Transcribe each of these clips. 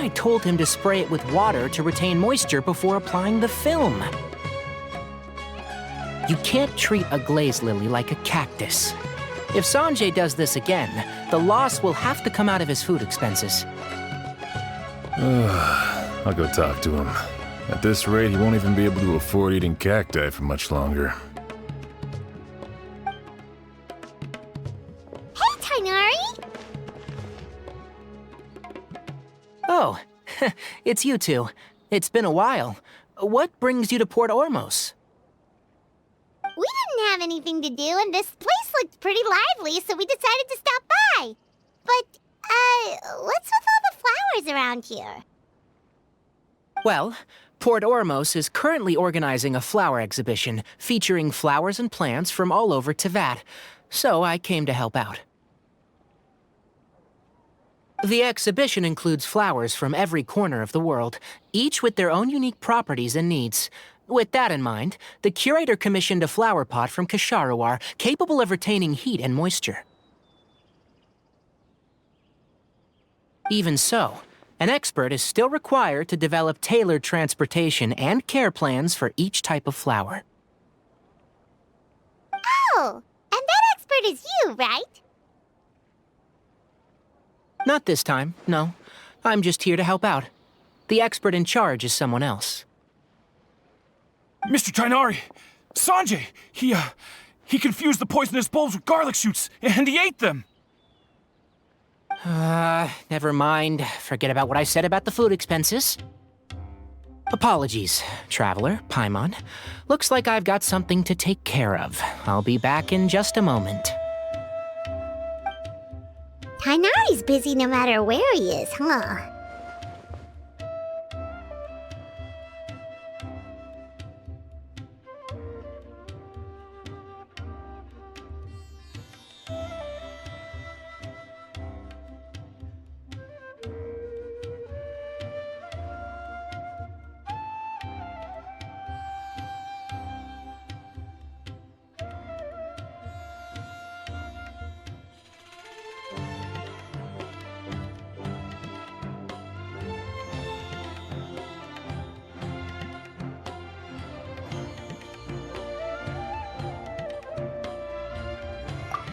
I told him to spray it with water to retain moisture before applying the film. You can't treat a glaze lily like a cactus. If Sanjay does this again, the loss will have to come out of his food expenses. I'll go talk to him. At this rate, he won't even be able to afford eating cacti for much longer. Hey, Tighnari! Oh, it's you two. It's been a while. What brings you to Port Ormos? We didn't have anything to do, and this place looked pretty lively, so we decided to stop by. But, what's with all the flowers around here? Well, Port Ormos is currently organizing a flower exhibition featuring flowers and plants from all over Teyvat, so I came to help out. The exhibition includes flowers from every corner of the world, each with their own unique properties and needs. With that in mind, the curator commissioned a flower pot from Kasharuar, capable of retaining heat and moisture. Even so, an expert is still required to develop tailored transportation and care plans for each type of flower. Oh, and that expert is you, right? Not this time, no. I'm just here to help out. The expert in charge is someone else. Mr. Tighnari! Sanjay! He confused the poisonous bulbs with garlic shoots, and he ate them! Never mind. Forget about what I said about the food expenses. Apologies, Traveler, Paimon. Looks like I've got something to take care of. I'll be back in just a moment. Tighnari's busy no matter where he is, huh?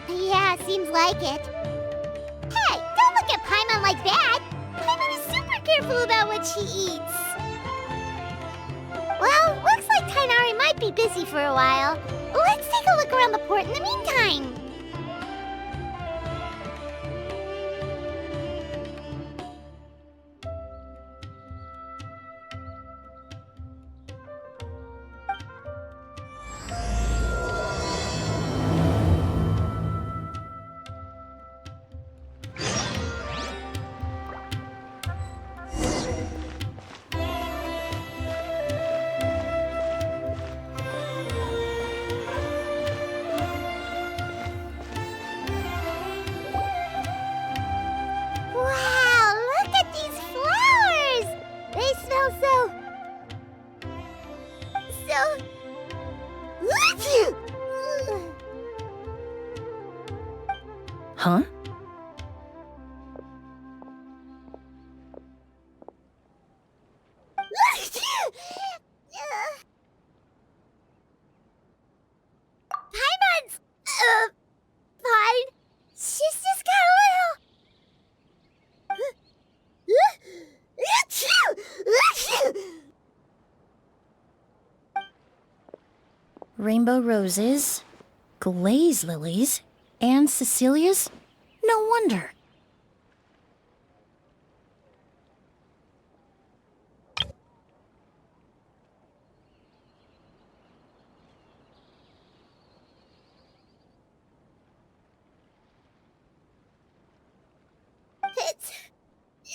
Yeah, seems like it. Hey, don't look at Paimon like that! Paimon is super careful about what she eats. Well, looks like Tighnari might be busy for a while. Let's take a look around the port in the meantime. Huh? Paimon's, fine. She's just got a little... Rainbow roses, glaze lilies, and Cecilia's? No wonder.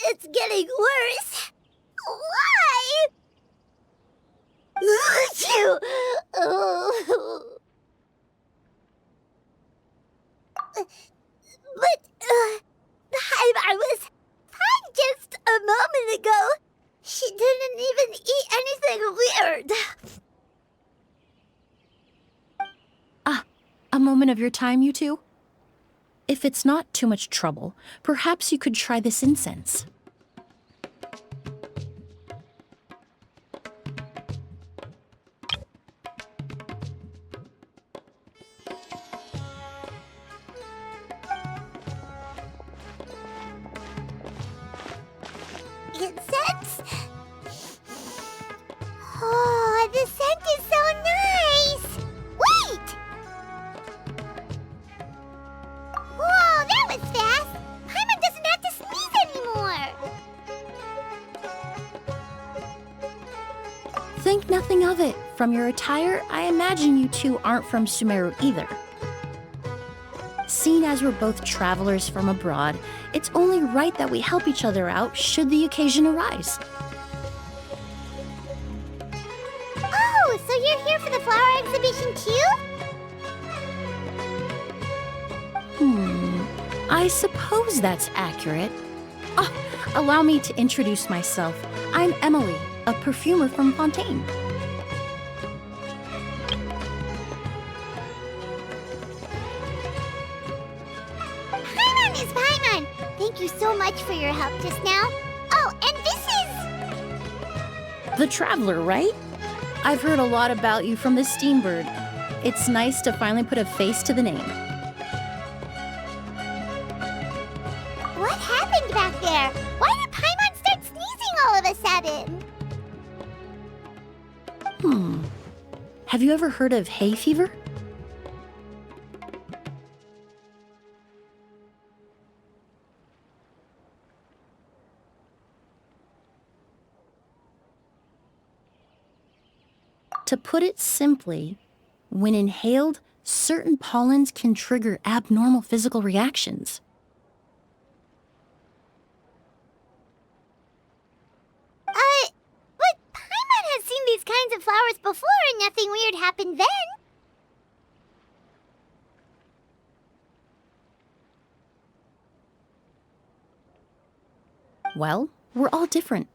It's getting worse. Why? But, I was fine just a moment ago. She didn't even eat anything weird. A moment of your time, you two? If it's not too much trouble, perhaps you could try this incense. Incense? Oh, the scent is so nice! Wait! Whoa, that was fast! Paimon doesn't have to sneeze anymore! Think nothing of it. From your attire, I imagine you two aren't from Sumeru either. Seeing as we're both travelers from abroad, it's only right that we help each other out should the occasion arise. Oh, so you're here for the flower exhibition too? I suppose that's accurate. Allow me to introduce myself. I'm Emilie, a perfumer from Fontaine. Paimon is Paimon! Thank you so much for your help just now. Oh, and this is... The Traveler, right? I've heard a lot about you from the Steambird. It's nice to finally put a face to the name. What happened back there? Why did Paimon start sneezing all of a sudden? Have you ever heard of hay fever? To put it simply, when inhaled, certain pollens can trigger abnormal physical reactions. But Paimon has seen these kinds of flowers before and nothing weird happened then. Well, we're all different.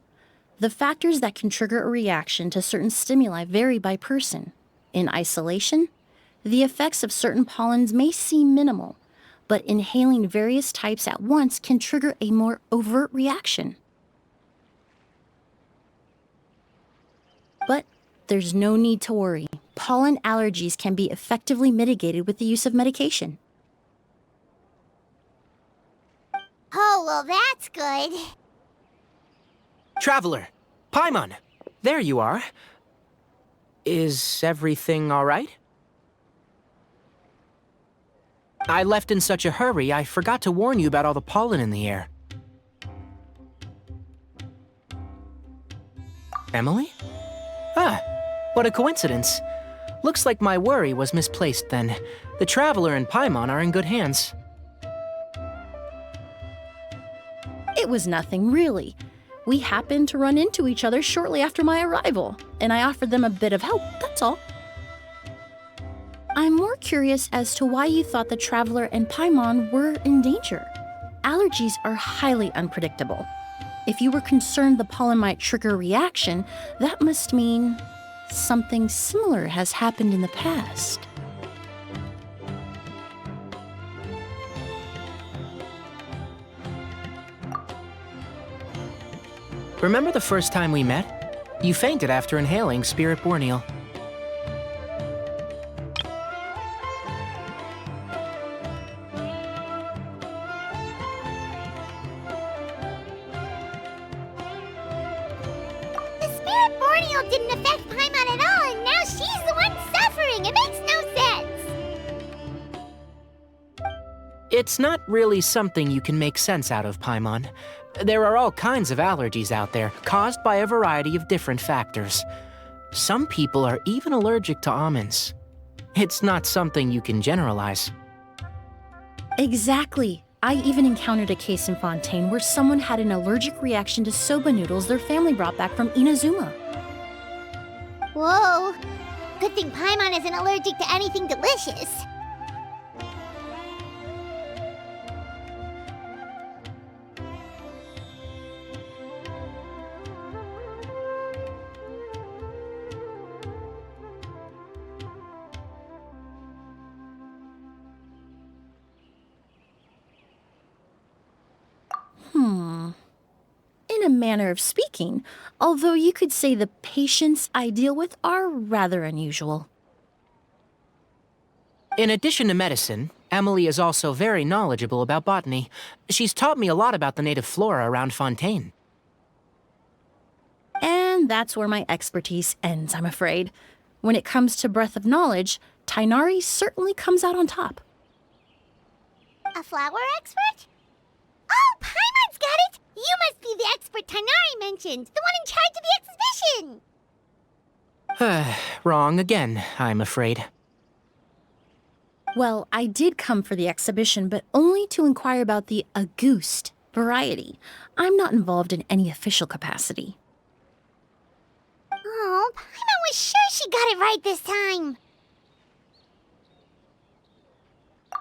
The factors that can trigger a reaction to certain stimuli vary by person. In isolation, the effects of certain pollens may seem minimal, but inhaling various types at once can trigger a more overt reaction. But there's no need to worry. Pollen allergies can be effectively mitigated with the use of medication. Oh, well, that's good. Traveler, Paimon, there you are. Is everything all right? I left in such a hurry, I forgot to warn you about all the pollen in the air. Emilie? Ah, what a coincidence. Looks like my worry was misplaced then. The Traveler and Paimon are in good hands. It was nothing, really. We happened to run into each other shortly after my arrival, and I offered them a bit of help, that's all. I'm more curious as to why you thought the Traveler and Paimon were in danger. Allergies are highly unpredictable. If you were concerned the pollen might trigger a reaction, that must mean something similar has happened in the past. Remember the first time we met? You fainted after inhaling Spirit Borneal. The Spirit Borneal didn't affect Paimon at all, and now she's the one suffering. It makes no sense. It's not really something you can make sense out of, Paimon. There are all kinds of allergies out there, caused by a variety of different factors. Some people are even allergic to almonds. It's not something you can generalize. Exactly. I even encountered a case in Fontaine where someone had an allergic reaction to soba noodles their family brought back from Inazuma. Whoa. Good thing Paimon isn't allergic to anything delicious. In a manner of speaking, although you could say the patients I deal with are rather unusual. In addition to medicine, Emilie is also very knowledgeable about botany. She's taught me a lot about the native flora around Fontaine. And that's where my expertise ends, I'm afraid. When it comes to breadth of knowledge, Tighnari certainly comes out on top. A flower expert? Oh, Paimon's got it! You must be the expert Tighnari mentioned, the one in charge of the exhibition! Wrong again, I'm afraid. Well, I did come for the exhibition, but only to inquire about the Auguste variety. I'm not involved in any official capacity. Oh, Paimon was sure she got it right this time!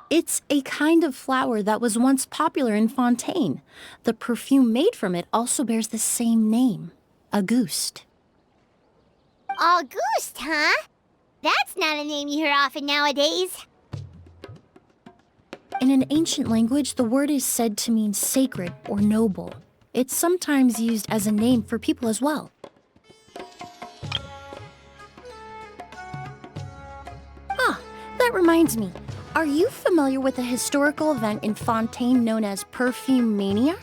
It's a kind of flower that was once popular in Fontaine. The perfume made from it also bears the same name, Auguste. Auguste, huh? That's not a name you hear often nowadays. In an ancient language, the word is said to mean sacred or noble. It's sometimes used as a name for people as well. Ah, that reminds me. Are you familiar with a historical event in Fontaine known as Perfume Mania?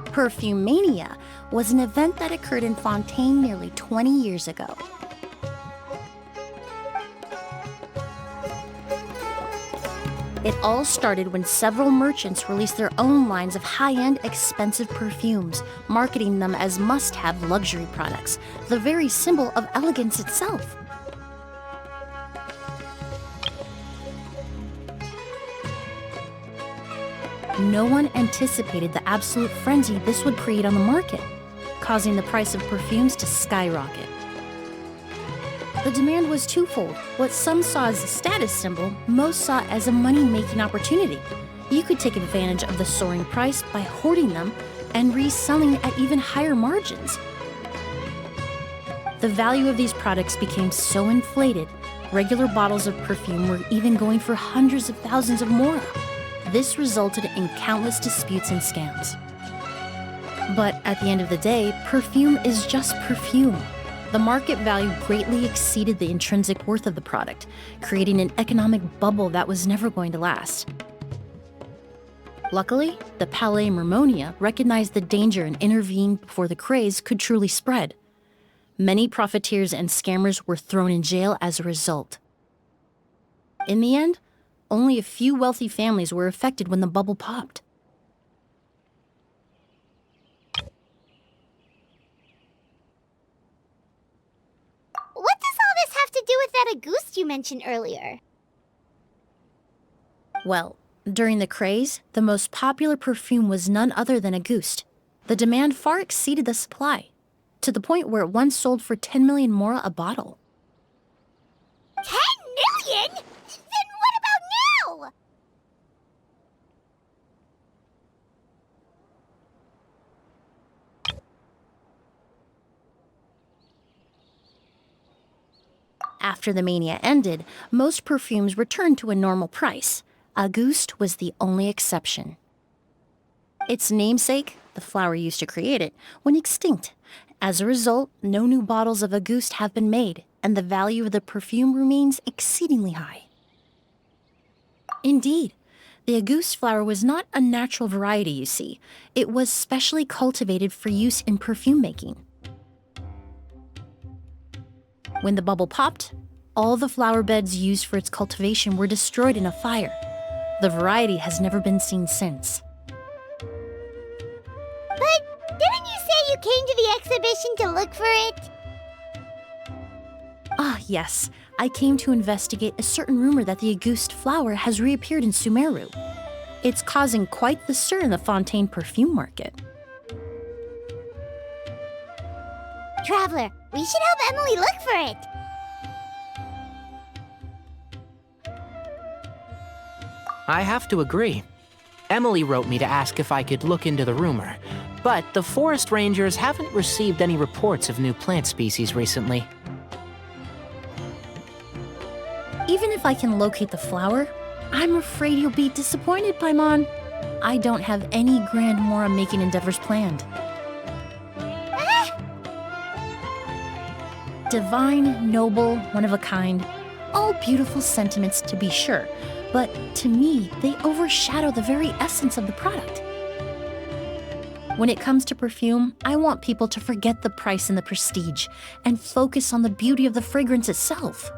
Perfume Mania was an event that occurred in Fontaine nearly 20 years ago. It all started when several merchants released their own lines of high-end, expensive perfumes, marketing them as must-have luxury products, the very symbol of elegance itself. No one anticipated the absolute frenzy this would create on the market, causing the price of perfumes to skyrocket. The demand was twofold. What some saw as a status symbol, most saw as a money-making opportunity. You could take advantage of the soaring price by hoarding them and reselling at even higher margins. The value of these products became so inflated, regular bottles of perfume were even going for hundreds of thousands of mora. This resulted in countless disputes and scams. But at the end of the day, perfume is just perfume. The market value greatly exceeded the intrinsic worth of the product, creating an economic bubble that was never going to last. Luckily, the Palais Mermonia recognized the danger and intervened before the craze could truly spread. Many profiteers and scammers were thrown in jail as a result. In the end, only a few wealthy families were affected when the bubble popped. What does all this have to do with that Auguste you mentioned earlier? Well, during the craze, the most popular perfume was none other than Auguste. The demand far exceeded the supply, to the point where it once sold for 10 million mora a bottle. 10 million? Then what about now? After the mania ended, most perfumes returned to a normal price. Auguste was the only exception. Its namesake, the flower used to create it, went extinct. As a result, no new bottles of Auguste have been made, and the value of the perfume remains exceedingly high. Indeed, the Auguste flower was not a natural variety, you see. It was specially cultivated for use in perfume making. When the bubble popped, all the flower beds used for its cultivation were destroyed in a fire. The variety has never been seen since. But didn't you say you came to the exhibition to look for it? Ah, yes. I came to investigate a certain rumor that the Auguste flower has reappeared in Sumeru. It's causing quite the stir in the Fontaine perfume market. Traveler, we should help Emilie look for it. I have to agree. Emilie wrote me to ask if I could look into the rumor, but the forest rangers haven't received any reports of new plant species recently. Even if I can locate the flower, I'm afraid you'll be disappointed, Paimon. I don't have any grand Mora-making endeavors planned. Divine, noble, one of a kind, all beautiful sentiments to be sure, but to me, they overshadow the very essence of the product. When it comes to perfume, I want people to forget the price and the prestige and focus on the beauty of the fragrance itself.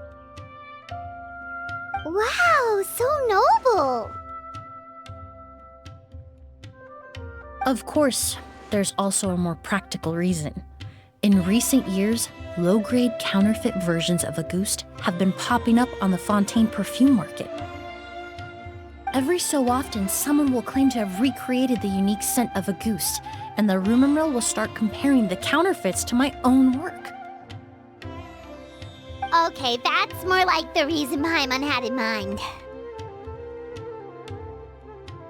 Wow, so noble. Of course, there's also a more practical reason. In recent years, low-grade counterfeit versions of Auguste have been popping up on the Fontaine perfume market. Every so often, someone will claim to have recreated the unique scent of Auguste, and the rumor mill will start comparing the counterfeits to my own work. Okay, that's more like the reason Paimon had in mind.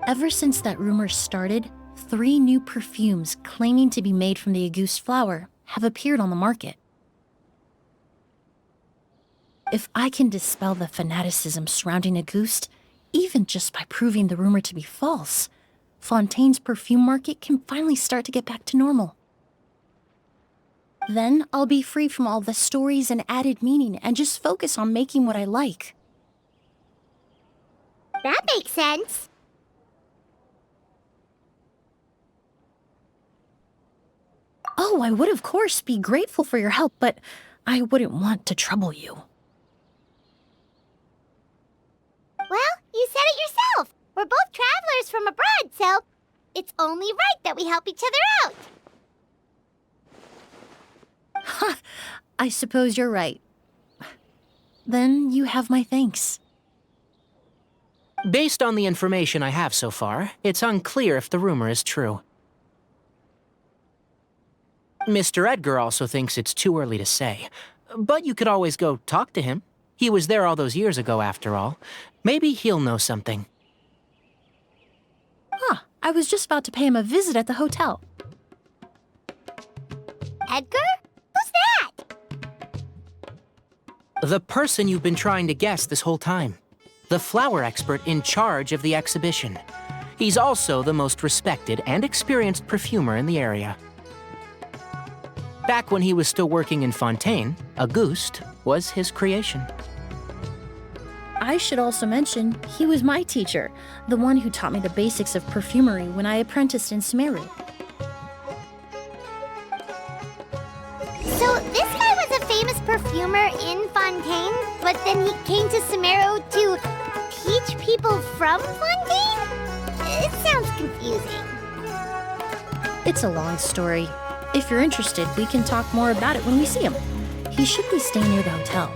Ever since that rumor started, 3 new perfumes claiming to be made from the Auguste flower have appeared on the market. If I can dispel the fanaticism surrounding Auguste, even just by proving the rumor to be false, Fontaine's perfume market can finally start to get back to normal. Then I'll be free from all the stories and added meaning and just focus on making what I like. That makes sense. Oh, I would of course be grateful for your help, but I wouldn't want to trouble you. Well, you said it yourself. We're both travelers from abroad, so it's only right that we help each other out. Ha! I suppose you're right. Then you have my thanks. Based on the information I have so far, it's unclear if the rumor is true. Mr. Edgar also thinks it's too early to say, but you could always go talk to him. He was there all those years ago, after all. Maybe he'll know something. Huh, I was just about to pay him a visit at the hotel. Edgar? Who's that? The person you've been trying to guess this whole time. The flower expert in charge of the exhibition. He's also the most respected and experienced perfumer in the area. Back when he was still working in Fontaine, Auguste was his creation. I should also mention, he was my teacher, the one who taught me the basics of perfumery when I apprenticed in Sumeru. So this guy was a famous perfumer in Fontaine, but then he came to Sumeru to teach people from Fontaine? It sounds confusing. It's a long story. If you're interested, we can talk more about it when we see him. He should be staying near the hotel.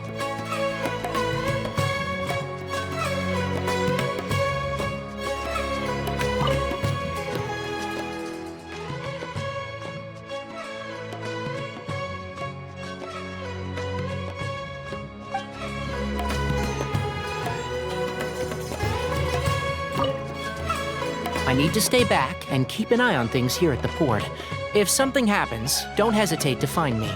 I need to stay back and keep an eye on things here at the port. If something happens, don't hesitate to find me.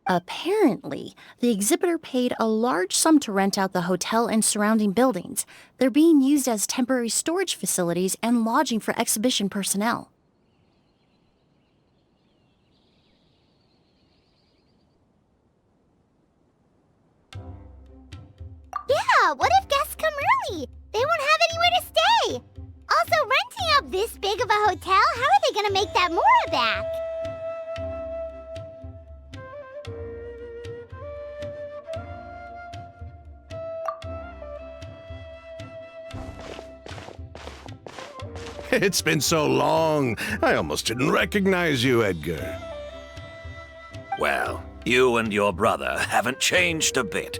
Apparently, the exhibitor paid a large sum to rent out the hotel and surrounding buildings. They're being used as temporary storage facilities and lodging for exhibition personnel. Yeah, what if guests come early? They won't have anywhere to stay. Also, renting out this big of a hotel, how are they gonna make that mora back? It's been so long, I almost didn't recognize you, Edgar. Well, you and your brother haven't changed a bit.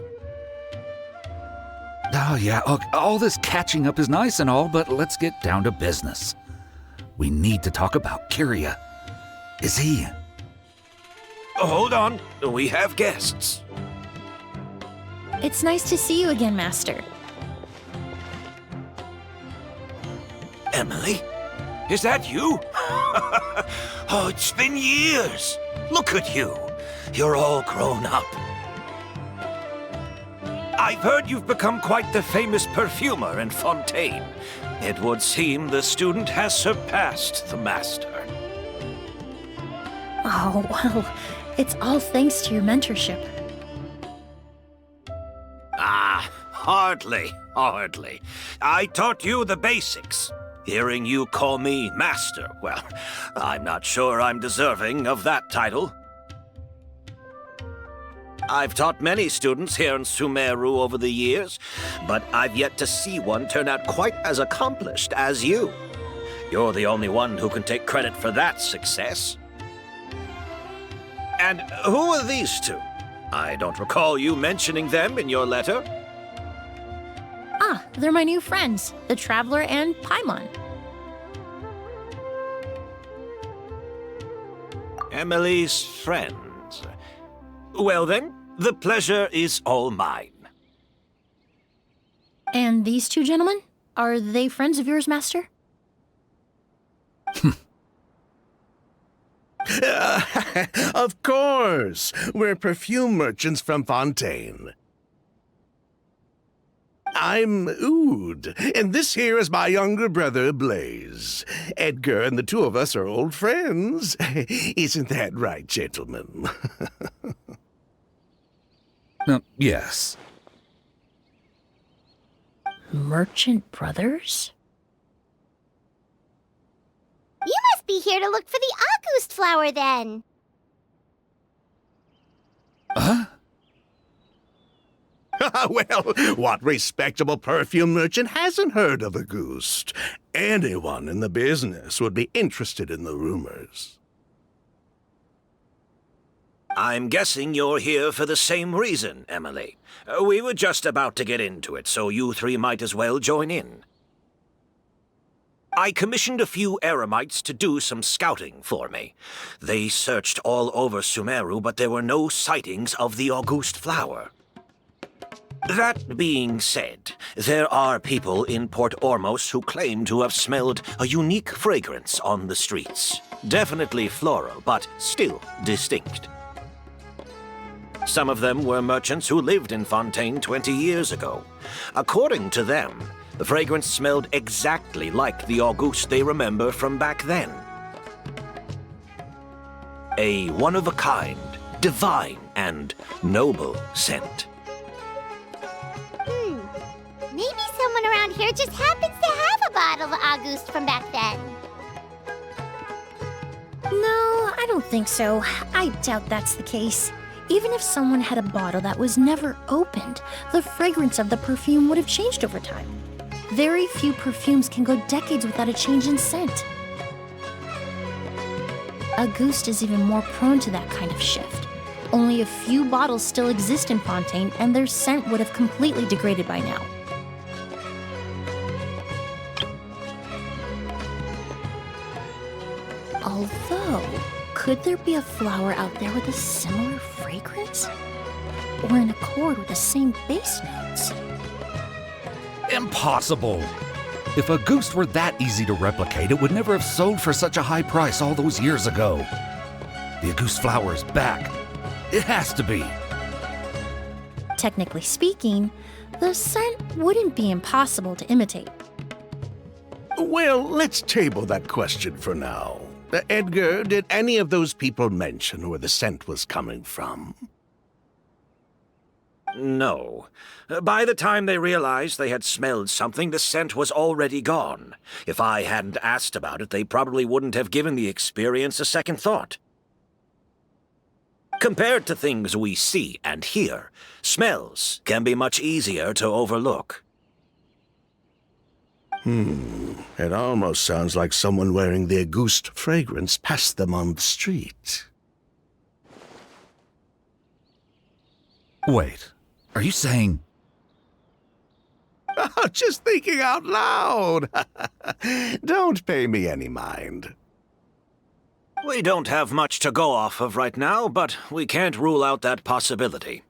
Oh, yeah, all this catching up is nice and all, but let's get down to business. We need to talk about Kyria. Is he... Hold on, we have guests. It's nice to see you again, Master. Emilie? Is that you? Oh, it's been years. Look at you. You're all grown up. I've heard you've become quite the famous perfumer in Fontaine. It would seem the student has surpassed the master. Oh, well, it's all thanks to your mentorship. Ah, hardly. I taught you the basics. Hearing you call me master, well, I'm not sure I'm deserving of that title. I've taught many students here in Sumeru over the years, but I've yet to see one turn out quite as accomplished as you. You're the only one who can take credit for that success. And who are these two? I don't recall you mentioning them in your letter. Ah, they're my new friends, the Traveler and Paimon. Emilie's friends. Well then, the pleasure is all mine. And these two gentlemen? Are they friends of yours, Master? Of course! We're perfume merchants from Fontaine. I'm Oud, and this here is my younger brother, Blaze. Edgar and the two of us are old friends. Isn't that right, gentlemen? Yes. Merchant brothers? You must be here to look for the Auguste flower, then. Huh? Well, what respectable perfume merchant hasn't heard of Auguste? Anyone in the business would be interested in the rumors. I'm guessing you're here for the same reason, Emilie. We were just about to get into it, so you three might as well join in. I commissioned a few eremites to do some scouting for me. They searched all over Sumeru, but there were no sightings of the Auguste flower. That being said, there are people in Port Ormos who claim to have smelled a unique fragrance on the streets. Definitely floral, but still distinct. Some of them were merchants who lived in Fontaine 20 years ago. According to them, the fragrance smelled exactly like the Auguste they remember from back then. A one-of-a-kind, divine, and noble scent. Maybe someone around here just happens to have a bottle of Auguste from back then. No, I don't think so. I doubt that's the case. Even if someone had a bottle that was never opened, the fragrance of the perfume would have changed over time. Very few perfumes can go decades without a change in scent. Auguste is even more prone to that kind of shift. Only a few bottles still exist in Fontaine, and their scent would have completely degraded by now. Although, could there be a flower out there with a similar fragrance? Or in accord with the same base notes? Impossible! If Auguste were that easy to replicate, it would never have sold for such a high price all those years ago. The Auguste flower is back. It has to be. Technically speaking, the scent wouldn't be impossible to imitate. Well, let's table that question for now. Edgar, did any of those people mention where the scent was coming from? No. By the time they realized they had smelled something, the scent was already gone. If I hadn't asked about it, they probably wouldn't have given the experience a second thought. Compared to things we see and hear, smells can be much easier to overlook. It almost sounds like someone wearing the Auguste fragrance passed them on the street. Wait, are you saying... Just thinking out loud. Don't pay me any mind. We don't have much to go off of right now, but we can't rule out that possibility.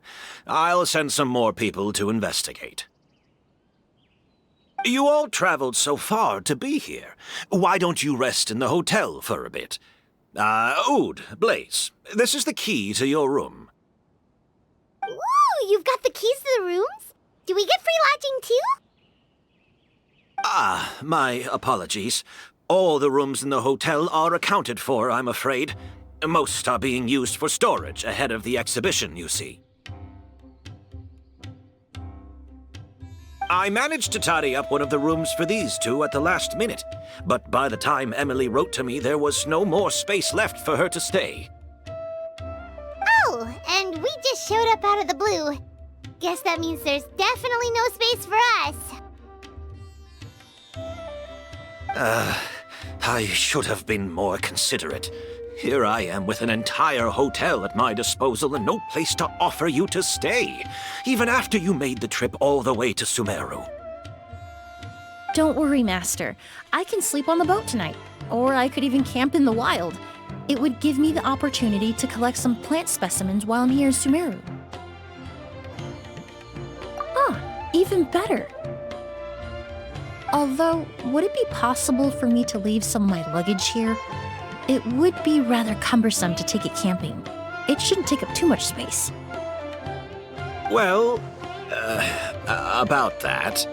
I'll send some more people to investigate. You all traveled so far to be here. Why don't you rest in the hotel for a bit? Oud, Blaze, this is the key to your room. Ooh, you've got the keys to the rooms? Do we get free lodging too? My apologies. All the rooms in the hotel are accounted for, I'm afraid. Most are being used for storage ahead of the exhibition, you see. I managed to tidy up one of the rooms for these two at the last minute, but by the time Emilie wrote to me, there was no more space left for her to stay. Oh, and we just showed up out of the blue. Guess that means there's definitely no space for us. I should have been more considerate. Here I am with an entire hotel at my disposal and no place to offer you to stay, even after you made the trip all the way to Sumeru. Don't worry, Master. I can sleep on the boat tonight, or I could even camp in the wild. It would give me the opportunity to collect some plant specimens while I'm here in Sumeru. Even better. Although, would it be possible for me to leave some of my luggage here? It would be rather cumbersome to take it camping. It shouldn't take up too much space. Well, about that.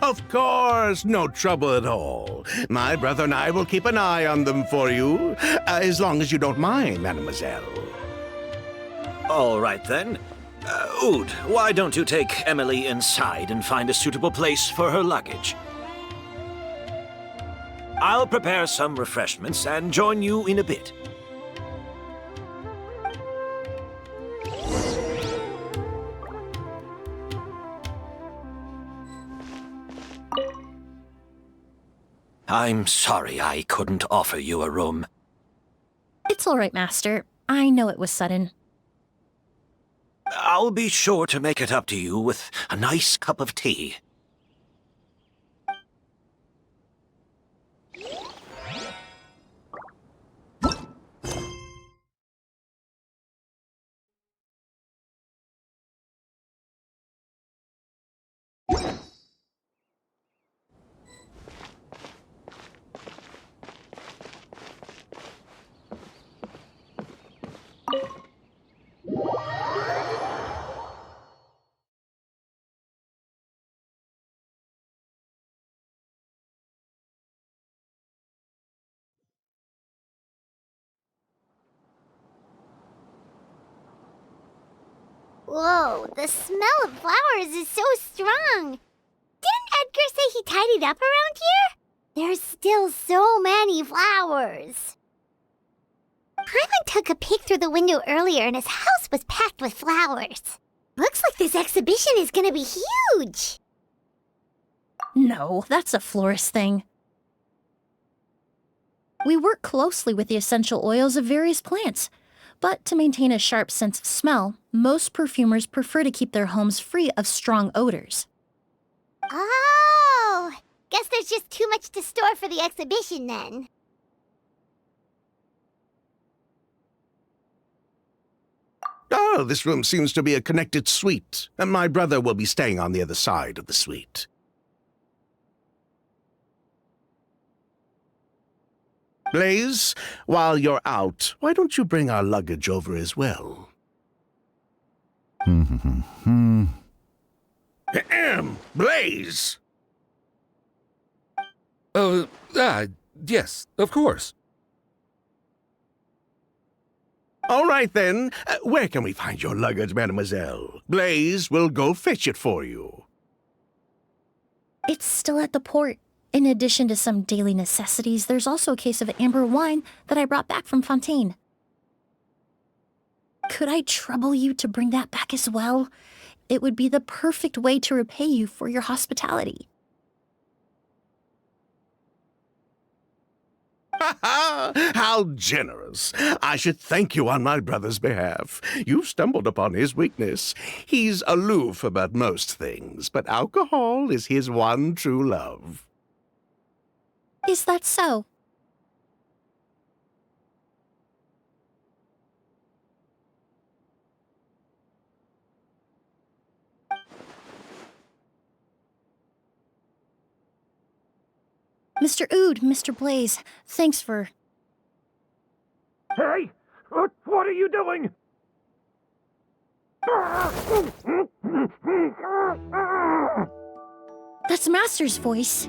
Of course, no trouble at all. My brother and I will keep an eye on them for you, as long as you don't mind, mademoiselle. All right, then. Oud, why don't you take Emilie inside and find a suitable place for her luggage? I'll prepare some refreshments and join you in a bit. I'm sorry I couldn't offer you a room. It's all right, Master. I know it was sudden. I'll be sure to make it up to you with a nice cup of tea. Whoa, the smell of flowers is so strong. Didn't Edgar say he tidied up around here? There's still so many flowers. Hyman took a peek through the window earlier and his house was packed with flowers. Looks like this exhibition is gonna be huge. No, that's a florist thing. We work closely with the essential oils of various plants, but to maintain a sharp sense of smell, most perfumers prefer to keep their homes free of strong odors. Oh, guess there's just too much to store for the exhibition then. Oh, this room seems to be a connected suite, and my brother will be staying on the other side of the suite. Blaze, while you're out, why don't you bring our luggage over as well? Ahem, Blaze! Yes, of course. All right, then. Where can we find your luggage, mademoiselle? Blaze will go fetch it for you. It's still at the port. In addition to some daily necessities, there's also a case of amber wine that I brought back from Fontaine. Could I trouble you to bring that back as well? It would be the perfect way to repay you for your hospitality. Ha ha! How generous! I should thank you on my brother's behalf. You stumbled upon his weakness. He's aloof about most things, but alcohol is his one true love. Is that so? Mr. Oud, Mr. Blaze, thanks for... Hey! What are you doing? That's Master's voice.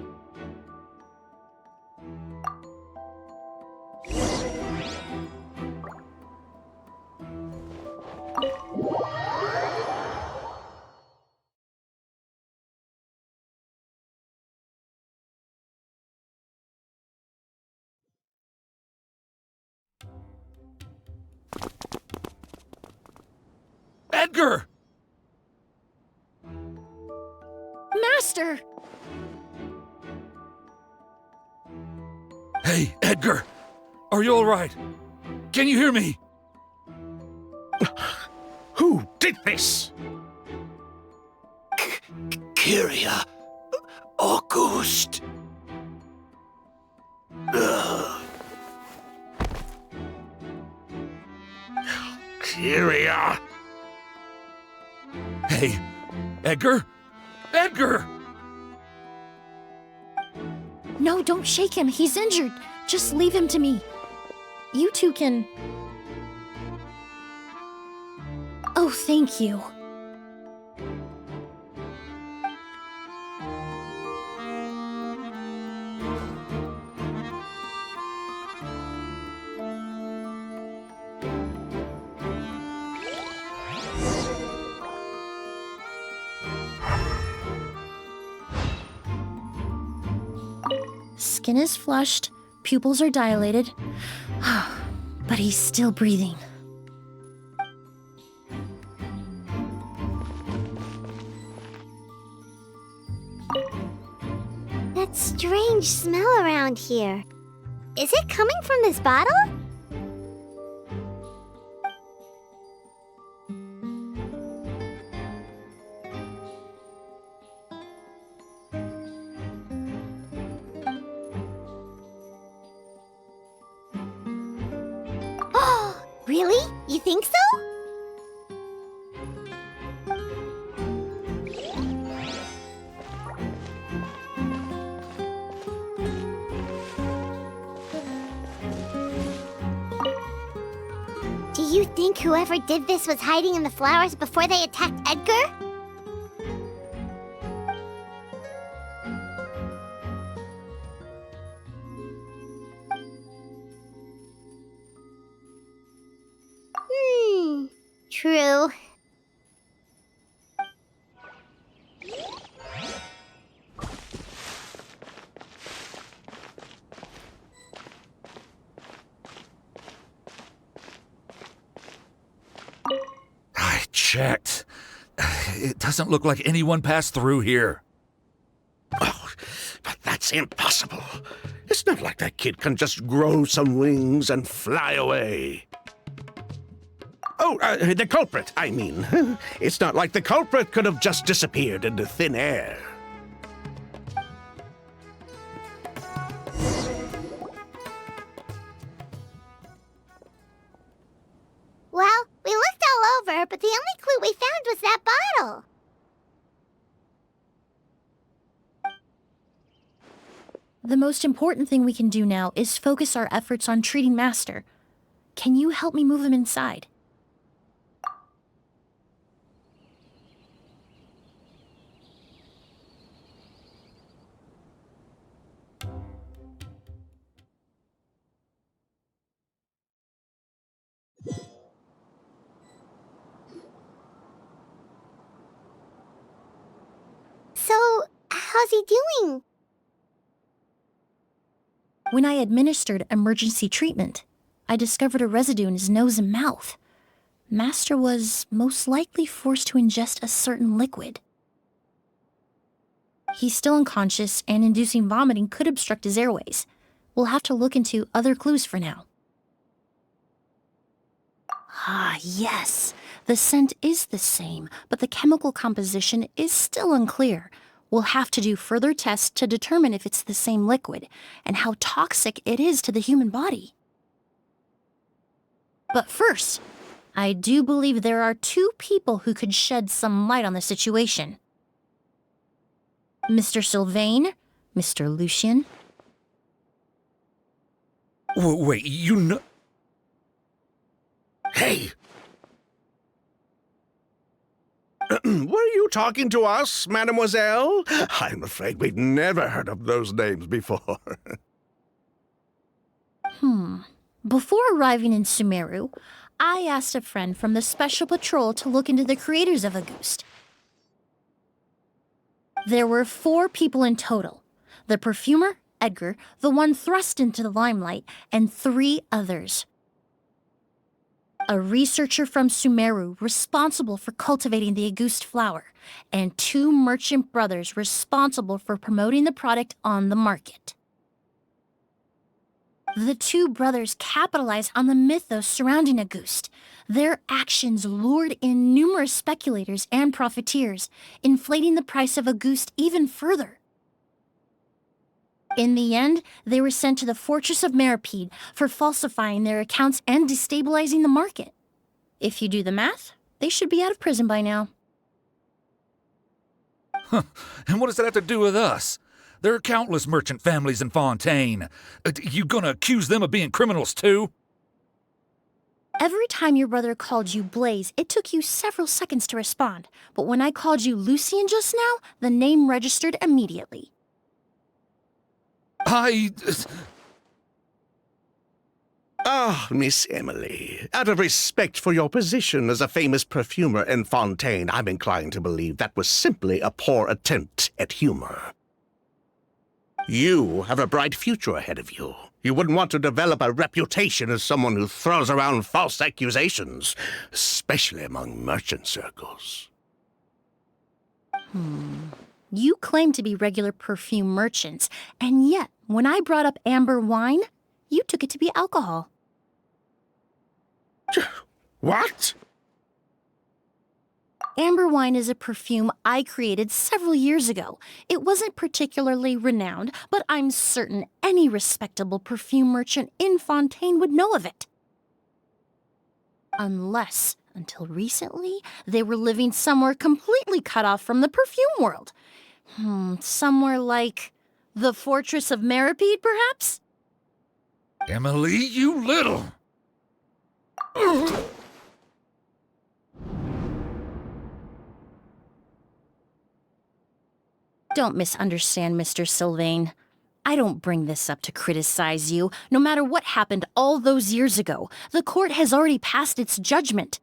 Edgar! Master! Hey, Edgar! Are you all right? Can you hear me? Who did this? Kyria. Auguste. Kyria. Hey, Edgar? Edgar! No, don't shake him. He's injured. Just leave him to me. You two can... Oh, thank you. Skin is flushed, pupils are dilated, but he's still breathing. That strange smell around here. Is it coming from this bottle? Oh, really? You think so? Do you think whoever did this was hiding in the flowers before they attacked Edgar? True. I checked. It doesn't look like anyone passed through here. Oh, but that's impossible. It's not like that kid can just grow some wings and fly away. Oh, the culprit, I mean. It's not like the culprit could have just disappeared into thin air. Well, we looked all over, The most important thing we can do now is focus our efforts on treating Master. Can you help me move him inside? So, how's he doing? When I administered emergency treatment, I discovered a residue in his nose and mouth. Master was most likely forced to ingest a certain liquid. He's still unconscious, and inducing vomiting could obstruct his airways. We'll have to look into other clues for now. Ah, yes. The scent is the same, but the chemical composition is still unclear. We'll have to do further tests to determine if it's the same liquid, and how toxic it is to the human body. But first, I do believe there are 2 people who could shed some light on the situation. Mr. Sylvain, Mr. Lucien. Wait, you know... Hey! Were you talking to us, mademoiselle? I'm afraid we'd never heard of those names before. Before arriving in Sumeru, I asked a friend from the Special Patrol to look into the creators of Auguste. There were 4 people in total. The perfumer, Edgar, the one thrust into the limelight, and 3 others. A researcher from Sumeru responsible for cultivating the Auguste flower, and 2 merchant brothers responsible for promoting the product on the market. The 2 brothers capitalized on the mythos surrounding Auguste. Their actions lured in numerous speculators and profiteers, inflating the price of Auguste even further. In the end, they were sent to the Fortress of Meripede for falsifying their accounts and destabilizing the market. If you do the math, they should be out of prison by now. And what does that have to do with us? There are countless merchant families in Fontaine. You gonna accuse them of being criminals too? Every time your brother called you Blaze, it took you several seconds to respond. But when I called you Lucien just now, the name registered immediately. Miss Emilie, out of respect for your position as a famous perfumer in Fontaine, I'm inclined to believe that was simply a poor attempt at humor. You have a bright future ahead of you. You wouldn't want to develop a reputation as someone who throws around false accusations, especially among merchant circles. You claim to be regular perfume merchants, and yet, when I brought up amber wine, you took it to be alcohol. What? Amber wine is a perfume I created several years ago. It wasn't particularly renowned, but I'm certain any respectable perfume merchant in Fontaine would know of it. Unless, until recently, they were living somewhere completely cut off from the perfume world. Somewhere like the Fortress of Meripede, perhaps? Emilie, you little... Don't misunderstand, Mr. Sylvain. I don't bring this up to criticize you. No matter what happened all those years ago, the court has already passed its judgment.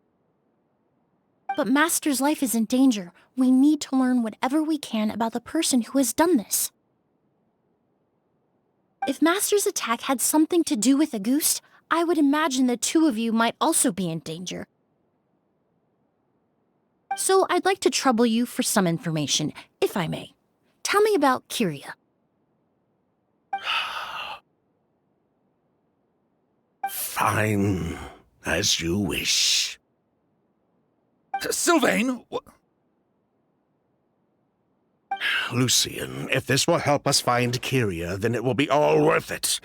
But Master's life is in danger. We need to learn whatever we can about the person who has done this. If Master's attack had something to do with Auguste, I would imagine the 2 of you might also be in danger. So I'd like to trouble you for some information, if I may. Tell me about Kyria. Fine, as you wish. Sylvain! Lucien, if this will help us find Kyria, then it will be all worth it.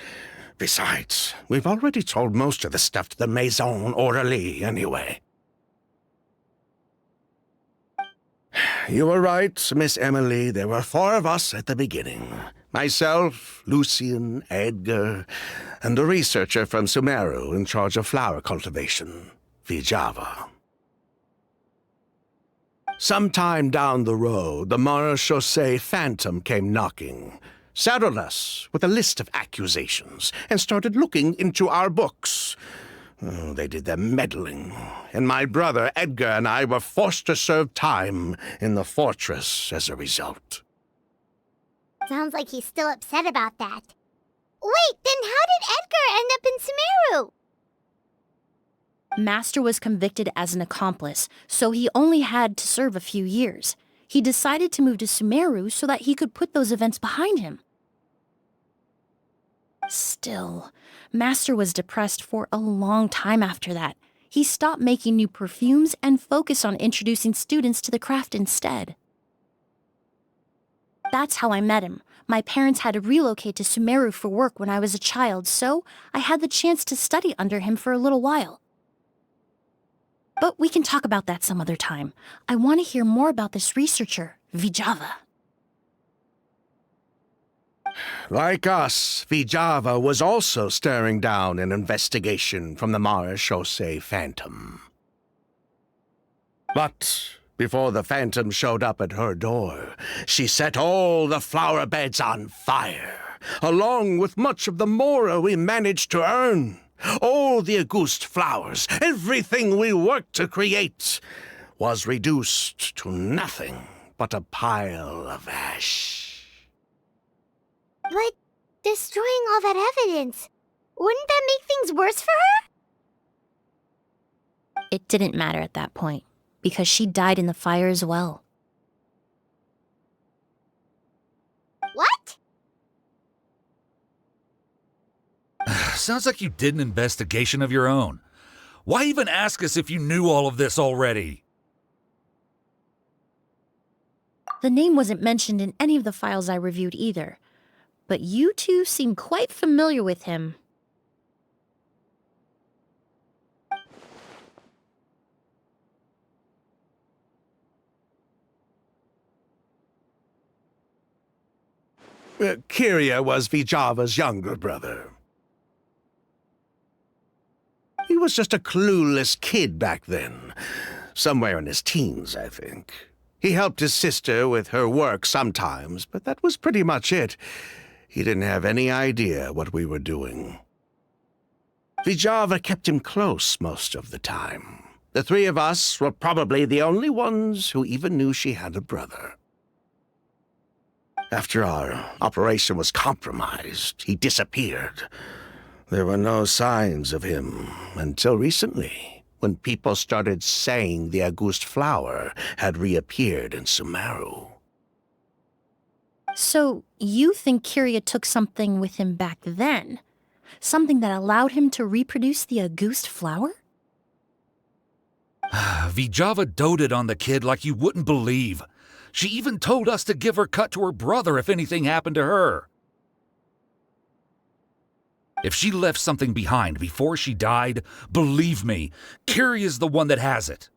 Besides, we've already told most of the stuff to the Maison Orderly anyway. You were right, Miss Emilie. There were 4 of us at the beginning. Myself, Lucian, Edgar, and a researcher from Sumeru in charge of flower cultivation, Vijava. Sometime down the road, the marechaussee Phantom came knocking, saddled us with a list of accusations, and started looking into our books. Oh, they did their meddling, and my brother Edgar and I were forced to serve time in the fortress as a result. Sounds like he's still upset about that. Wait, then how did Edgar end up in Sumeru? Master was convicted as an accomplice, so he only had to serve a few years. He decided to move to Sumeru so that he could put those events behind him. Still, Master was depressed for a long time after that. He stopped making new perfumes and focused on introducing students to the craft instead. That's how I met him. My parents had to relocate to Sumeru for work when I was a child, so I had the chance to study under him for a little while. But we can talk about that some other time. I want to hear more about this researcher, Vijava. Like us, Vijava was also staring down an investigation from the marechaussee Phantom. But before the Phantom showed up at her door, she set all the flower beds on fire, along with much of the mora we managed to earn. All the Auguste flowers, everything we worked to create, was reduced to nothing but a pile of ash. But destroying all that evidence, wouldn't that make things worse for her? It didn't matter at that point, because she died in the fire as well. What? Sounds like you did an investigation of your own. Why even ask us if you knew all of this already? The name wasn't mentioned in any of the files I reviewed either, but you two seem quite familiar with him. Kyria was Vijava's younger brother. He was just a clueless kid back then. Somewhere in his teens, I think. He helped his sister with her work sometimes, but that was pretty much it. He didn't have any idea what we were doing. Vijava kept him close most of the time. The three of us were probably the only ones who even knew she had a brother. After our operation was compromised, he disappeared. There were no signs of him until recently, when people started saying the Auguste flower had reappeared in Sumeru. So, you think Kyria took something with him back then? Something that allowed him to reproduce the Auguste flower? Vijava doted on the kid like you wouldn't believe. She even told us to give her cut to her brother if anything happened to her. If she left something behind before she died, believe me, Kyria's the one that has it.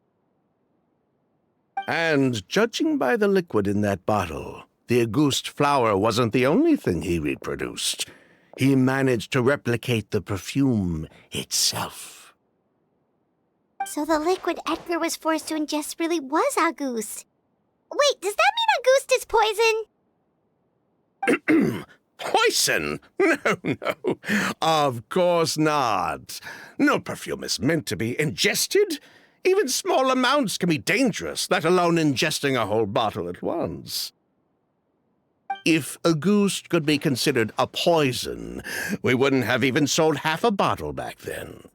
And judging by the liquid in that bottle, the Auguste flower wasn't the only thing he reproduced. He managed to replicate the perfume itself. So the liquid Edgar was forced to ingest really was Auguste. Wait, does that mean Auguste is poison? Poison? No. Of course not. No perfume is meant to be ingested. Even small amounts can be dangerous, let alone ingesting a whole bottle at once. If Auguste could be considered a poison, we wouldn't have even sold half a bottle back then.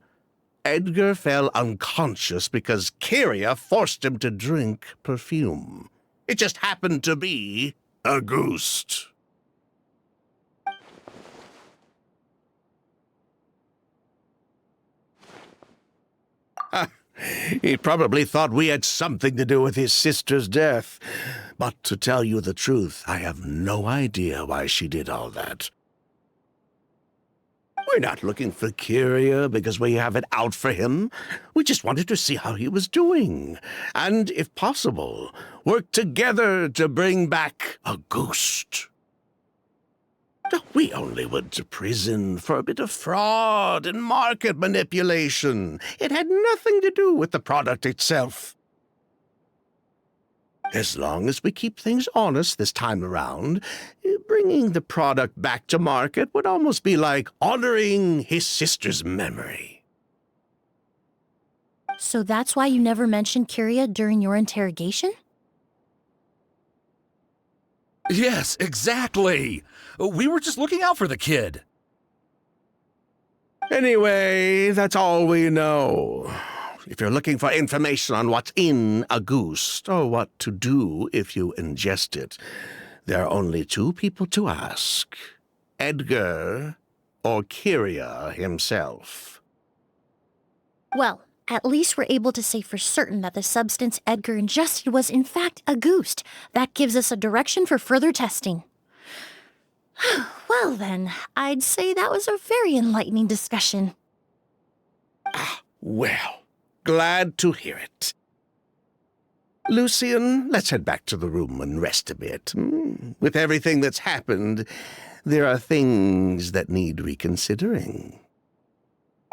Edgar fell unconscious because Kyria forced him to drink perfume. It just happened to be Auguste. He probably thought we had something to do with his sister's death. But to tell you the truth, I have no idea why she did all that. We're not looking for Kyria because we have it out for him. We just wanted to see how he was doing. And, if possible, work together to bring back Auguste. We only went to prison for a bit of fraud and market manipulation. It had nothing to do with the product itself. As long as we keep things honest this time around, bringing the product back to market would almost be like honoring his sister's memory. So that's why you never mentioned Kyria during your interrogation? Yes, exactly. We were just looking out for the kid. Anyway, that's all we know. If you're looking for information on what's in Auguste, or what to do if you ingest it, there are only two people to ask. Edgar or Kyria himself. Well, at least we're able to say for certain that the substance Edgar ingested was in fact Auguste. That gives us a direction for further testing. Well then, I'd say that was a very enlightening discussion. Well, glad to hear it. Lucian, let's head back to the room and rest a bit. With everything that's happened, there are things that need reconsidering.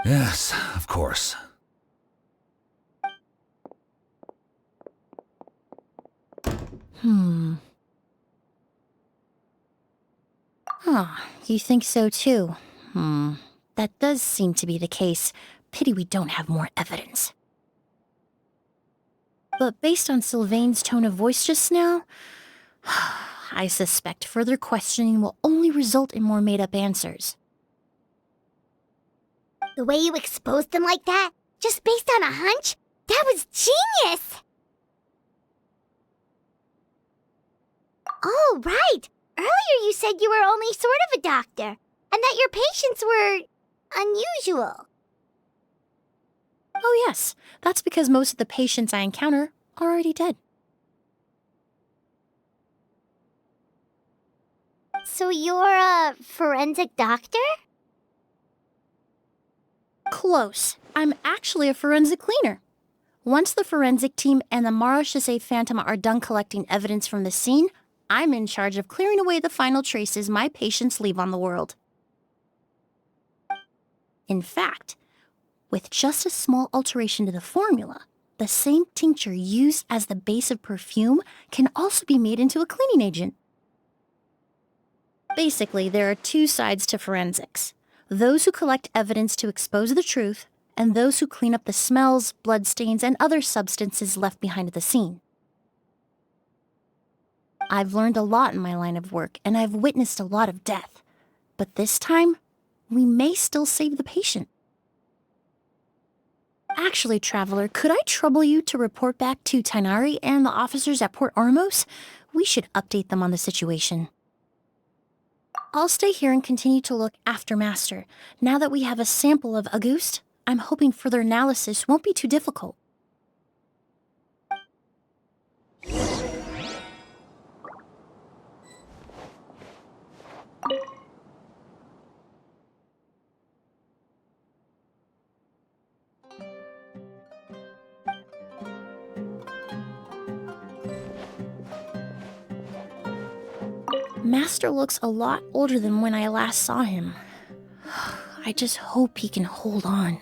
Yes, of course. You think so too? That does seem to be the case. Pity we don't have more evidence. But based on Sylvain's tone of voice just now, I suspect further questioning will only result in more made-up answers. The way you exposed them like that, just based on a hunch, that was genius! Oh, right! Earlier you said you were only sort of a doctor, and that your patients were unusual. Oh yes, that's because most of the patients I encounter are already dead. So you're a forensic doctor? Close. I'm actually a forensic cleaner. Once the forensic team and the Marechaussee Phantom are done collecting evidence from the scene, I'm in charge of clearing away the final traces my patients leave on the world. In fact, with just a small alteration to the formula, the same tincture used as the base of perfume can also be made into a cleaning agent. Basically, there are two sides to forensics. Those who collect evidence to expose the truth, and those who clean up the smells, bloodstains, and other substances left behind at the scene. I've learned a lot in my line of work, and I've witnessed a lot of death. But this time, we may still save the patient. Actually, Traveler, could I trouble you to report back to Tainari and the officers at Port Ormos? We should update them on the situation. I'll stay here and continue to look after Master. Now that we have a sample of Auguste, I'm hoping further analysis won't be too difficult. Master looks a lot older than when I last saw him. I just hope he can hold on.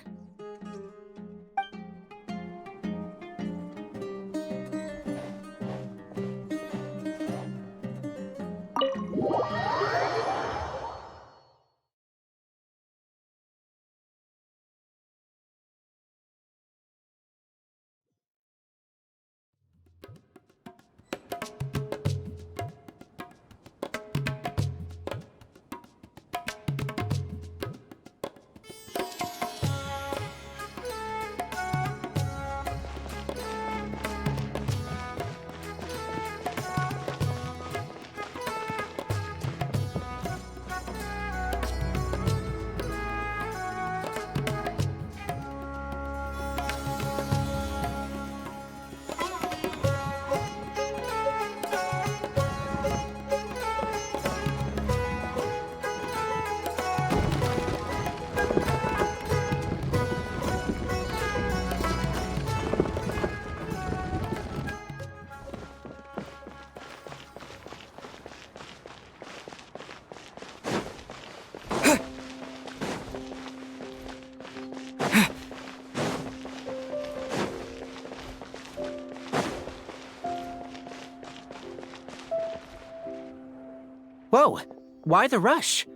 Why the rush?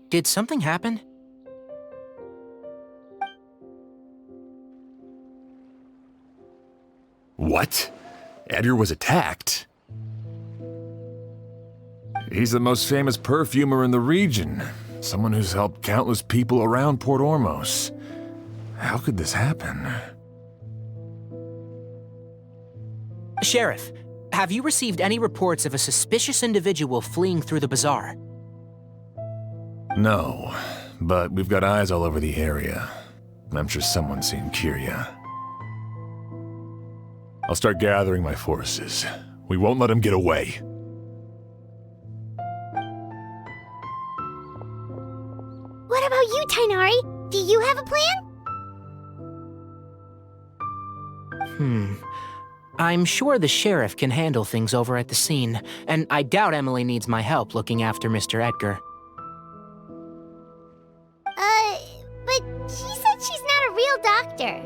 Did something happen? What? Edgar was attacked? He's the most famous perfumer in the region. Someone who's helped countless people around Port Ormos. How could this happen? Sheriff, have you received any reports of a suspicious individual fleeing through the bazaar? No, but we've got eyes all over the area. I'm sure someone's seen Kyria. I'll start gathering my forces. We won't let him get away. What about you, Tighnari? Do you have a plan? I'm sure the sheriff can handle things over at the scene, and I doubt Emilie needs my help looking after Mr. Edgar. But she said she's not a real doctor.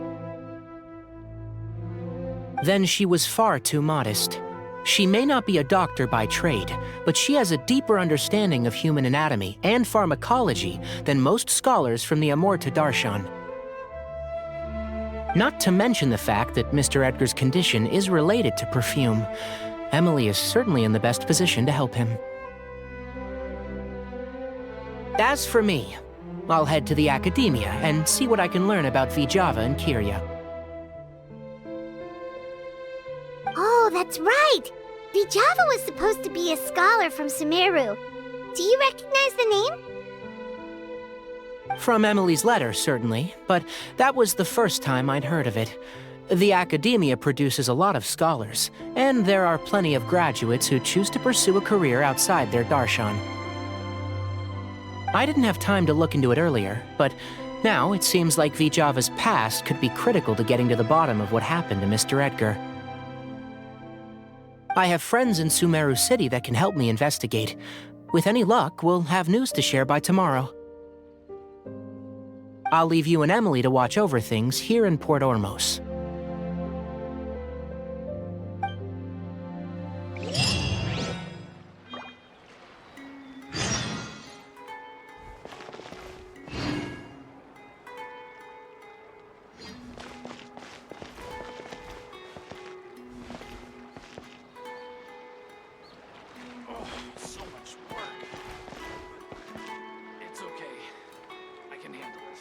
Then she was far too modest. She may not be a doctor by trade, but she has a deeper understanding of human anatomy and pharmacology than most scholars from the Amorta Darshan. Not to mention the fact that Mr. Edgar's condition is related to perfume. Emilie is certainly in the best position to help him. As for me, I'll head to the academia and see what I can learn about Vijava and Kyria. Oh, that's right! Vijava was supposed to be a scholar from Sumeru. Do you recognize the name? From Emilie's letter, certainly, but that was the first time I'd heard of it. The academia produces a lot of scholars, and there are plenty of graduates who choose to pursue a career outside their darshan. I didn't have time to look into it earlier, but now it seems like Vijava's past could be critical to getting to the bottom of what happened to Mr. Edgar. I have friends in Sumeru City that can help me investigate. With any luck, we'll have news to share by tomorrow. I'll leave you and Emilie to watch over things here in Port Ormos. So much work. It's okay. I can handle it.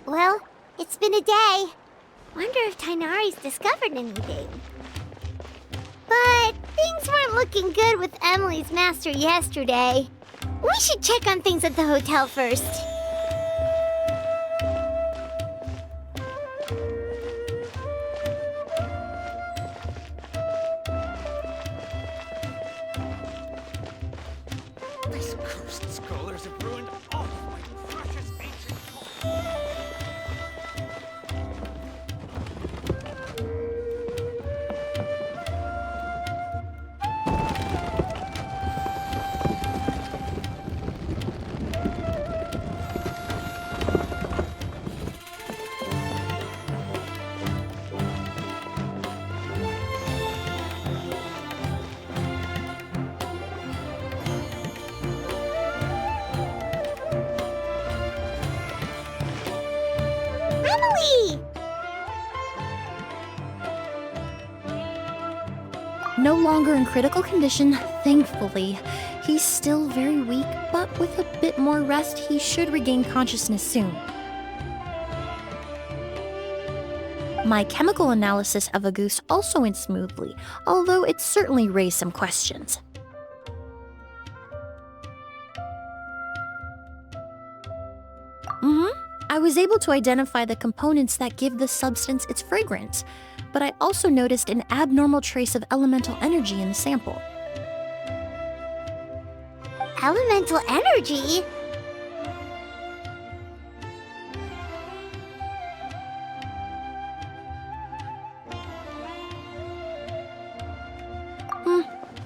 Well, it's been a day. Wonder if Tighnari's discovered anything. But things weren't looking good with Emilie's master yesterday. We should check on things at the hotel first. These cursed scholars have ruined all of my precious ancient Emilie! No longer in critical condition, thankfully. He's still very weak, but with a bit more rest, he should regain consciousness soon. My chemical analysis of Auguste also went smoothly, although it certainly raised some questions. I was able to identify the components that give the substance its fragrance, but I also noticed an abnormal trace of elemental energy in the sample. Elemental energy?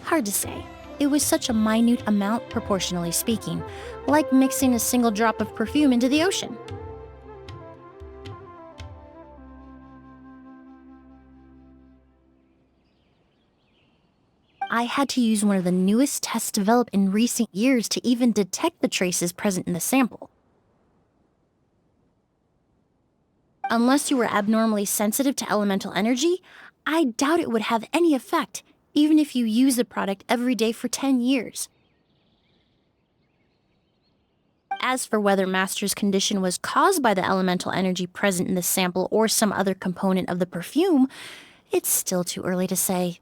Hard to say. It was such a minute amount, proportionally speaking, like mixing a single drop of perfume into the ocean. I had to use one of the newest tests developed in recent years to even detect the traces present in the sample. Unless you were abnormally sensitive to elemental energy, I doubt it would have any effect, even if you use the product every day for 10 years. As for whether Master's condition was caused by the elemental energy present in the sample or some other component of the perfume, it's still too early to say.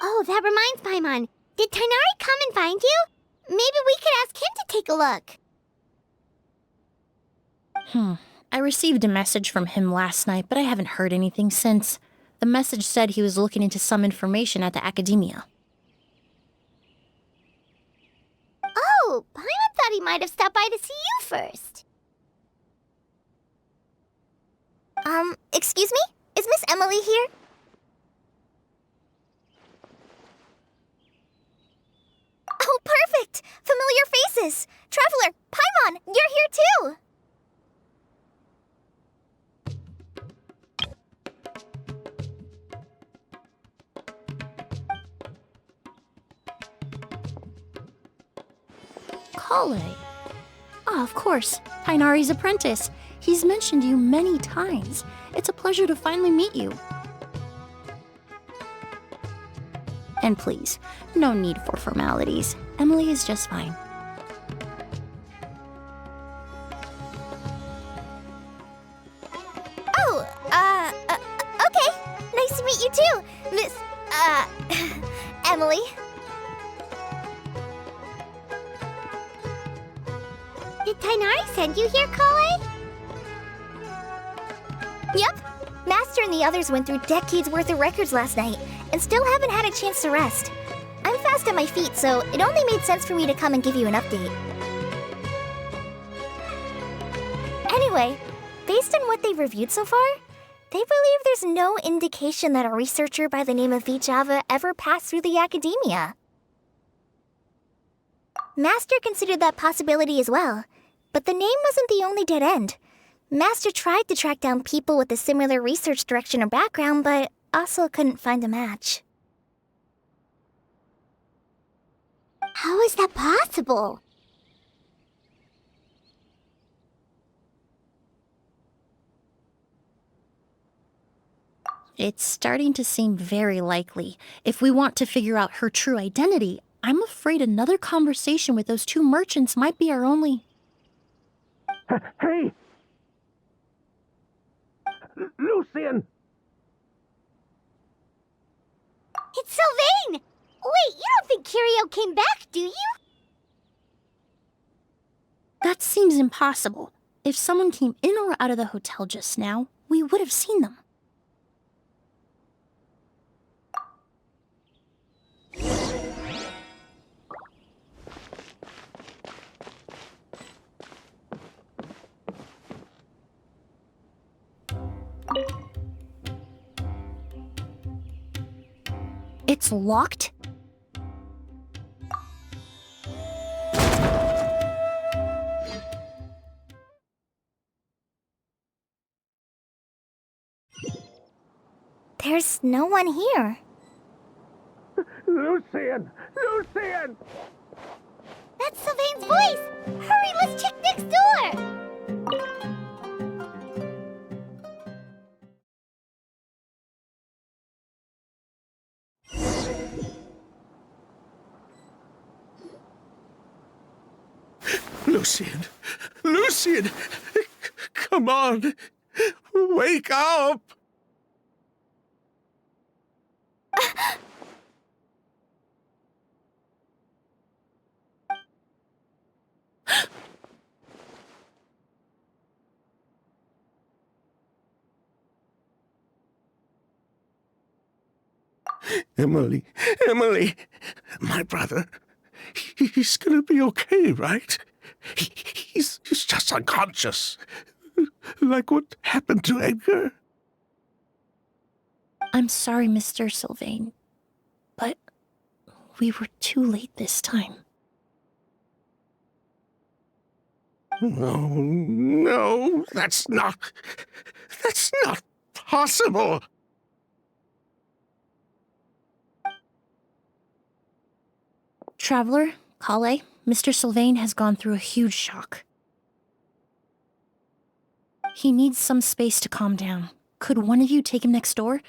Oh, that reminds Paimon. Did Tighnari come and find you? Maybe we could ask him to take a look. I received a message from him last night, but I haven't heard anything since. The message said he was looking into some information at the academia. Oh, Paimon thought he might have stopped by to see you first. Excuse me? Is Miss Emilie here? Oh, perfect! Familiar faces! Traveler, Paimon, you're here too! Kale. Ah, of course. Tighnari's apprentice. He's mentioned you many times. It's a pleasure to finally meet you. And please, no need for formalities. Emilie is just fine. Oh, okay. Nice to meet you too, Miss, Emilie. Did Tighnari send you here, Kale? Yep. Master and the others went through decades worth of records last night, and still haven't had a chance to rest. I'm fast on my feet, so it only made sense for me to come and give you an update. Anyway, based on what they've reviewed so far, they believe there's no indication that a researcher by the name of Vijava ever passed through the academia. Master considered that possibility as well, but the name wasn't the only dead end. Master tried to track down people with a similar research direction or background, but also couldn't find a match. How is that possible? It's starting to seem very likely. If we want to figure out her true identity, I'm afraid another conversation with those two merchants might be our only... Hey! Lucian! It's Sylvain! Wait, you don't think Curio came back, do you? That seems impossible. If someone came in or out of the hotel just now, we would have seen them. It's locked? There's no one here. Lucian! Lucian! That's Sylvain's voice! Hurry, let's check next door! Lucian! Lucian! Come on! Wake up! Emilie, Emilie, my brother, he's gonna be okay, right? He's just unconscious. Like what happened to Edgar? I'm sorry, Mr. Sylvain, but we were too late this time. No, that's not possible. Traveler, Kale, Mr. Sylvain has gone through a huge shock. He needs some space to calm down. Could one of you take him next door?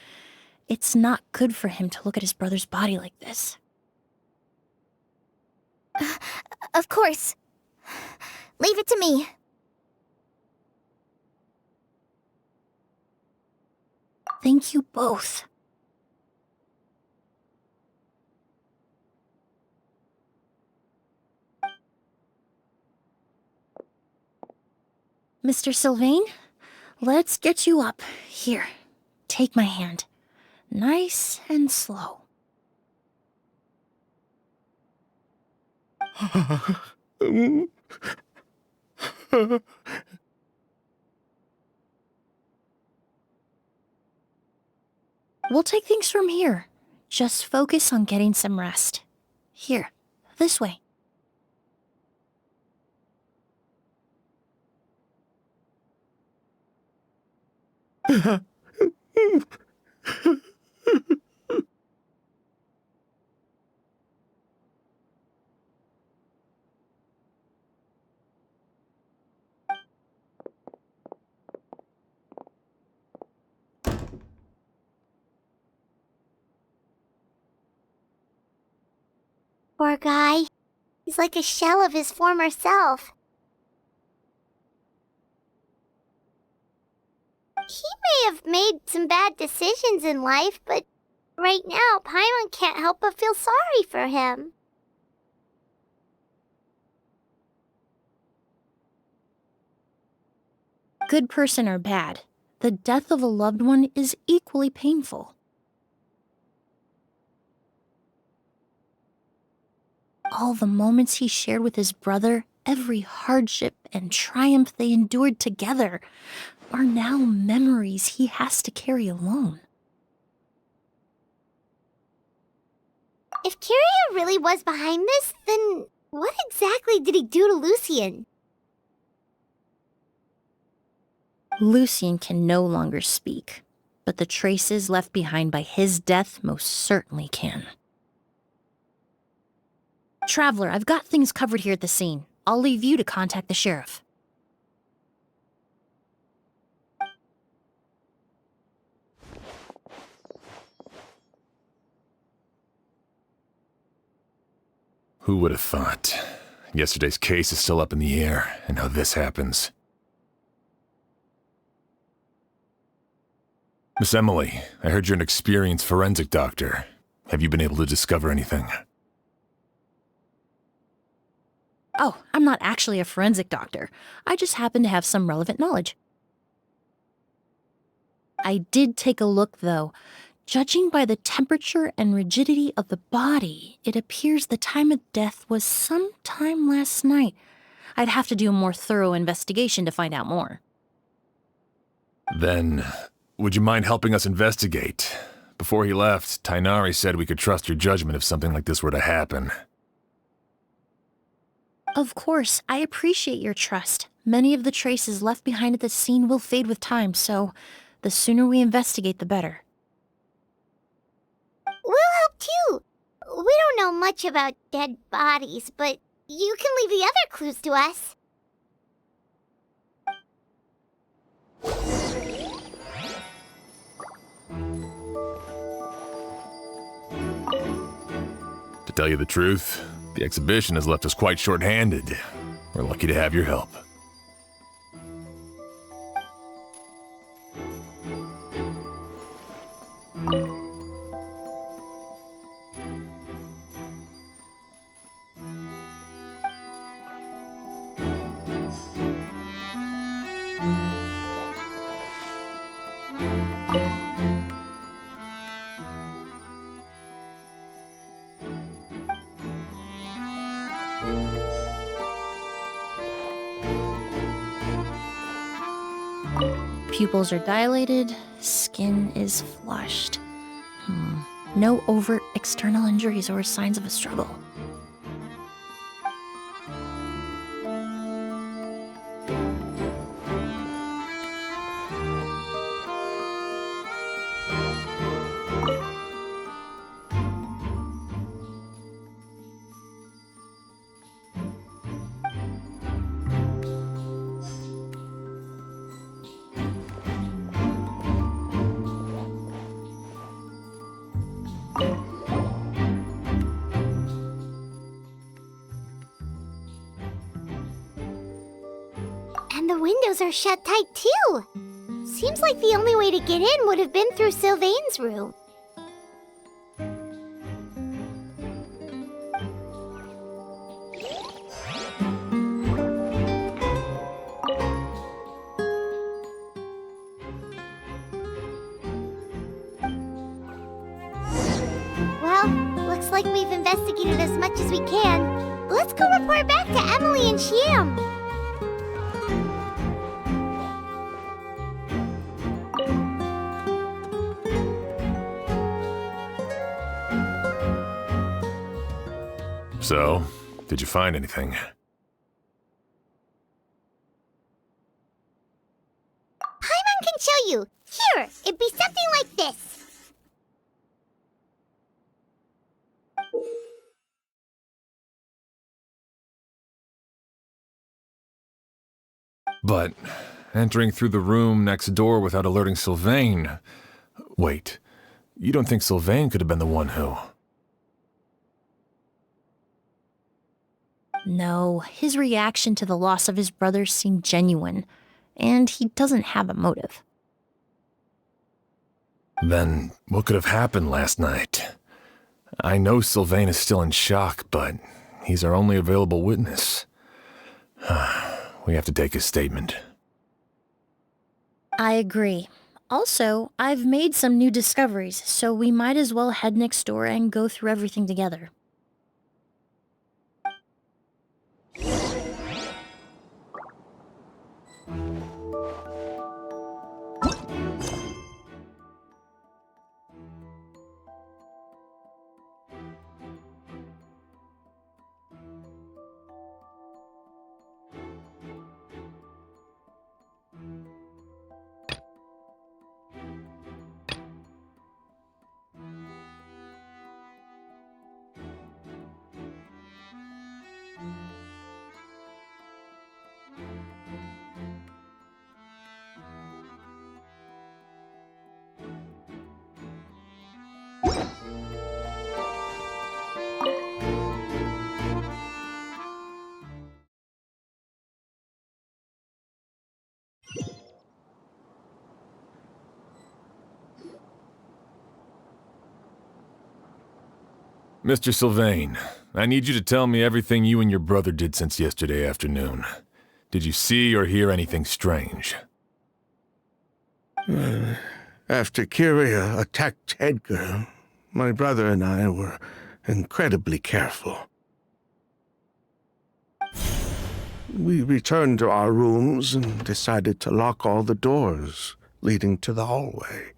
It's not good for him to look at his brother's body like this. Of course. Leave it to me. Thank you both. Mr. Sylvain, let's get you up. Here, take my hand. Nice and slow. We'll take things from here. Just focus on getting some rest. Here, this way. Poor guy. He's like a shell of his former self. He may have made some bad decisions in life, but right now, Paimon can't help but feel sorry for him. Good person or bad, the death of a loved one is equally painful. All the moments he shared with his brother, every hardship and triumph they endured together, are now memories he has to carry alone. If Kyria really was behind this, then what exactly did he do to Lucien? Lucien can no longer speak, but the traces left behind by his death most certainly can. Traveler, I've got things covered here at the scene. I'll leave you to contact the sheriff. Who would have thought? Yesterday's case is still up in the air, and now this happens. Miss Emilie, I heard you're an experienced forensic doctor. Have you been able to discover anything? Oh, I'm not actually a forensic doctor. I just happen to have some relevant knowledge. I did take a look, though. Judging by the temperature and rigidity of the body, it appears the time of death was sometime last night. I'd have to do a more thorough investigation to find out more. Then, would you mind helping us investigate? Before he left, Tainari said we could trust your judgment if something like this were to happen. Of course, I appreciate your trust. Many of the traces left behind at the scene will fade with time, so the sooner we investigate, the better. We'll help too. We don't know much about dead bodies, but you can leave the other clues to us. To tell you the truth, the exhibition has left us quite short-handed. We're lucky to have your help. Pupils are dilated, skin is flushed. No overt external injuries or signs of a struggle. And the windows are shut tight too. Seems like the only way to get in would have been through Sylvain's room. Well, looks like we've investigated as much as we can. Let's go report back to Emilie and Shiam. So, did you find anything? Paimon can show you. Here, it'd be something like this. But entering through the room next door without alerting Sylvain... Wait, you don't think Sylvain could have been the one who... No, his reaction to the loss of his brother seemed genuine, and he doesn't have a motive. Then what could have happened last night? I know Sylvain is still in shock, but he's our only available witness. We have to take his statement. I agree. Also, I've made some new discoveries, so we might as well head next door and go through everything together. Mr. Sylvain, I need you to tell me everything you and your brother did since yesterday afternoon. Did you see or hear anything strange? After Kyria attacked Edgar, my brother and I were incredibly careful. We returned to our rooms and decided to lock all the doors leading to the hallway.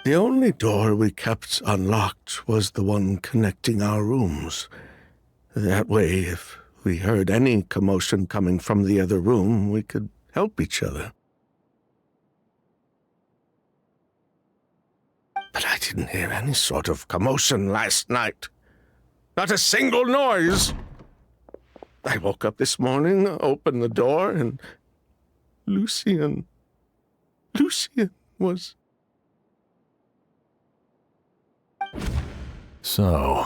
The only door we kept unlocked was the one connecting our rooms. That way, if we heard any commotion coming from the other room, we could help each other. But I didn't hear any sort of commotion last night. Not a single noise. I woke up this morning, opened the door, and Lucien was... So,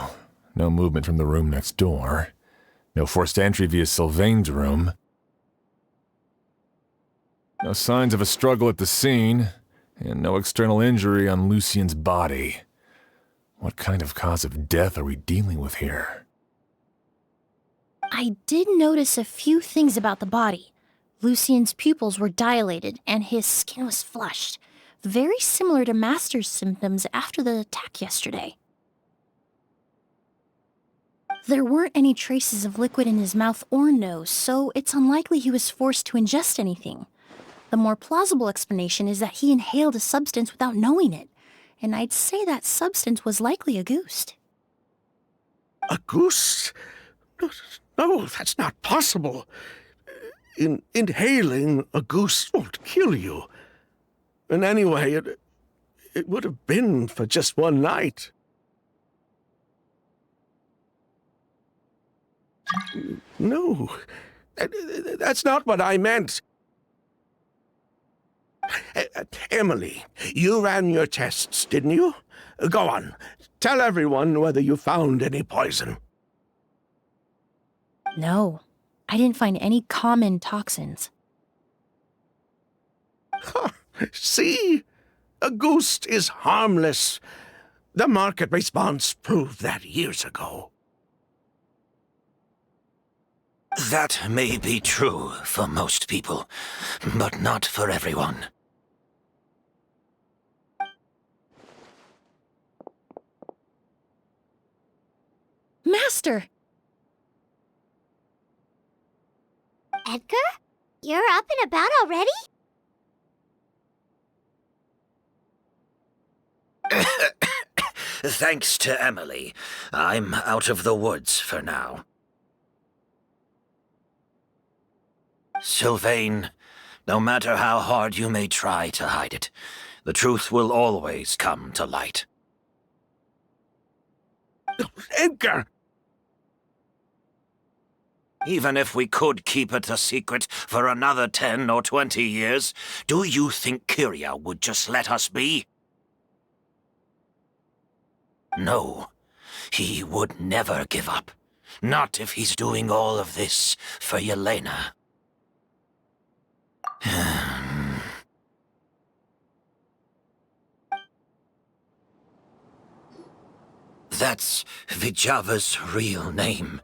no movement from the room next door. No forced entry via Sylvain's room. No signs of a struggle at the scene, and no external injury on Lucien's body. What kind of cause of death are we dealing with here? I did notice a few things about the body. Lucien's pupils were dilated, and his skin was flushed. Very similar to Master's symptoms after the attack yesterday. There weren't any traces of liquid in his mouth or nose, so it's unlikely he was forced to ingest anything. The more plausible explanation is that he inhaled a substance without knowing it, and I'd say that substance was likely Auguste. Auguste? No, that's not possible. Inhaling Auguste won't kill you. And anyway, it would have been for just one night. No, that's not what I meant. Emilie, you ran your tests, didn't you? Go on, tell everyone whether you found any poison. No, I didn't find any common toxins. See? Auguste is harmless. The market response proved that years ago. That may be true for most people, but not for everyone. Master! Edgar? You're up and about already? Thanks to Emilie, I'm out of the woods for now. Sylvain, no matter how hard you may try to hide it, the truth will always come to light. Edgar! Even if we could keep it a secret for another 10 or 20 years, do you think Kyria would just let us be? No, he would never give up. Not if he's doing all of this for Yelena. That's Vijava's real name.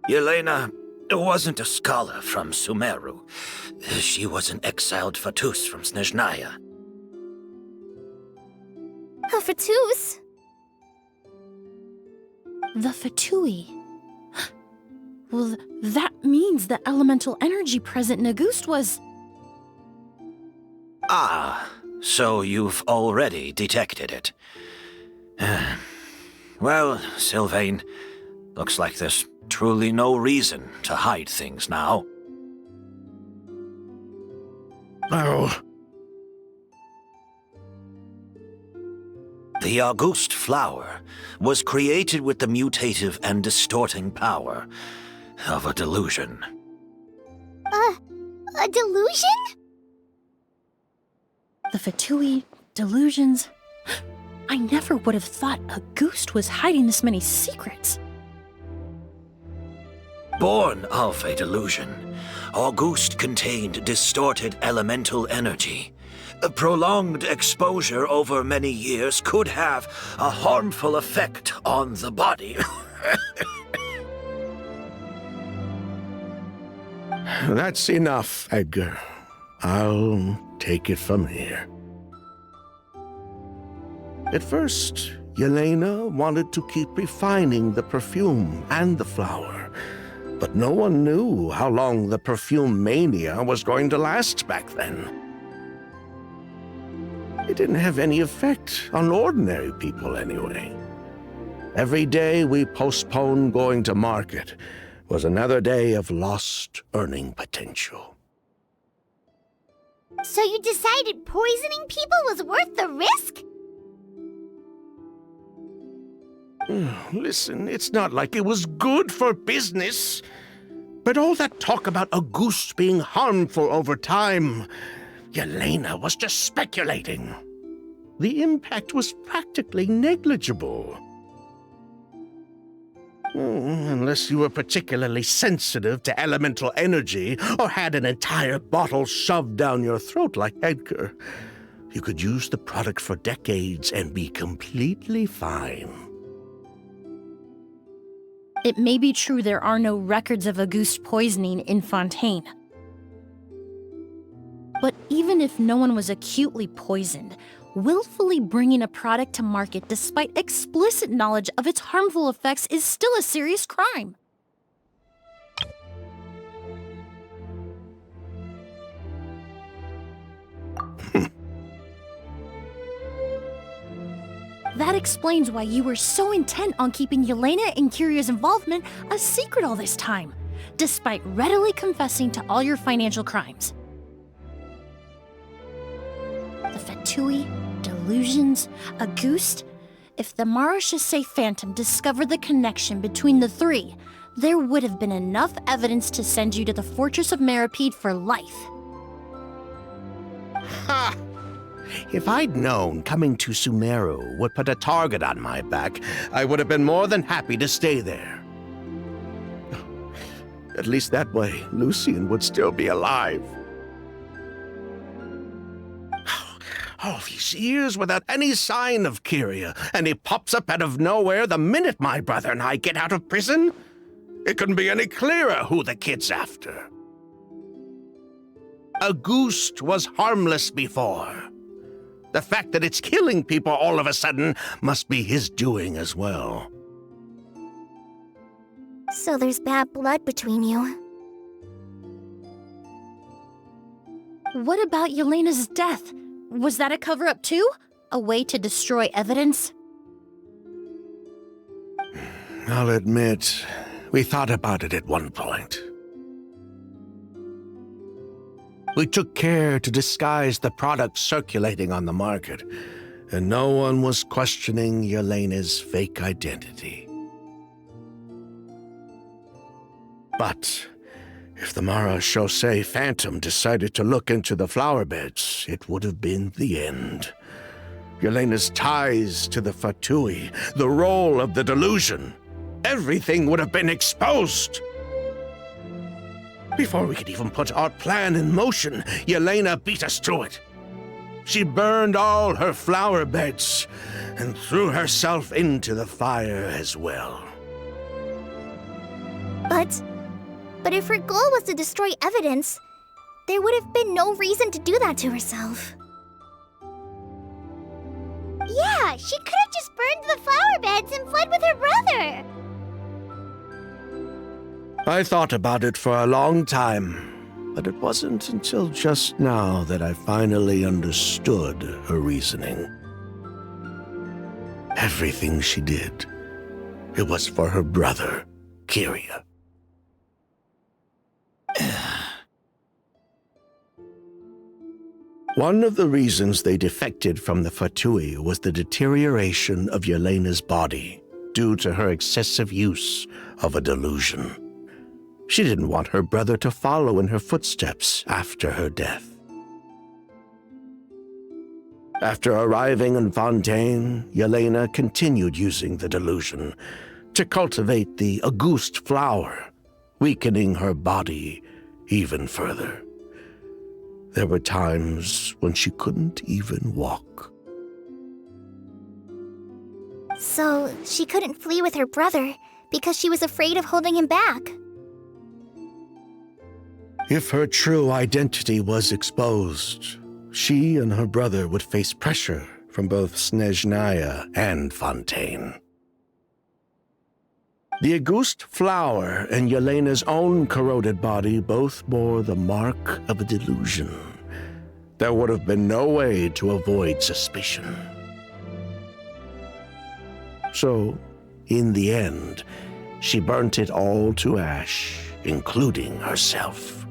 Yelena wasn't a scholar from Sumeru. She was an exiled Fatus from Snezhnaya. A Fatus? The Fatui. Well, that means the elemental energy present in Auguste was... Ah, so you've already detected it. Well, Sylvain, looks like there's truly no reason to hide things now. Oh. The Auguste flower was created with the mutative and distorting power of a delusion. A delusion? The Fatui, delusions... I never would have thought Auguste was hiding this many secrets. Born of a delusion, Auguste contained distorted elemental energy. A prolonged exposure over many years could have a harmful effect on the body. That's enough, Edgar. I'll take it from here. At first, Yelena wanted to keep refining the perfume and the flower, but no one knew how long the perfume mania was going to last back then. It didn't have any effect on ordinary people anyway. Every day we postponed going to market was another day of lost earning potential. So you decided poisoning people was worth the risk? Listen, it's not like it was good for business. But all that talk about Auguste being harmful over time, Yelena was just speculating. The impact was practically negligible. Unless you were particularly sensitive to elemental energy or had an entire bottle shoved down your throat like Edgar. You could use the product for decades and be completely fine. It may be true there are no records of Auguste poisoning in Fontaine. But even if no one was acutely poisoned, willfully bringing a product to market despite explicit knowledge of its harmful effects is still a serious crime. That explains why you were so intent on keeping Yelena and Kyria's involvement a secret all this time, despite readily confessing to all your financial crimes. The Fatui, delusions, Auguste. If the Marechaussee Phantom discovered the connection between the three, there would have been enough evidence to send you to the Fortress of Meripede for life. Ha! If I'd known coming to Sumeru would put a target on my back, I would have been more than happy to stay there. At least that way, Lucien would still be alive. All these years without any sign of Kyria, and he pops up out of nowhere the minute my brother and I get out of prison? It couldn't be any clearer who the kid's after. Auguste was harmless before. The fact that it's killing people all of a sudden must be his doing as well. So there's bad blood between you. What about Yelena's death? Was that a cover-up too? A way to destroy evidence? I'll admit, we thought about it at one point. We took care to disguise the products circulating on the market, and no one was questioning Yelena's fake identity. But if the Marechaussee Phantom decided to look into the flower beds, it would have been the end. Yelena's ties to the Fatui, the role of the delusion, everything would have been exposed. Before we could even put our plan in motion, Yelena beat us to it. She burned all her flower beds and threw herself into the fire as well. But if her goal was to destroy evidence, there would have been no reason to do that to herself. Yeah, she could have just burned the flower beds and fled with her brother. I thought about it for a long time, but it wasn't until just now that I finally understood her reasoning. Everything she did, it was for her brother, Kyria. One of the reasons they defected from the Fatui was the deterioration of Yelena's body due to her excessive use of a delusion. She didn't want her brother to follow in her footsteps after her death. After arriving in Fontaine, Yelena continued using the delusion to cultivate the Auguste flower, weakening her body even further. There were times when she couldn't even walk. So she couldn't flee with her brother because she was afraid of holding him back. If her true identity was exposed, she and her brother would face pressure from both Snezhnaya and Fontaine. The Auguste flower and Yelena's own corroded body both bore the mark of a delusion. There would have been no way to avoid suspicion. So, in the end, she burnt it all to ash, including herself.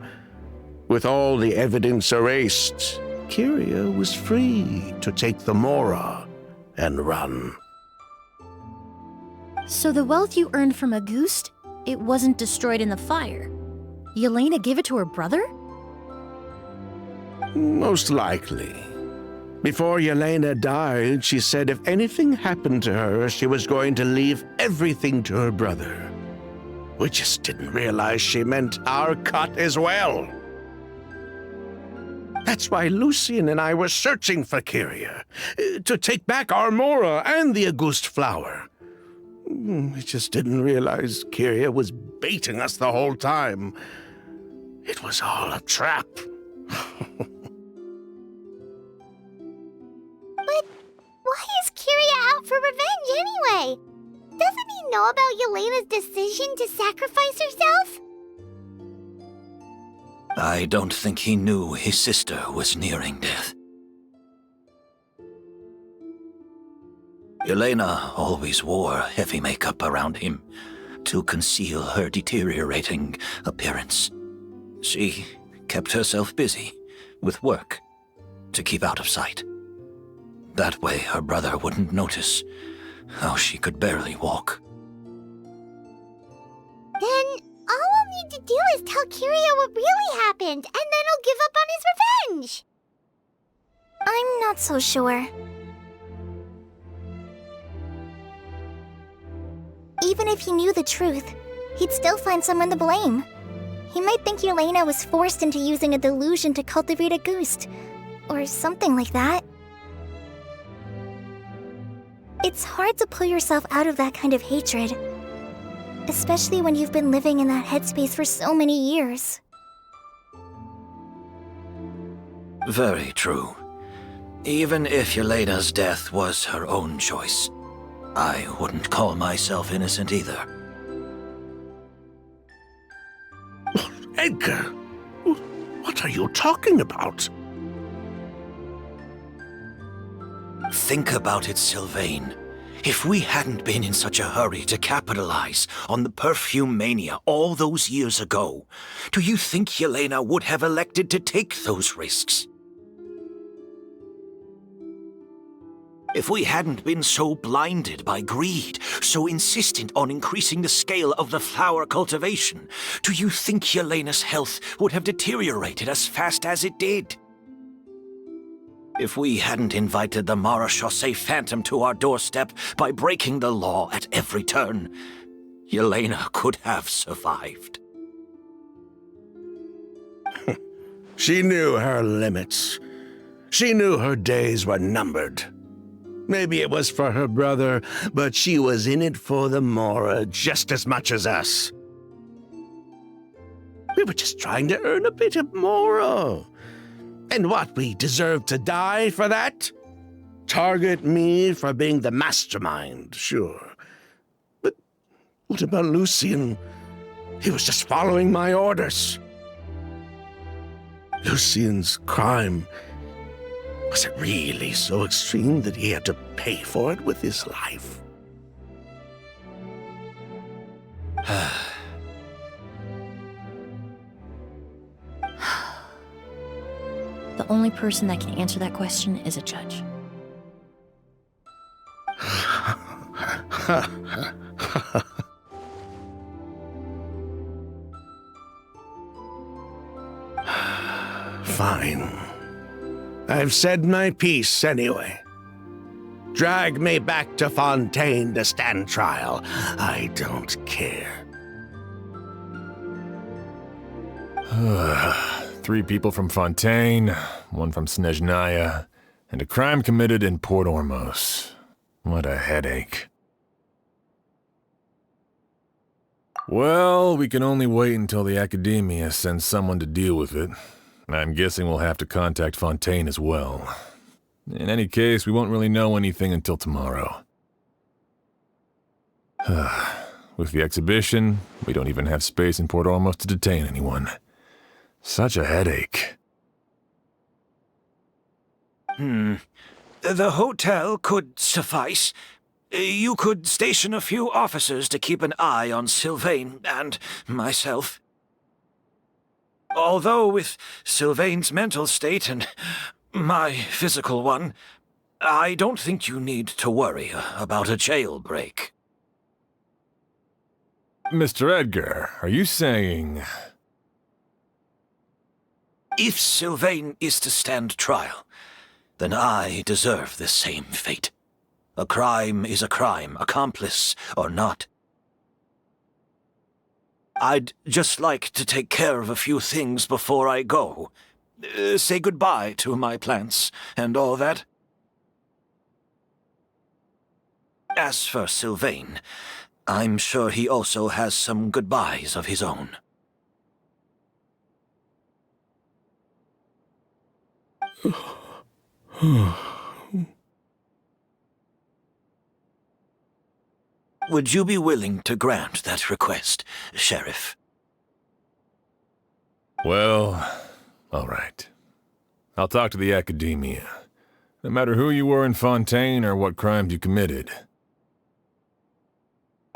With all the evidence erased, Kyria was free to take the Mora and run. So the wealth you earned from Auguste, it wasn't destroyed in the fire. Yelena gave it to her brother? Most likely. Before Yelena died, she said if anything happened to her, she was going to leave everything to her brother. We just didn't realize she meant our cut as well. That's why Lucien and I were searching for Kyria, to take back our Mora and the Auguste flower. We just didn't realize Kyria was baiting us the whole time. It was all a trap. But why is Kyria out for revenge anyway? Doesn't he know about Yelena's decision to sacrifice herself? I don't think he knew his sister was nearing death. Elena always wore heavy makeup around him to conceal her deteriorating appearance. She kept herself busy with work to keep out of sight. That way her brother wouldn't notice how she could barely walk. Then all we'll need to do is tell Kiria what really happened, and then he'll give up on his revenge. I'm not so sure. Even if he knew the truth, he'd still find someone to blame. He might think Yelena was forced into using a delusion to cultivate Auguste, or something like that. It's hard to pull yourself out of that kind of hatred, especially when you've been living in that headspace for so many years. Very true. Even if Yelena's death was her own choice, I wouldn't call myself innocent either. Edgar, what are you talking about? Think about it, Sylvain. If we hadn't been in such a hurry to capitalize on the perfume mania all those years ago, do you think Yelena would have elected to take those risks? If we hadn't been so blinded by greed, so insistent on increasing the scale of the flower cultivation, do you think Yelena's health would have deteriorated as fast as it did? If we hadn't invited the Marechaussee Phantom to our doorstep by breaking the law at every turn, Yelena could have survived. She knew her limits. She knew her days were numbered. Maybe it was for her brother, but she was in it for the Mora just as much as us. We were just trying to earn a bit of Mora. And what, we deserve to die for that? Target me for being the mastermind, sure. But what about Lucien? He was just following my orders. Lucien's crime, was it really so extreme that he had to pay for it with his life? The only person that can answer that question is a judge. Fine. I've said my piece anyway. Drag me back to Fontaine to stand trial. I don't care. 3 people from Fontaine, 1 from Snezhnaya, and a crime committed in Port Ormos. What a headache. Well, we can only wait until the Academia sends someone to deal with it. I'm guessing we'll have to contact Fontaine as well. In any case, we won't really know anything until tomorrow. With the exhibition, we don't even have space in Port Ormos to detain anyone. Such a headache. The hotel could suffice. You could station a few officers to keep an eye on Sylvain and myself. Although with Sylvain's mental state and my physical one, I don't think you need to worry about a jailbreak. Mr. Edgar, are you saying... If Sylvain is to stand trial, then I deserve the same fate. A crime is a crime, accomplice or not. I'd just like to take care of a few things before I go. Say goodbye to my plants and all that. As for Sylvain, I'm sure he also has some goodbyes of his own. Would you be willing to grant that request, Sheriff? Well, all right. I'll talk to the Academia. No matter who you were in Fontaine or what crimes you committed.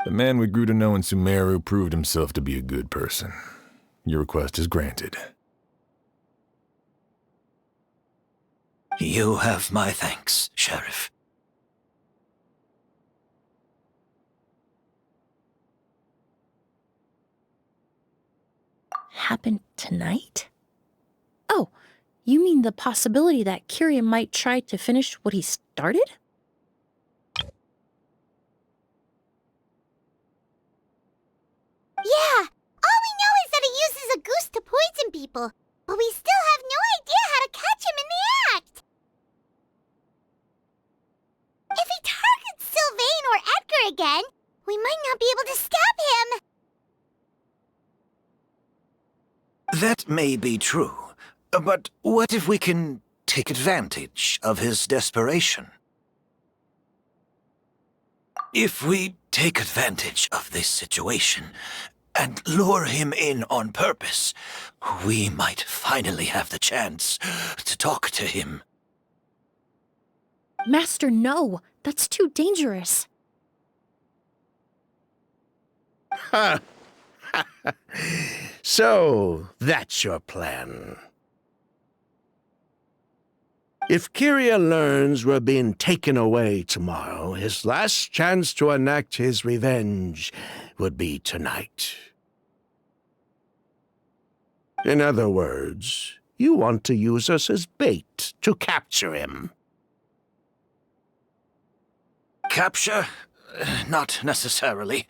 The man we grew to know in Sumeru proved himself to be a good person. Your request is granted. You have my thanks, Sheriff. Happened tonight? Oh, you mean the possibility that Kyria might try to finish what he started? Yeah, all we know is that he uses Auguste to poison people, but we still have no idea how to catch him in the act. If he targets Sylvain or Edgar again, we might not be able to stop him. That may be true, but what if we can take advantage of his desperation? If we take advantage of this situation and lure him in on purpose, we might finally have the chance to talk to him. Master, no. That's too dangerous. Ha! So, that's your plan. If Kyria learns we're being taken away tomorrow, his last chance to enact his revenge would be tonight. In other words, you want to use us as bait to capture him. Capture? Not necessarily.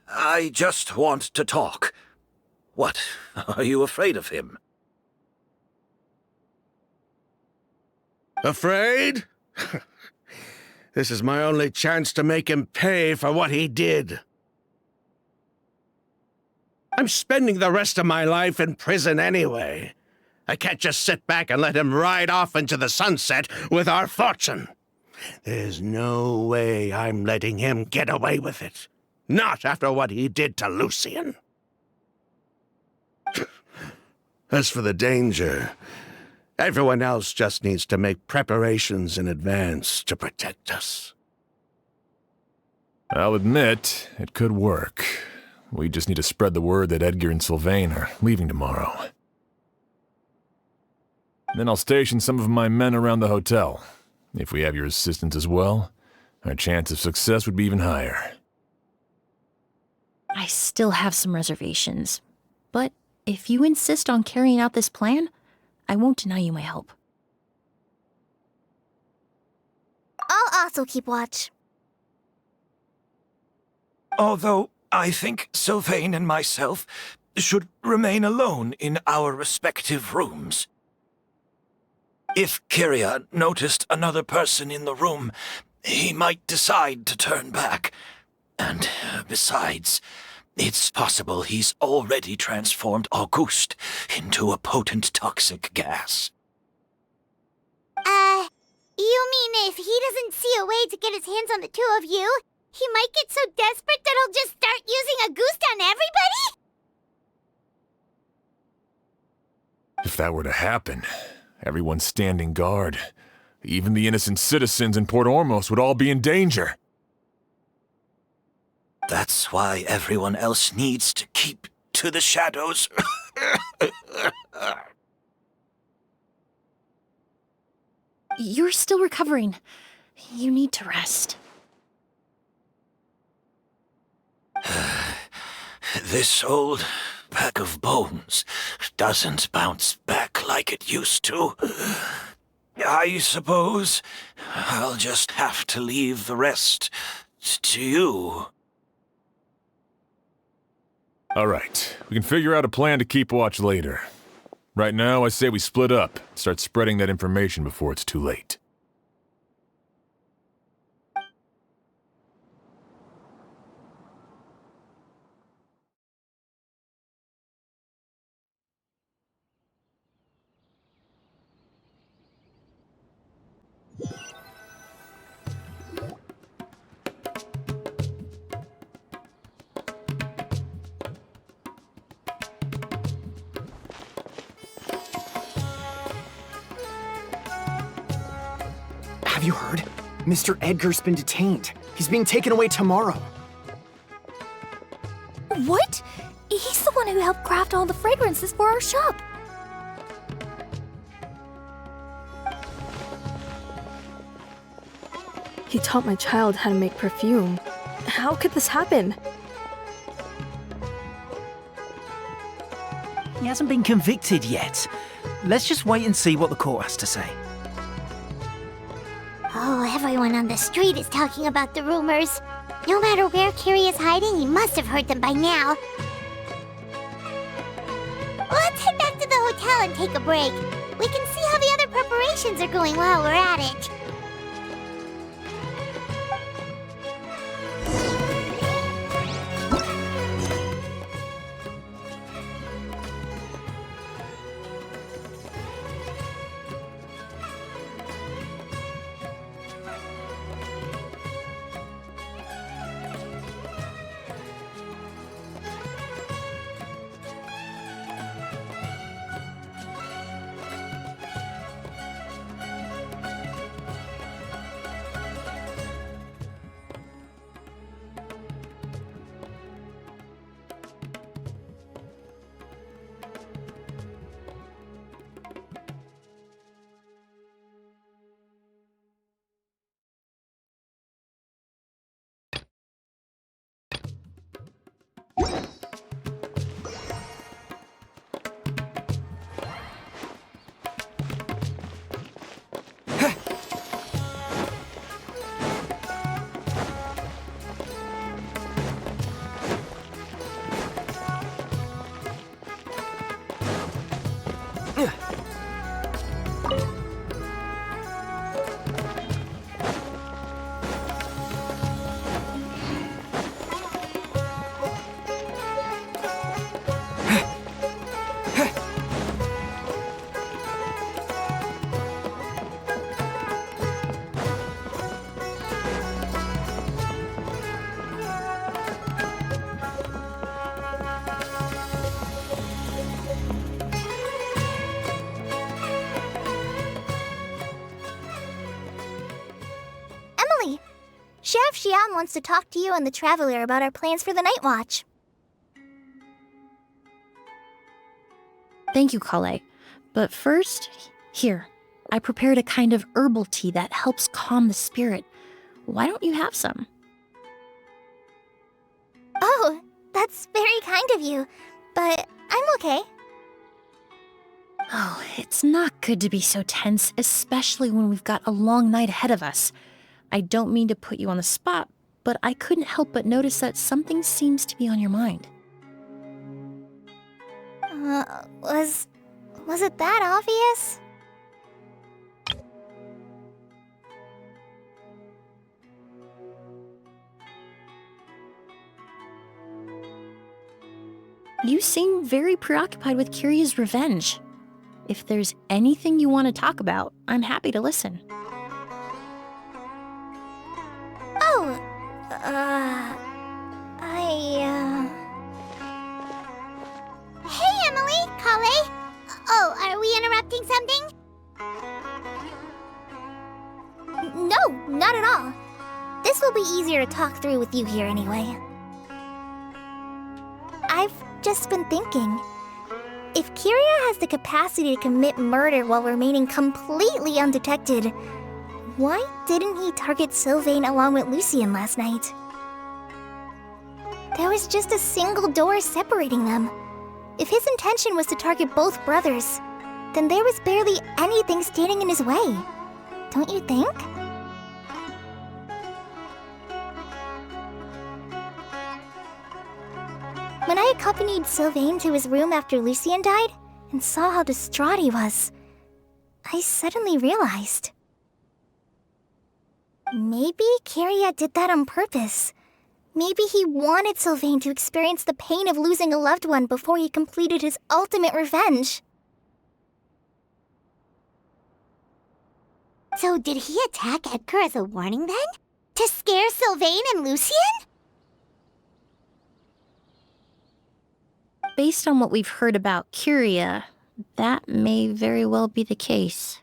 I just want to talk. What? Are you afraid of him? Afraid? This is my only chance to make him pay for what he did. I'm spending the rest of my life in prison anyway. I can't just sit back and let him ride off into the sunset with our fortune. There's no way I'm letting him get away with it. Not after what he did to Lucien. As for the danger, everyone else just needs to make preparations in advance to protect us. I'll admit, it could work. We just need to spread the word that Edgar and Sylvain are leaving tomorrow. Then I'll station some of my men around the hotel. If we have your assistance as well, our chance of success would be even higher. I still have some reservations, but if you insist on carrying out this plan, I won't deny you my help. I'll also keep watch. Although I think Sylvain and myself should remain alone in our respective rooms. If Kyria noticed another person in the room, he might decide to turn back. And besides, it's possible he's already transformed Auguste into a potent toxic gas. You mean if he doesn't see a way to get his hands on the two of you, he might get so desperate that he'll just start using Auguste on everybody? If that were to happen, everyone standing guard, even the innocent citizens in Port Ormos would all be in danger. That's why everyone else needs to keep to the shadows. You're still recovering. You need to rest. This old pack of bones doesn't bounce back like it used to. I suppose I'll just have to leave the rest to you. All right, we can figure out a plan to keep watch later. Right now, I say we split up, start spreading that information before it's too late. Have you heard? Mr. Edgar's been detained. He's being taken away tomorrow. What? He's the one who helped craft all the fragrances for our shop. He taught my child how to make perfume. How could this happen? He hasn't been convicted yet. Let's just wait and see what the court has to say. Oh, everyone on the street is talking about the rumors. No matter where Curie is hiding, he must have heard them by now. Let's head back to the hotel and take a break. We can see how the other preparations are going while we're at it. Chef Xian wants to talk to you and the Traveler about our plans for the night watch. Thank you, Kale. But first, here, I prepared a kind of herbal tea that helps calm the spirit. Why don't you have some? Oh, that's very kind of you, but I'm okay. Oh, it's not good to be so tense, especially when we've got a long night ahead of us. I don't mean to put you on the spot, but I couldn't help but notice that something seems to be on your mind. Was it that obvious? You seem very preoccupied with Kyria's revenge. If there's anything you want to talk about, I'm happy to listen. Oh, Hey, Emilie, Kale. Oh, are we interrupting something? No, not at all. This will be easier to talk through with you here anyway. I've just been thinking. If Kyria has the capacity to commit murder while remaining completely undetected, why didn't he target Sylvain along with Lucien last night? There was just a single door separating them. If his intention was to target both brothers, then there was barely anything standing in his way. Don't you think? When I accompanied Sylvain to his room after Lucien died and saw how distraught he was, I suddenly realized. Maybe Kyria did that on purpose. Maybe he wanted Sylvain to experience the pain of losing a loved one before he completed his ultimate revenge. So did he attack Edgar as a warning then? To scare Sylvain and Lucien? Based on what we've heard about Kyria, that may very well be the case.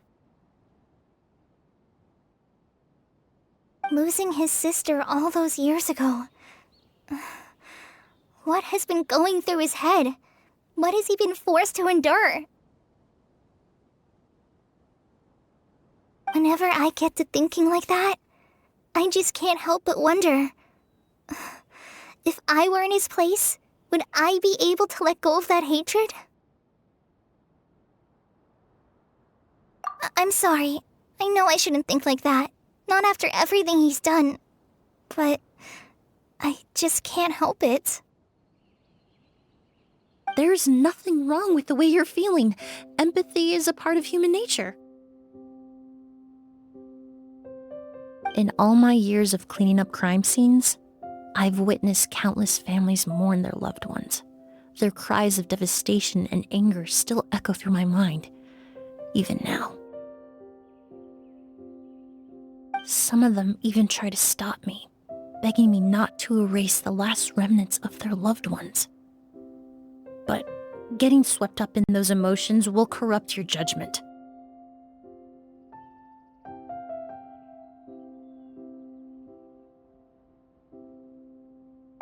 Losing his sister all those years ago. What has been going through his head? What has he been forced to endure? Whenever I get to thinking like that, I just can't help but wonder. If I were in his place, would I be able to let go of that hatred? I'm sorry. I know I shouldn't think like that. Not after everything he's done. But I just can't help it. There's nothing wrong with the way you're feeling. Empathy is a part of human nature. In all my years of cleaning up crime scenes, I've witnessed countless families mourn their loved ones. Their cries of devastation and anger still echo through my mind, even now. Some of them even try to stop me, begging me not to erase the last remnants of their loved ones. But getting swept up in those emotions will corrupt your judgment.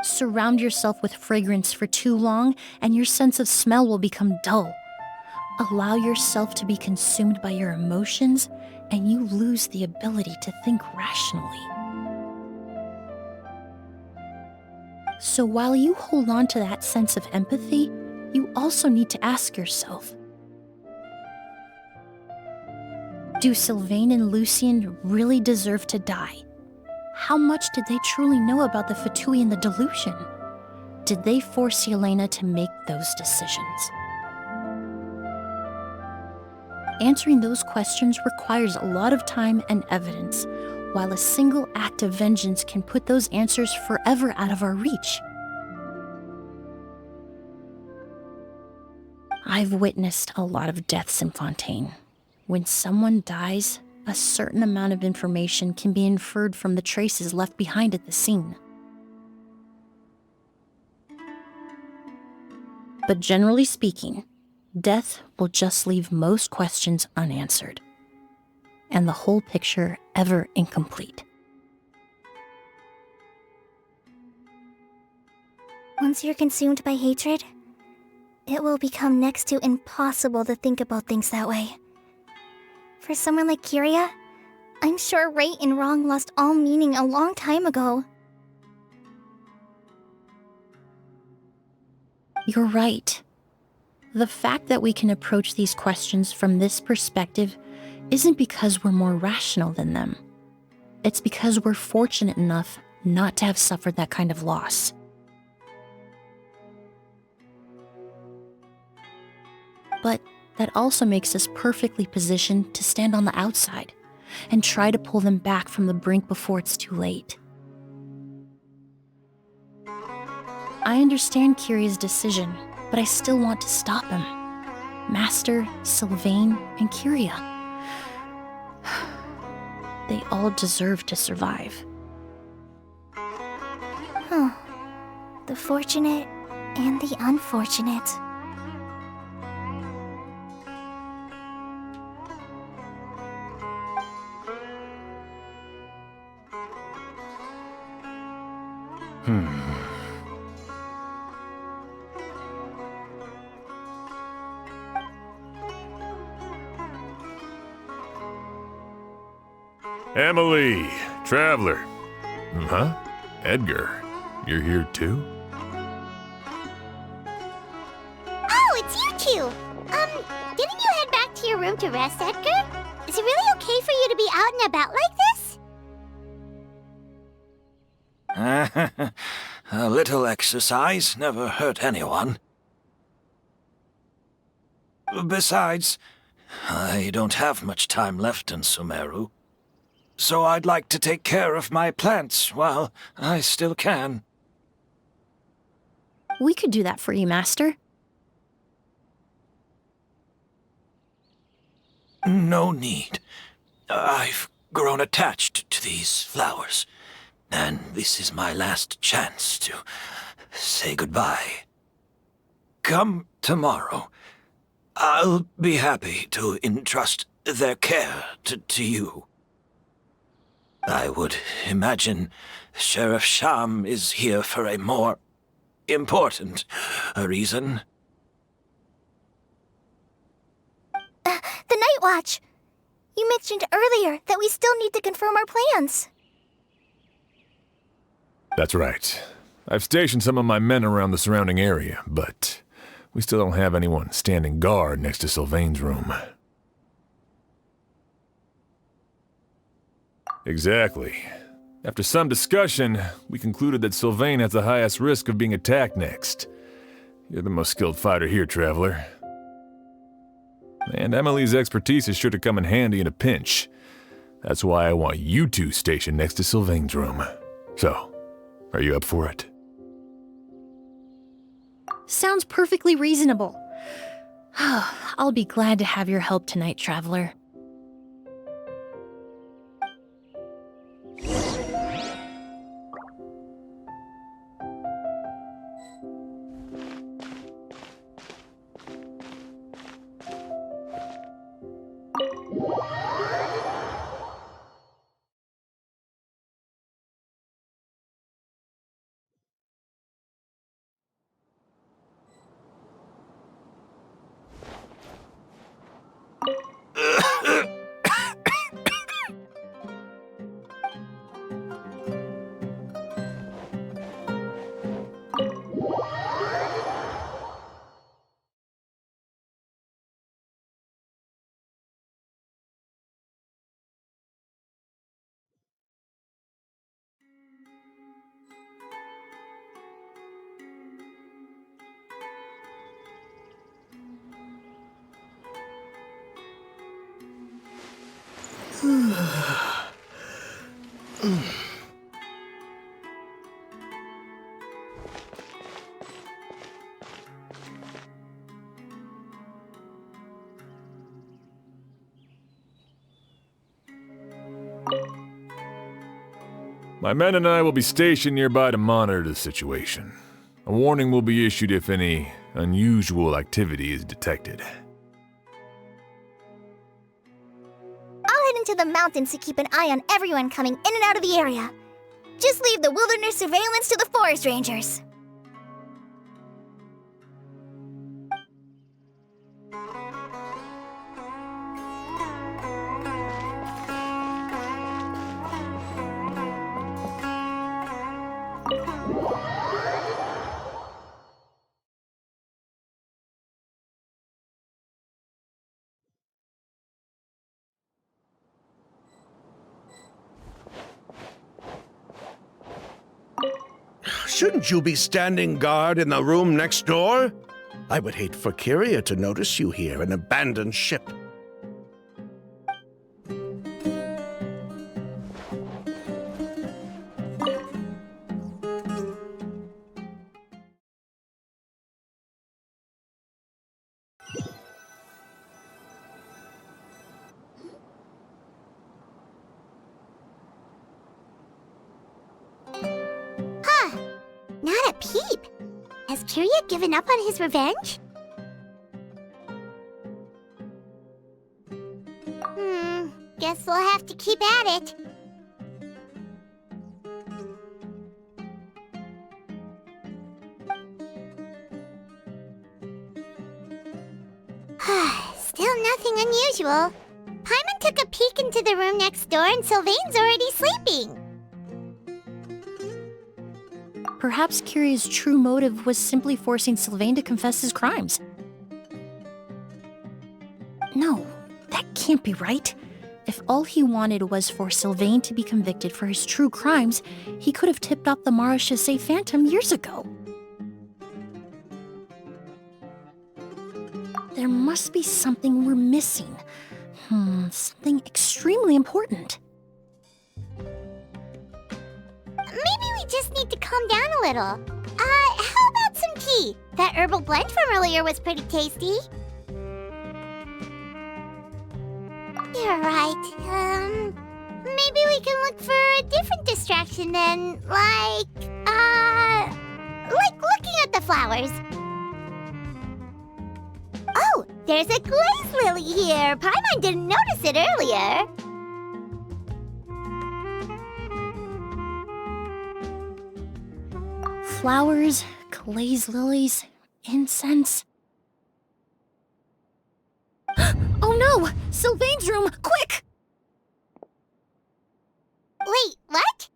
Surround yourself with fragrance for too long, and your sense of smell will become dull. Allow yourself to be consumed by your emotions, and you lose the ability to think rationally. So while you hold on to that sense of empathy, you also need to ask yourself, do Sylvain and Lucien really deserve to die? How much did they truly know about the Fatui and the delusion? Did they force Yelena to make those decisions? Answering those questions requires a lot of time and evidence, while a single act of vengeance can put those answers forever out of our reach. I've witnessed a lot of deaths in Fontaine. When someone dies, a certain amount of information can be inferred from the traces left behind at the scene. But generally speaking, death will just leave most questions unanswered, and the whole picture ever incomplete. Once you're consumed by hatred, it will become next to impossible to think about things that way. For someone like Kiria, I'm sure right and wrong lost all meaning a long time ago. You're right. The fact that we can approach these questions from this perspective isn't because we're more rational than them. It's because we're fortunate enough not to have suffered that kind of loss. But that also makes us perfectly positioned to stand on the outside and try to pull them back from the brink before it's too late. I understand Kiria's decision, but I still want to stop him. Master, Sylvain, and Kiria. They all deserve to survive. The fortunate and the unfortunate. Emilie, traveler. Huh? Edgar, you're here too? Oh, it's you two! Didn't you head back to your room to rest, Edgar? Is it really okay for you to be out and about like this? A little exercise never hurt anyone. Besides, I don't have much time left in Sumeru, so I'd like to take care of my plants while I still can. We could do that for you, Master. No need. I've grown attached to these flowers, and this is my last chance to say goodbye. Come tomorrow. I'll be happy to entrust their care to you. I would imagine Sheriff Sham is here for a more important reason. The Night Watch! You mentioned earlier that we still need to confirm our plans. That's right. I've stationed some of my men around the surrounding area, but we still don't have anyone standing guard next to Sylvain's room. Exactly. After some discussion, we concluded that Sylvain has the highest risk of being attacked next. You're the most skilled fighter here, Traveler. And Emilie's expertise is sure to come in handy in a pinch. That's why I want you two stationed next to Sylvain's room. So, are you up for it? Sounds perfectly reasonable. I'll be glad to have your help tonight, Traveler. My men and I will be stationed nearby to monitor the situation. A warning will be issued if any unusual activity is detected. I'll head into the mountains to keep an eye on everyone coming in and out of the area. Just leave the wilderness surveillance to the forest rangers. Shouldn't you be standing guard in the room next door? I would hate for Kyria to notice you here, an abandoned ship. Not a peep. Has Kyria given up on his revenge? Guess we'll have to keep at it. Still nothing unusual. Paimon took a peek into the room next door and Sylvain's already sleeping. Perhaps Kyria's true motive was simply forcing Sylvain to confess his crimes. No, that can't be right. If all he wanted was for Sylvain to be convicted for his true crimes, he could have tipped off the Marechaussee Phantom years ago. There must be something we're missing. Something extremely important. Maybe we just need to calm down a little. How about some tea? That herbal blend from earlier was pretty tasty. You're right. Maybe we can look for a different distraction then, like looking at the flowers. Oh, there's a glaze lily here. Paimon didn't notice it earlier. Flowers, glaze lilies, incense. Oh no! Sylvain's room! Quick! Wait, what?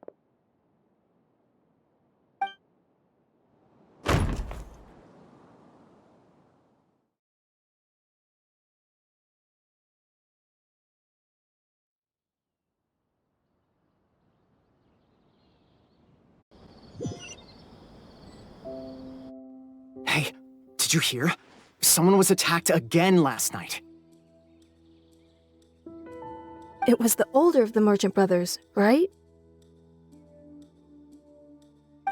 Hey, did you hear? Someone was attacked again last night. It was the older of the merchant brothers, right?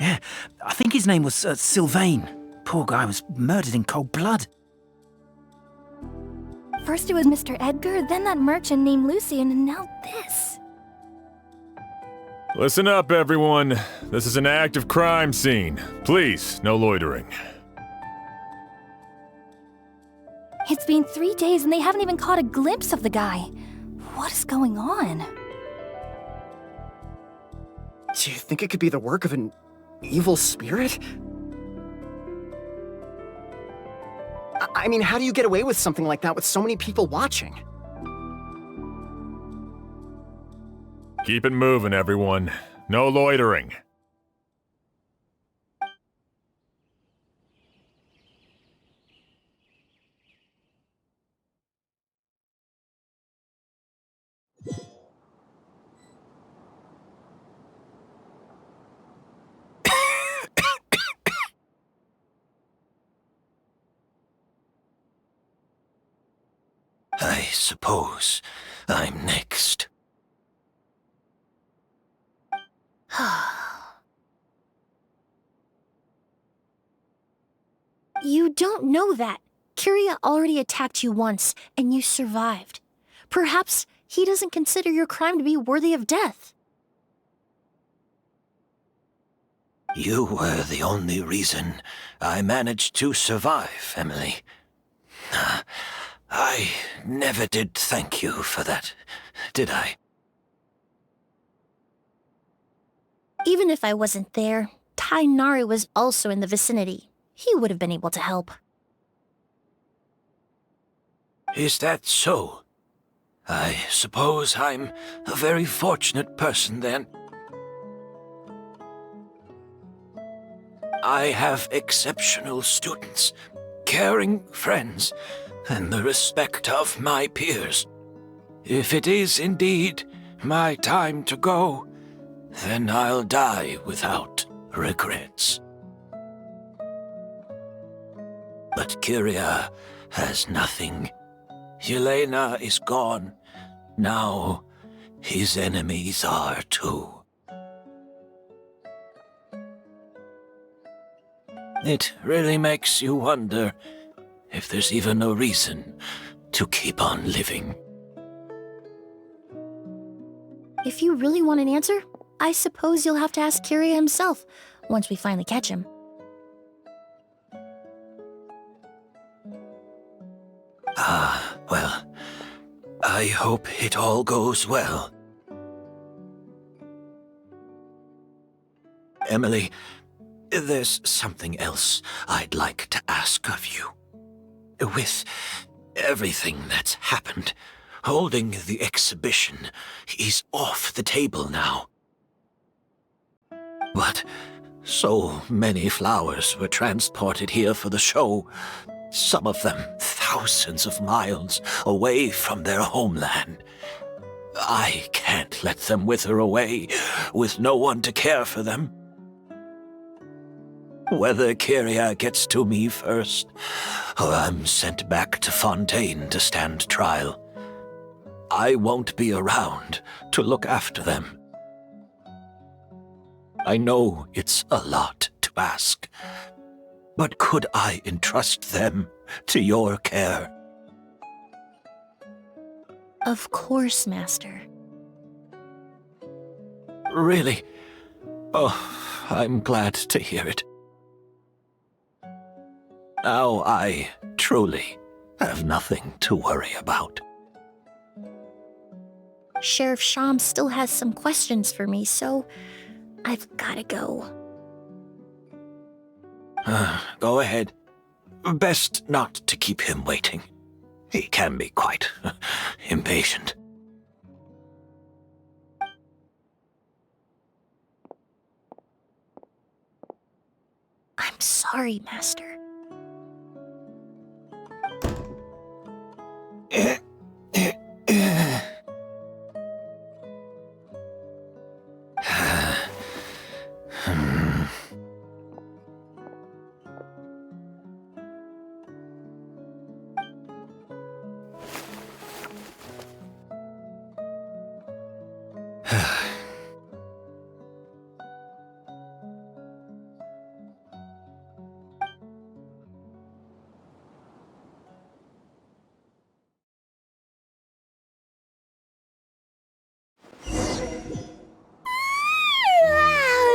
Yeah, I think his name was Sylvain. Poor guy was murdered in cold blood. First it was Mr. Edgar, then that merchant named Lucian, and now this. Listen up, everyone. This is an active crime scene. Please, no loitering. It's been 3 days and they haven't even caught a glimpse of the guy. What is going on? Do you think it could be the work of an evil spirit? I mean, how do you get away with something like that with so many people watching? Keep it moving, everyone. No loitering. I suppose I'm next. You don't know that. Kyria already attacked you once, and you survived. Perhaps he doesn't consider your crime to be worthy of death. You were the only reason I managed to survive, Emilie. I never did thank you for that, did I? Even if I wasn't there, Tainari was also in the vicinity. He would have been able to help. Is that so? I suppose I'm a very fortunate person then. I have exceptional students, caring friends, and the respect of my peers. If it is indeed my time to go, then I'll die without regrets. But Kyria has nothing. Yelena is gone. Now his enemies are too. It really makes you wonder if there's even a reason to keep on living. If you really want an answer, I suppose you'll have to ask Kyria himself, once we finally catch him. Well, I hope it all goes well. Emilie, there's something else I'd like to ask of you. With everything that's happened, holding the exhibition is off the table now. But so many flowers were transported here for the show, some of them thousands of miles away from their homeland. I can't let them wither away with no one to care for them. Whether Kyria gets to me first, or I'm sent back to Fontaine to stand trial, I won't be around to look after them. I know it's a lot to ask, but could I entrust them to your care? Of course, Master. Really? Oh, I'm glad to hear it. Now I truly have nothing to worry about. Sheriff Sham still has some questions for me, so I've gotta go. Go ahead. Best not to keep him waiting. He can be quite impatient. I'm sorry, Master.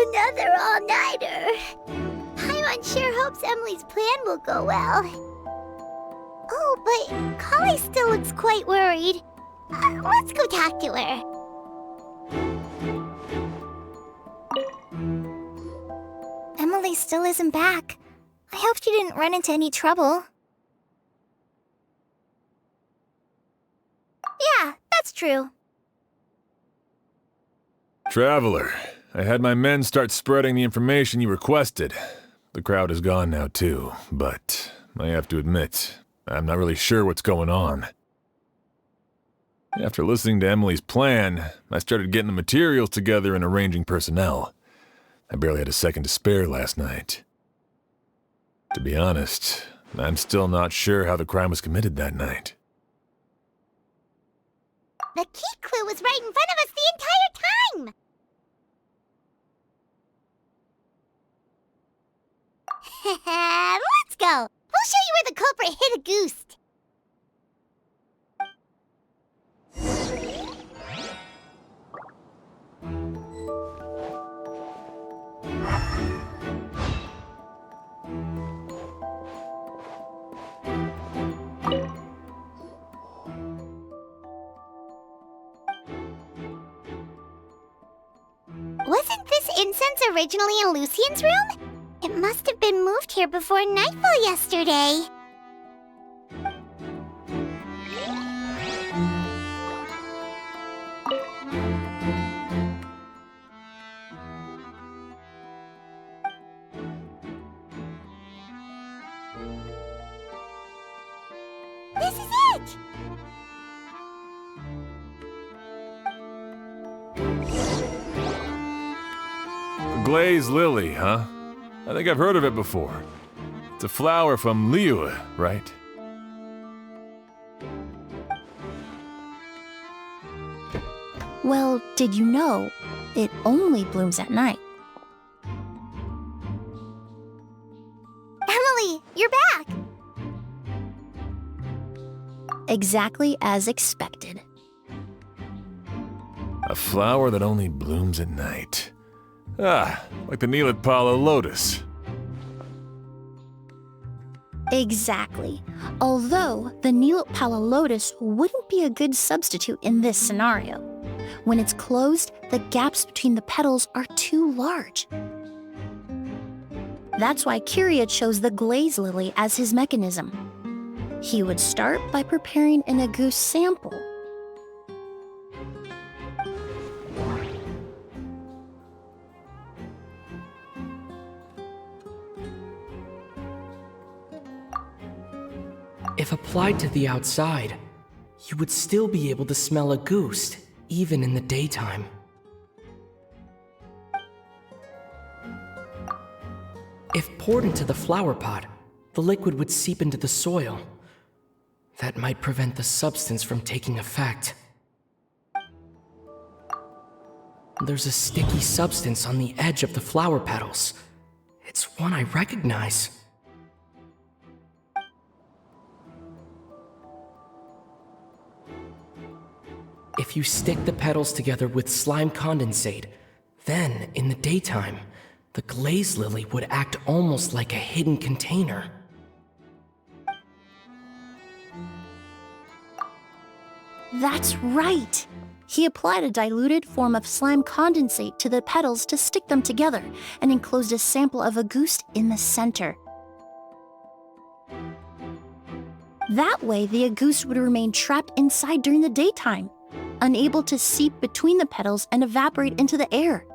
Another all-nighter. I'm unsure hopes Emilie's plan will go well. Oh, but Kali still looks quite worried. Let's go talk to her. Emilie still isn't back. I hope she didn't run into any trouble. Yeah, that's true. Traveler, I had my men start spreading the information you requested. The crowd is gone now too, but I have to admit, I'm not really sure what's going on. After listening to Emilie's plan, I started getting the materials together and arranging personnel. I barely had a second to spare last night. To be honest, I'm still not sure how the crime was committed that night. The key clue was right in front of us the entire time! Let's go! We'll show you where the culprit hid Auguste. Wasn't this incense originally in Lucien's room? It must have been moved here before nightfall yesterday. This is it! The glazed lily, huh? I think I've heard of it before. It's a flower from Liyue, right? Well, did you know it only blooms at night? Emilie, you're back! Exactly as expected. A flower that only blooms at night. Ah, like the Neelitpala lotus. Exactly. Although the Neelitpala lotus wouldn't be a good substitute in this scenario. When it's closed, the gaps between the petals are too large. That's why Kyria chose the glaze lily as his mechanism. He would start by preparing an Auguste sample. If applied to the outside, you would still be able to smell Auguste, even in the daytime. If poured into the flower pot, the liquid would seep into the soil. That might prevent the substance from taking effect. There's a sticky substance on the edge of the flower petals. It's one I recognize. If you stick the petals together with slime condensate, then, in the daytime, the glaze lily would act almost like a hidden container. That's right! He applied a diluted form of slime condensate to the petals to stick them together and enclosed a sample of Auguste in the center. That way, the Auguste would remain trapped inside during the daytime, unable to seep between the petals and evaporate into the air.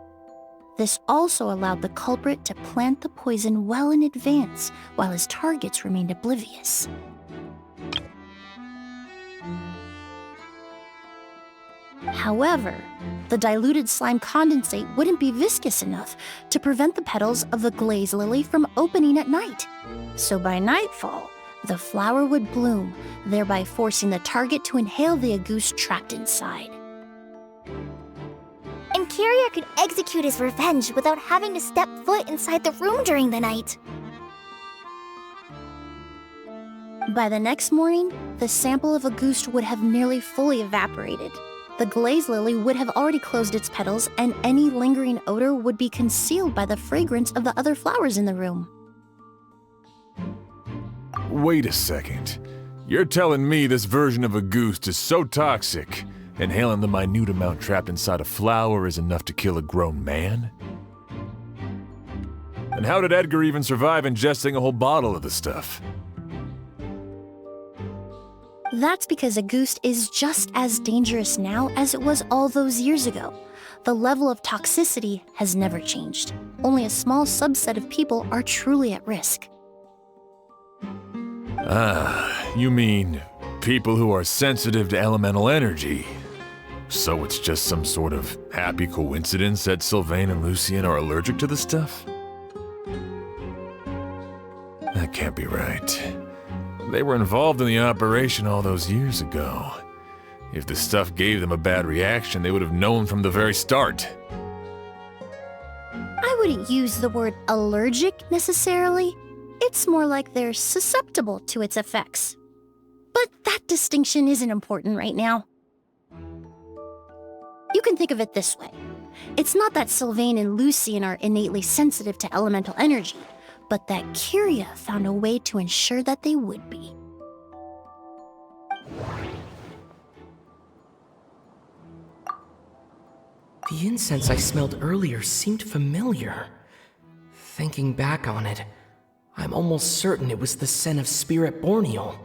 This also allowed the culprit to plant the poison well in advance, while his targets remained oblivious. However, the diluted slime condensate wouldn't be viscous enough to prevent the petals of the glaze lily from opening at night. So by nightfall, the flower would bloom, thereby forcing the target to inhale the Auguste trapped inside. And Kyria could execute his revenge without having to step foot inside the room during the night. By the next morning, the sample of Auguste would have nearly fully evaporated. The glaze lily would have already closed its petals, and any lingering odor would be concealed by the fragrance of the other flowers in the room. Wait a second. You're telling me this version of Auguste is so toxic, inhaling the minute amount trapped inside a flower is enough to kill a grown man? And how did Edgar even survive ingesting a whole bottle of the stuff? That's because Auguste is just as dangerous now as it was all those years ago. The level of toxicity has never changed. Only a small subset of people are truly at risk. Ah, you mean people who are sensitive to elemental energy. So it's just some sort of happy coincidence that Sylvain and Lucien are allergic to the stuff? That can't be right. They were involved in the operation all those years ago. If the stuff gave them a bad reaction, they would have known from the very start. I wouldn't use the word allergic necessarily. It's more like they're susceptible to its effects. But that distinction isn't important right now. You can think of it this way. It's not that Sylvain and Lucien are innately sensitive to elemental energy, but that Kyria found a way to ensure that they would be. The incense I smelled earlier seemed familiar. Thinking back on it, I'm almost certain it was the scent of spirit borneal.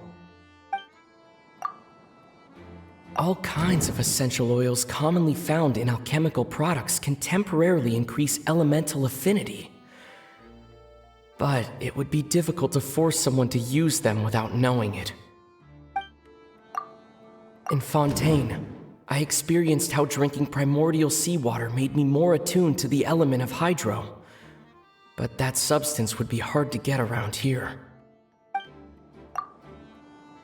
All kinds of essential oils commonly found in alchemical products can temporarily increase elemental affinity. But it would be difficult to force someone to use them without knowing it. In Fontaine, I experienced how drinking primordial seawater made me more attuned to the element of hydro. But that substance would be hard to get around here.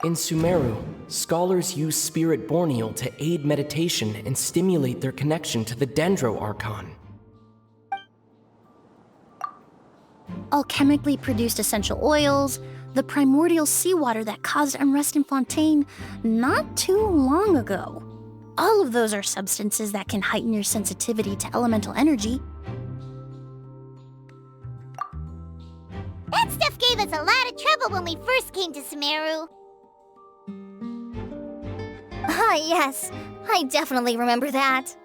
In Sumeru, scholars use spirit borneal to aid meditation and stimulate their connection to the Dendro Archon. Alchemically produced essential oils, the primordial seawater that caused unrest in Fontaine not too long ago. All of those are substances that can heighten your sensitivity to elemental energy. That stuff gave us a lot of trouble when we first came to Sumeru. Ah, yes. I definitely remember that.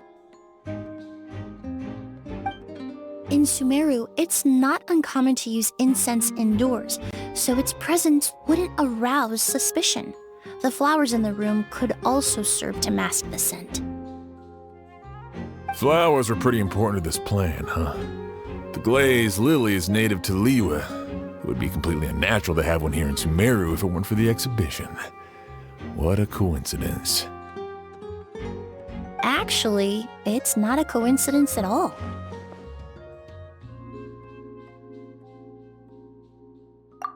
In Sumeru, it's not uncommon to use incense indoors, so its presence wouldn't arouse suspicion. The flowers in the room could also serve to mask the scent. Flowers were pretty important to this plan, huh? The glaze lily is native to Liyue. It would be completely unnatural to have one here in Sumeru if it weren't for the exhibition. What a coincidence. Actually, it's not a coincidence at all.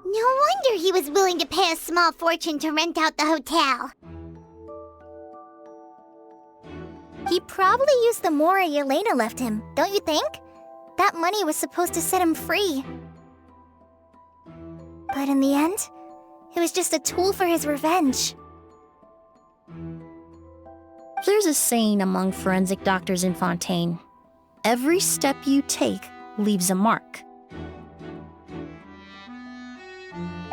No wonder he was willing to pay a small fortune to rent out the hotel. He probably used the mora Yelena left him, don't you think? That money was supposed to set him free. But in the end, it was just a tool for his revenge. There's a saying among forensic doctors in Fontaine. Every step you take leaves a mark.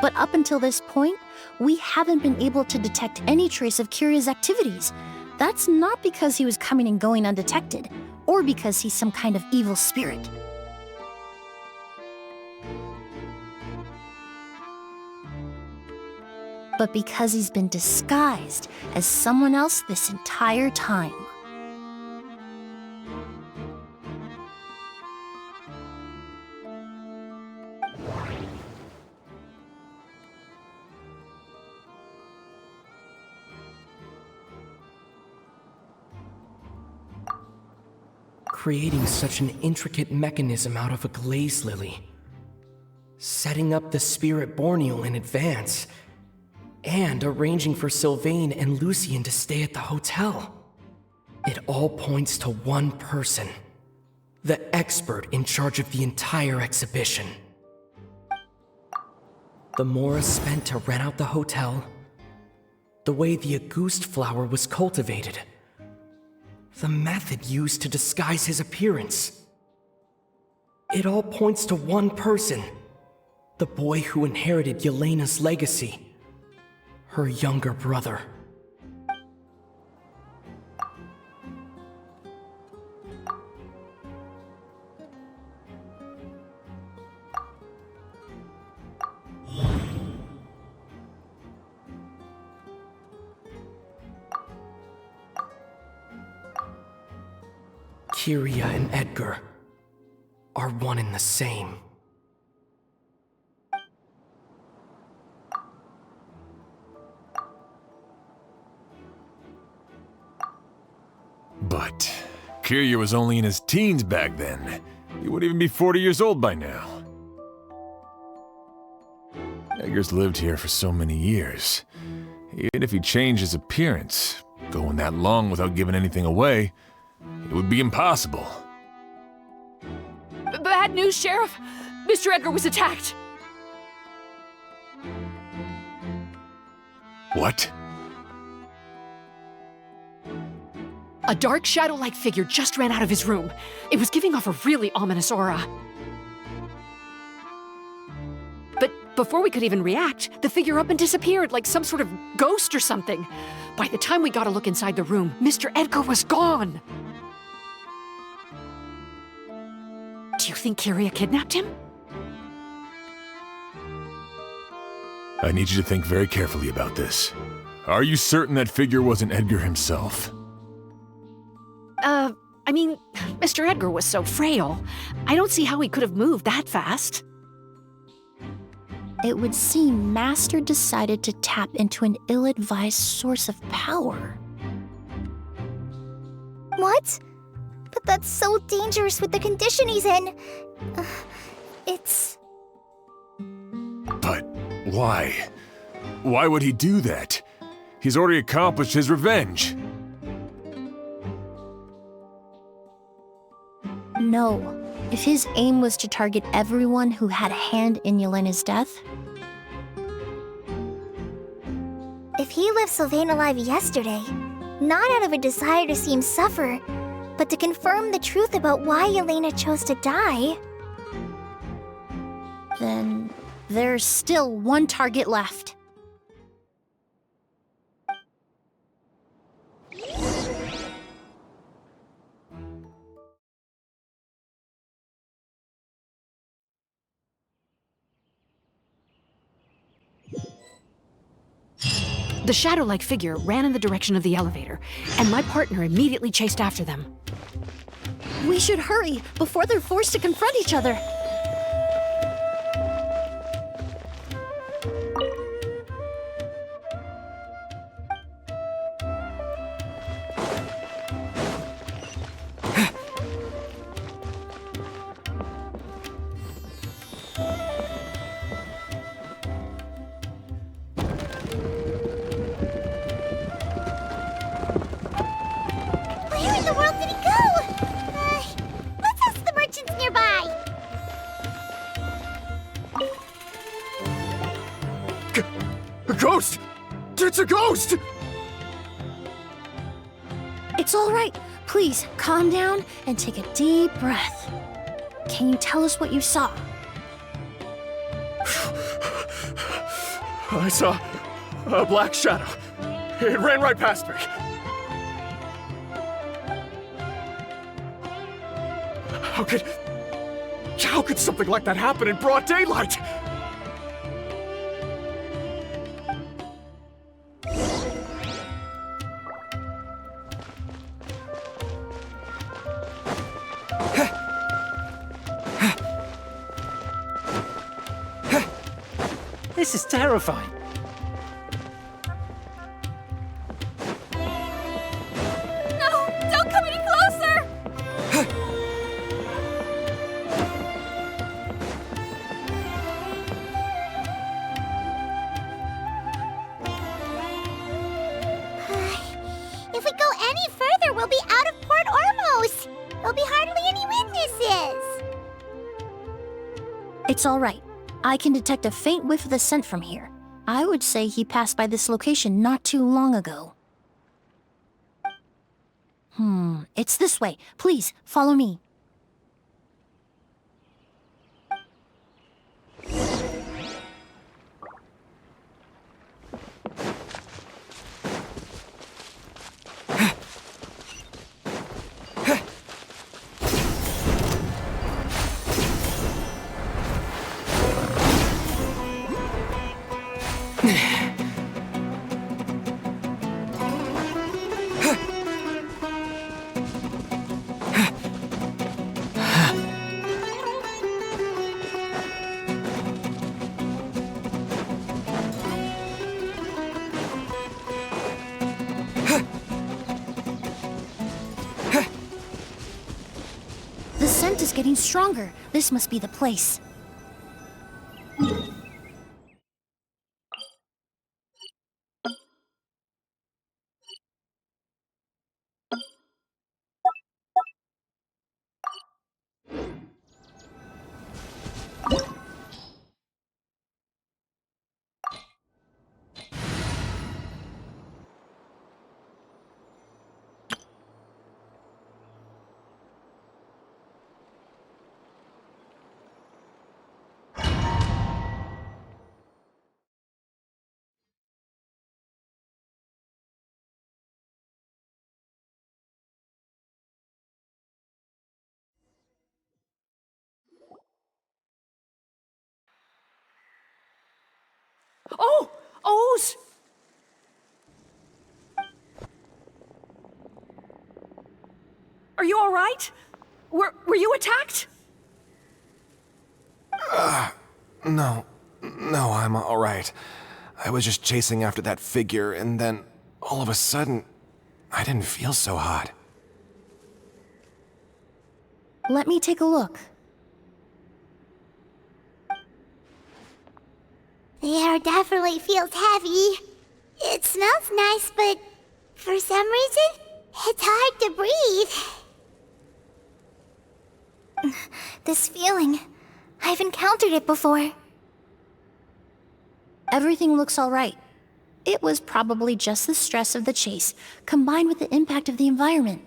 But up until this point, we haven't been able to detect any trace of Kyria's activities. That's not because he was coming and going undetected, or because he's some kind of evil spirit. but because he's been disguised as someone else this entire time. Creating such an intricate mechanism out of a glaze lily, setting up the spirit borneal in advance, and arranging for Sylvain and Lucien to stay at the hotel. It all points to one person, the expert in charge of the entire exhibition. The Mora spent to rent out the hotel, the way the Auguste flower was cultivated, the method used to disguise his appearance. It all points to one person, the boy who inherited Yelena's legacy, her younger brother. Kyria and Edgar are one and the same. But Kyria was only in his teens back then. He wouldn't even be 40 years old by now. Edgar's lived here for so many years. Even if he changed his appearance, going that long without giving anything away, it would be impossible. Bad news, Sheriff! Mr. Edgar was attacked! What? A dark shadow-like figure just ran out of his room. It was giving off a really ominous aura. But before we could even react, the figure up and disappeared like some sort of ghost or something. By the time we got a look inside the room, Mr. Edgar was gone. Do you think Kyria kidnapped him? I need you to think very carefully about this. Are you certain that figure wasn't Edgar himself? I mean, Mr. Edgar was so frail. I don't see how he could have moved that fast. It would seem Master decided to tap into an ill-advised source of power. What? But that's so dangerous with the condition he's in. It's... But why? Why would he do that? He's already accomplished his revenge. No. If his aim was to target everyone who had a hand in Yelena's death... If he left Sylvain alive yesterday, not out of a desire to see him suffer, but to confirm the truth about why Yelena chose to die... Then there's still one target left. The shadow-like figure ran in the direction of the elevator, and my partner immediately chased after them. We should hurry before they're forced to confront each other. Where in the world did he go? Let's ask the merchants nearby. A ghost! It's a ghost! It's all right. Please, calm down and take a deep breath. Can you tell us what you saw? I saw a black shadow. It ran right past me. How could something like that happen in broad daylight? This is terrifying. No! Don't come any closer! If we go any further, we'll be out of Port Ormos. There'll be hardly any witnesses. It's all right. I can detect a faint whiff of the scent from here. I would say he passed by this location not too long ago. It's this way. Please, follow me. The scent is getting stronger. This must be the place. Oh! Auguste! Are you all right? Were you attacked? No, I'm all right. I was just chasing after that figure, and then all of a sudden, I didn't feel so hot. Let me take a look. The air definitely feels heavy. It smells nice, but for some reason, it's hard to breathe. This feeling. I've encountered it before. Everything looks all right. It was probably just the stress of the chase, combined with the impact of the environment.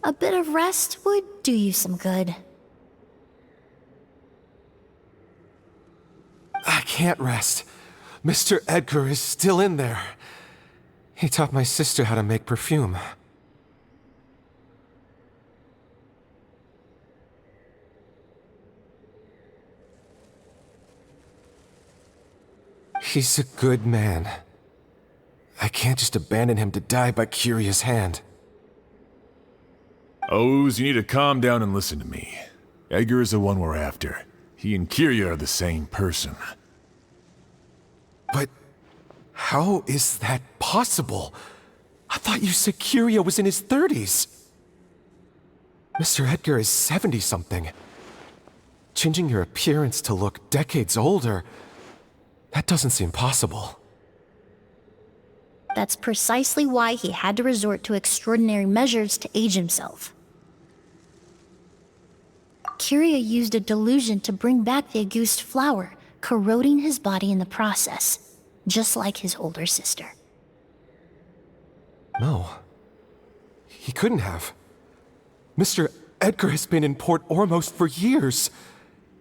A bit of rest would do you some good. I can't rest. Mr. Edgar is still in there. He taught my sister how to make perfume. He's a good man. I can't just abandon him to die by Curia's hand. Oz, you need to calm down and listen to me. Edgar is the one we're after. He and Kyria are the same person. But how is that possible? I thought you said Kyria was in his 30s. Mr. Edgar is 70-something. Changing your appearance to look decades older, that doesn't seem possible. That's precisely why he had to resort to extraordinary measures to age himself. Kyria used a delusion to bring back the Auguste flower, corroding his body in the process, just like his older sister. No. He couldn't have. Mr. Edgar has been in Port Ormos for years.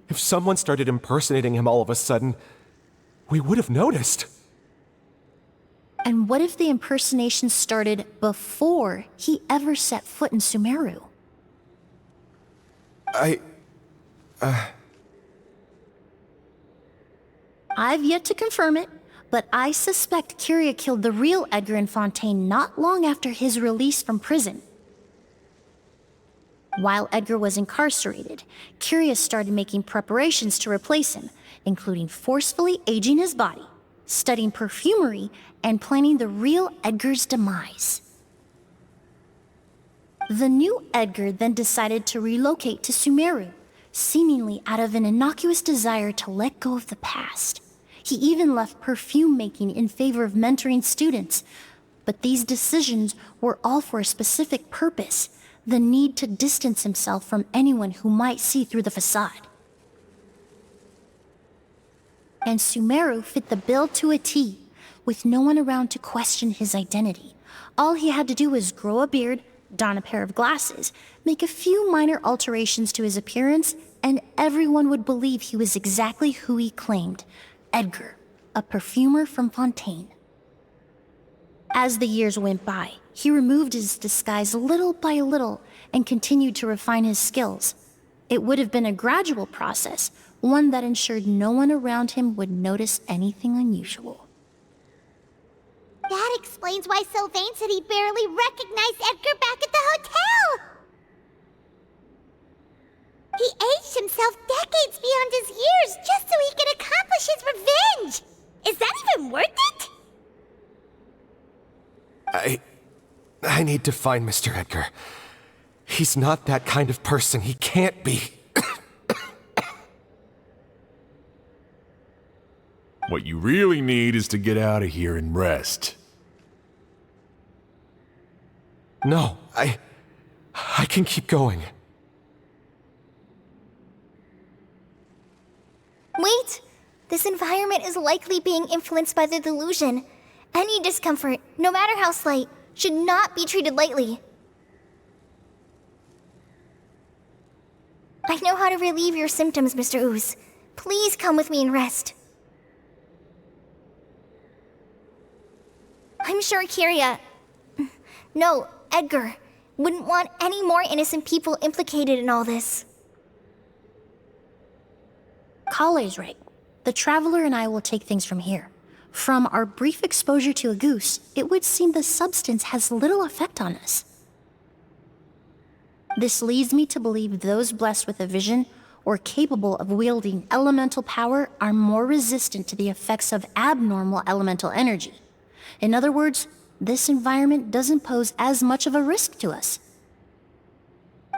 If someone started impersonating him all of a sudden, we would have noticed. And what if the impersonation started before he ever set foot in Sumeru? I've yet to confirm it, but I suspect Kyria killed the real Edgar in Fontaine not long after his release from prison. While Edgar was incarcerated, Curia started making preparations to replace him, including forcefully aging his body, studying perfumery, and planning the real Edgar's demise. The new Edgar then decided to relocate to Sumeru, seemingly out of an innocuous desire to let go of the past. He even left perfume making in favor of mentoring students, but these decisions were all for a specific purpose: the need to distance himself from anyone who might see through the facade. And Sumeru fit the bill to a T, with no one around to question his identity. All he had to do was grow a beard, don a pair of glasses, make a few minor alterations to his appearance, and everyone would believe he was exactly who he claimed: Edgar, a perfumer from Fontaine. As the years went by, he removed his disguise little by little and continued to refine his skills. It would have been a gradual process, one that ensured no one around him would notice anything unusual. That explains why Sylvain said he barely recognized Edgar back at the hotel! He aged himself decades beyond his years just so he could accomplish his revenge! Is that even worth it? I need to find Mr. Edgar. He's not that kind of person. He can't be. What you really need is to get out of here and rest. No, I can keep going. Wait! This environment is likely being influenced by the delusion. Any discomfort, no matter how slight, should not be treated lightly. I know how to relieve your symptoms, Mr. Ooze. Please come with me and rest. I'm sure Edgar wouldn't want any more innocent people implicated in all this. Kale's right. The Traveler and I will take things from here. From our brief exposure to Auguste, it would seem the substance has little effect on us. This leads me to believe those blessed with a vision or capable of wielding elemental power are more resistant to the effects of abnormal elemental energy. In other words, this environment doesn't pose as much of a risk to us.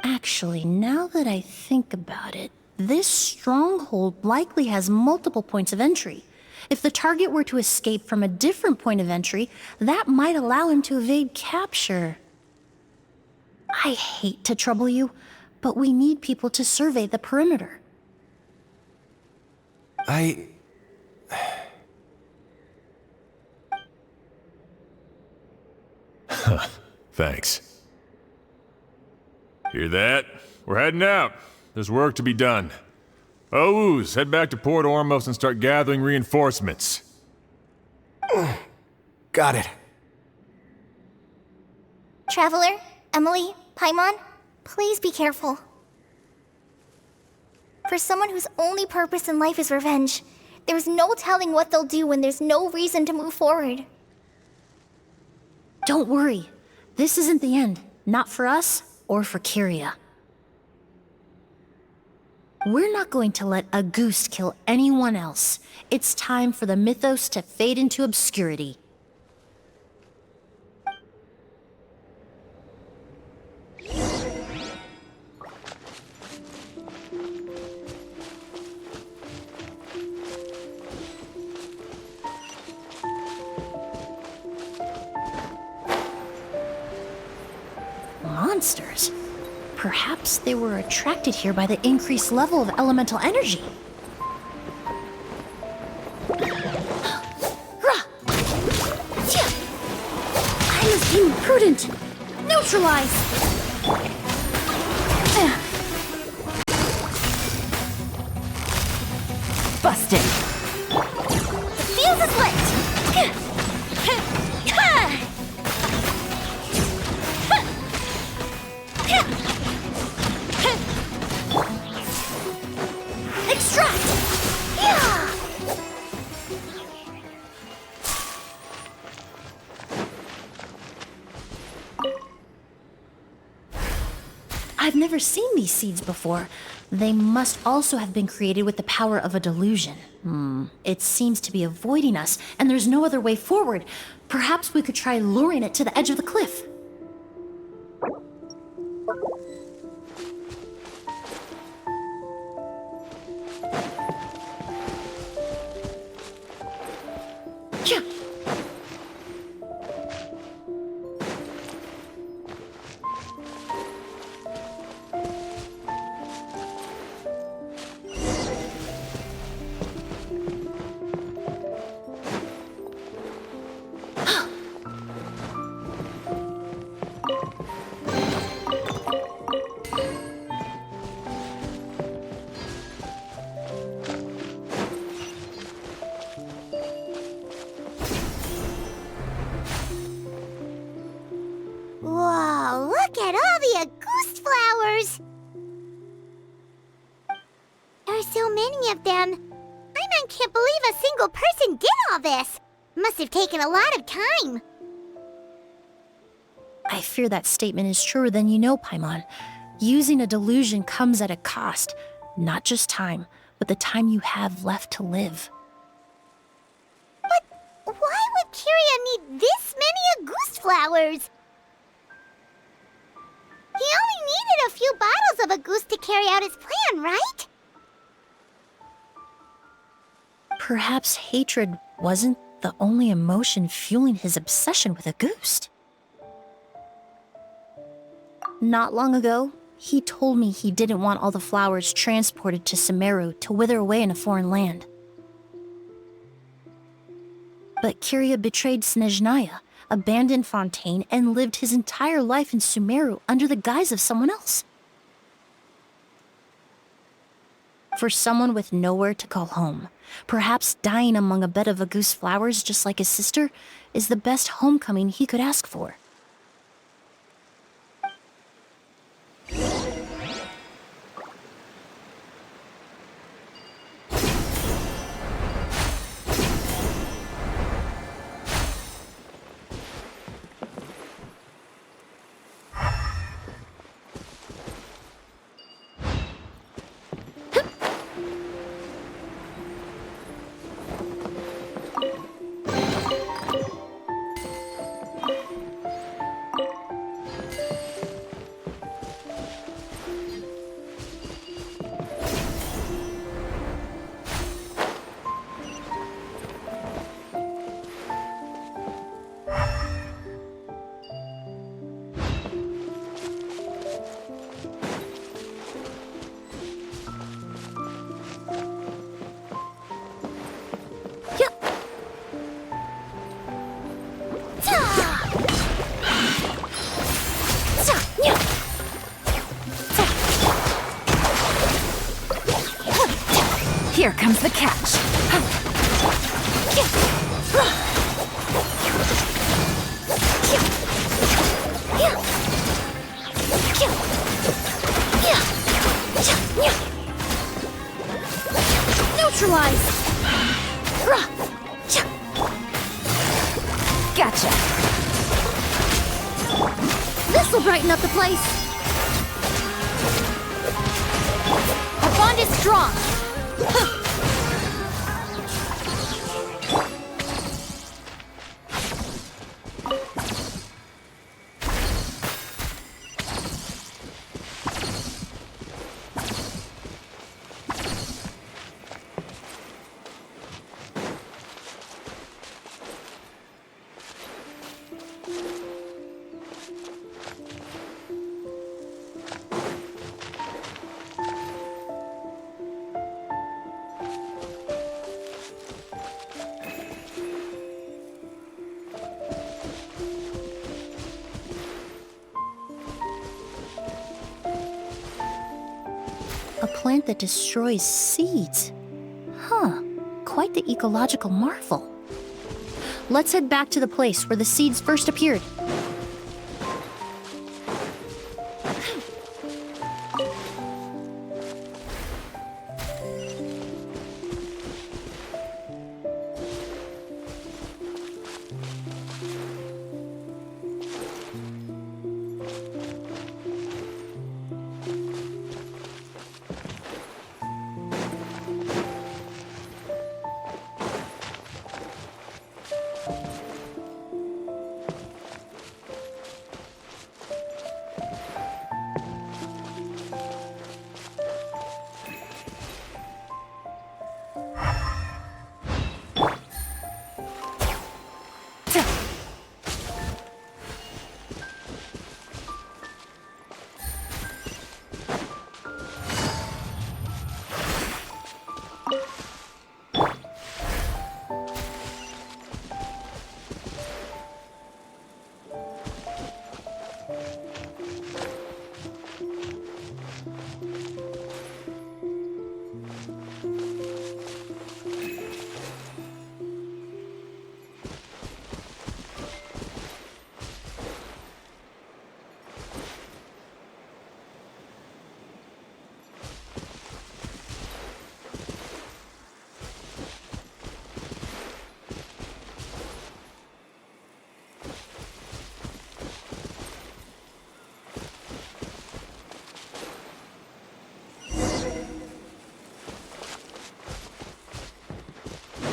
Actually, now that I think about it, this stronghold likely has multiple points of entry. If the target were to escape from a different point of entry, that might allow him to evade capture. I hate to trouble you, but we need people to survey the perimeter. Thanks. Hear that? We're heading out. There's work to be done. Ooze, head back to Port Ormos and start gathering reinforcements. Got it. Traveler, Emilie, Paimon, please be careful. For someone whose only purpose in life is revenge, there's no telling what they'll do when there's no reason to move forward. Don't worry. This isn't the end. Not for us or for Curia. We're not going to let Auguste kill anyone else. It's time for the mythos to fade into obscurity. Monsters. Perhaps they were attracted here by the increased level of elemental energy. I was being prudent. Neutralize! Busted! The fuse is lit! Extract! Yeah! I've never seen these seeds before, they must also have been created with the power of a delusion. It seems to be avoiding us, and there's no other way forward. Perhaps we could try luring it to the edge of the cliff. Yeah. Whoa, look at all the Auguste flowers! There are so many of them. I can't believe a single person did all this. Must have taken a lot of time. I fear that statement is truer than you know, Paimon. Using a delusion comes at a cost. Not just time, but the time you have left to live. But why would Kiria need this many Auguste flowers? He only needed a few bottles of Auguste to carry out his plan, right? Perhaps hatred wasn't the only emotion fueling his obsession with Auguste. Not long ago, he told me he didn't want all the flowers transported to Sumeru to wither away in a foreign land. But Kiria betrayed Snezhnaya, abandoned Fontaine, and lived his entire life in Sumeru under the guise of someone else. For someone with nowhere to call home, perhaps dying among a bed of Auguste flowers just like his sister is the best homecoming he could ask for. Here comes the catch. Neutralize! Gotcha. This'll brighten up the place. Our bond is strong. A plant that destroys seeds. Huh, quite the ecological marvel. Let's head back to the place where the seeds first appeared.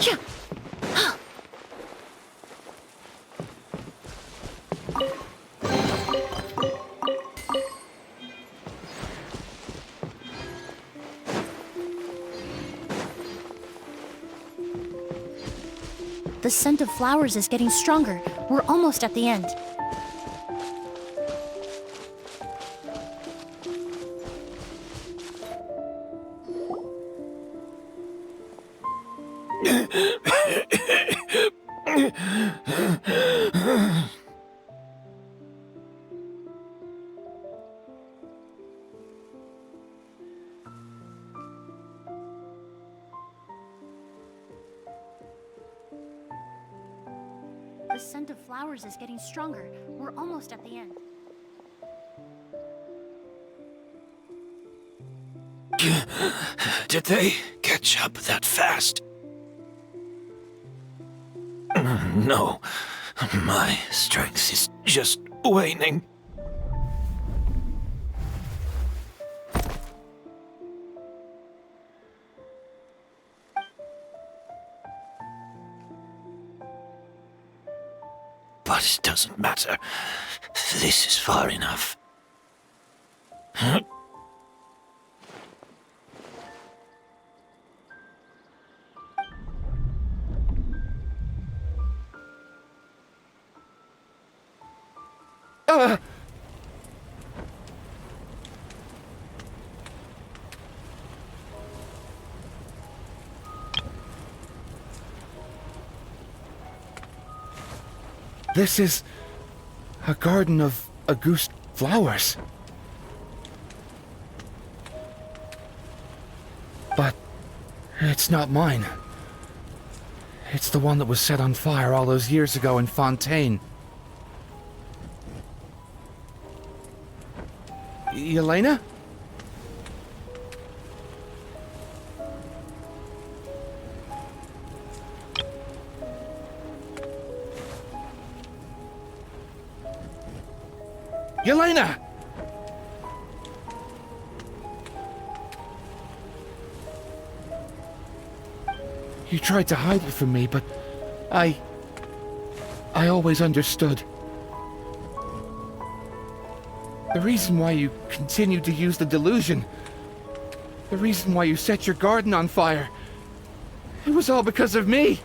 Yeah. The scent of flowers is getting stronger. We're almost at the end. The scent of flowers is getting stronger. We're almost at the end. Did they catch up that fast? No. My strength is just waning. But it doesn't matter. This is far enough. This is a garden of Auguste flowers. But it's not mine. It's the one that was set on fire all those years ago in Fontaine. Yelena? Yelena! You tried to hide it from me, but I always understood. The reason why you continued to use the delusion, the reason why you set your garden on fire, it was all because of me.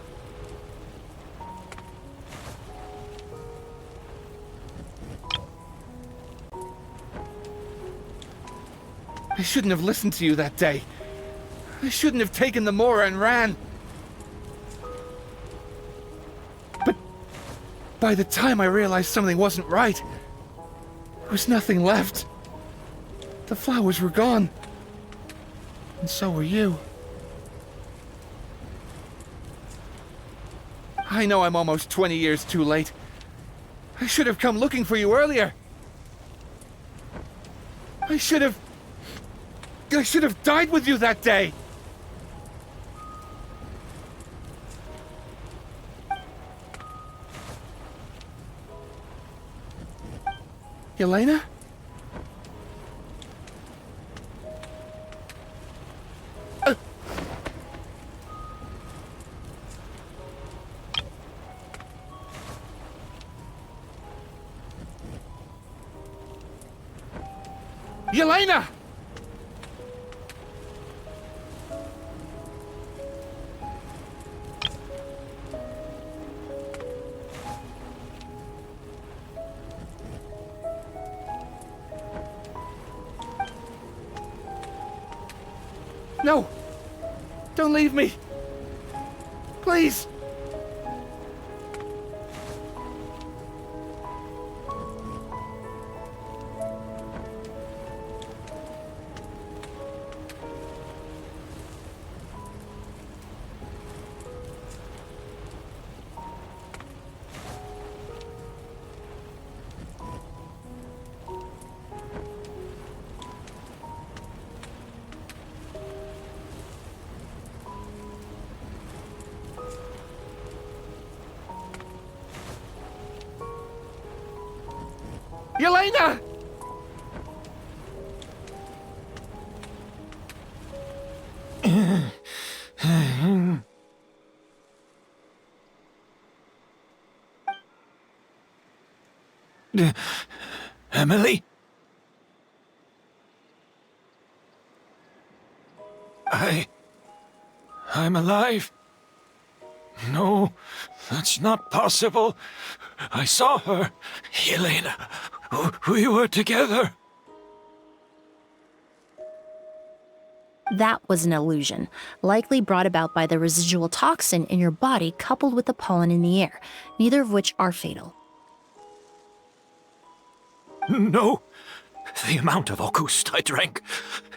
I shouldn't have listened to you that day. I shouldn't have taken the Mora and ran. But by the time I realized something wasn't right, there was nothing left. The flowers were gone. And so were you. I know I'm almost 20 years too late. I should have come looking for you earlier. I should have died with you that day! Yelena? Yelena! No! Don't leave me! Please! Yelena! Emilie? I'm alive. No, that's not possible. I saw her. Elena, we were together. That was an illusion, likely brought about by the residual toxin in your body coupled with the pollen in the air, neither of which are fatal. No. The amount of Auguste I drank,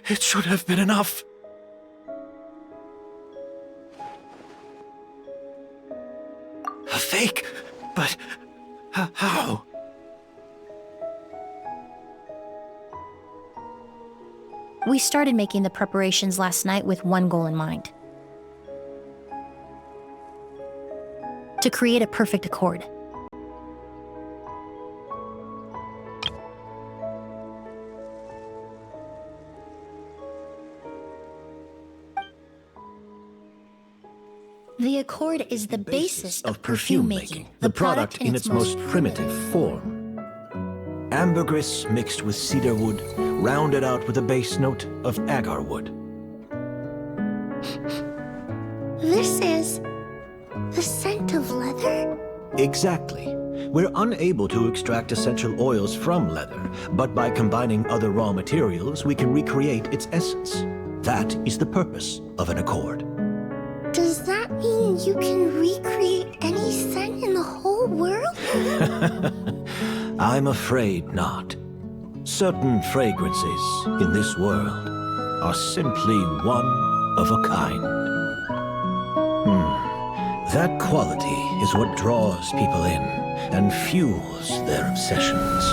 it should have been enough. A fake? But how? We started making the preparations last night with one goal in mind. To create a perfect accord. The accord is the basis of perfume making, the product in its most primitive form. Ambergris mixed with cedar wood, rounded out with a base note of agar wood. This is the scent of leather? Exactly. We're unable to extract essential oils from leather, but by combining other raw materials, we can recreate its essence. That is the purpose of an accord. Does that mean you can recreate any scent in the whole world? I'm afraid not. Certain fragrances in this world are simply one of a kind. That quality is what draws people in and fuels their obsessions.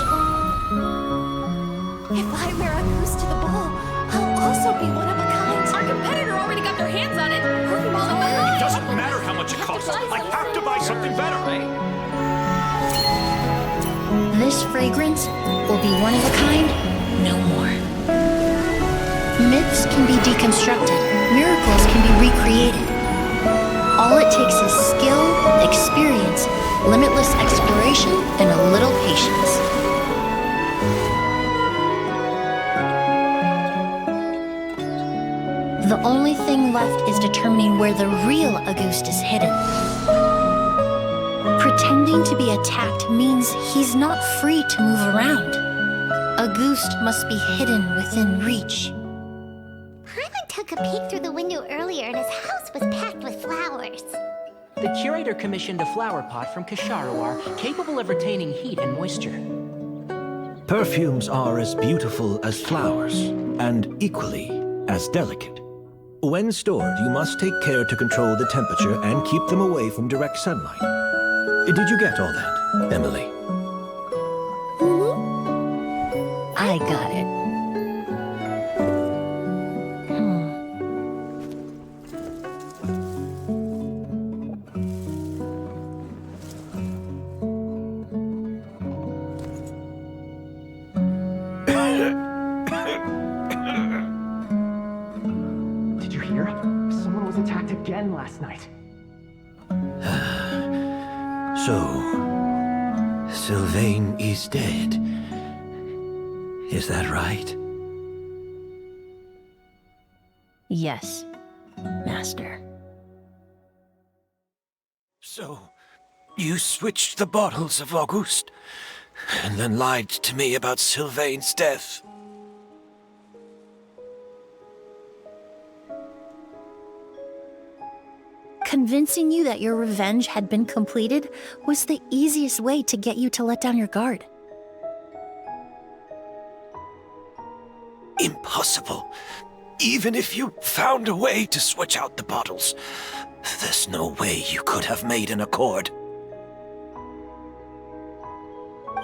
If I wear Auguste to the ball, I'll also be one of a kind. Our competitor already got their hands on it. It doesn't matter how much it costs. I have to buy something better. This fragrance will be one of a kind, no more. Myths can be deconstructed, miracles can be recreated. All it takes is skill, experience, limitless exploration, and a little patience. The only thing left is determining where the real Auguste is hidden. Pretending to be attacked means he's not free to move around. Auguste must be hidden within reach. Paimon took a peek through the window earlier and his house was packed with flowers. The curator commissioned a flower pot from Kasharuar, capable of retaining heat and moisture. Perfumes are as beautiful as flowers, and equally as delicate. When stored, you must take care to control the temperature and keep them away from direct sunlight. Did you get all that, Emilie? I got it. Did you hear? Someone was attacked again last night. So, Sylvain is dead. Is that right? Yes, Master. So, you switched the bottles of Auguste, and then lied to me about Sylvain's death. Convincing you that your revenge had been completed was the easiest way to get you to let down your guard. Impossible. Even if you found a way to switch out the bottles, there's no way you could have made an accord.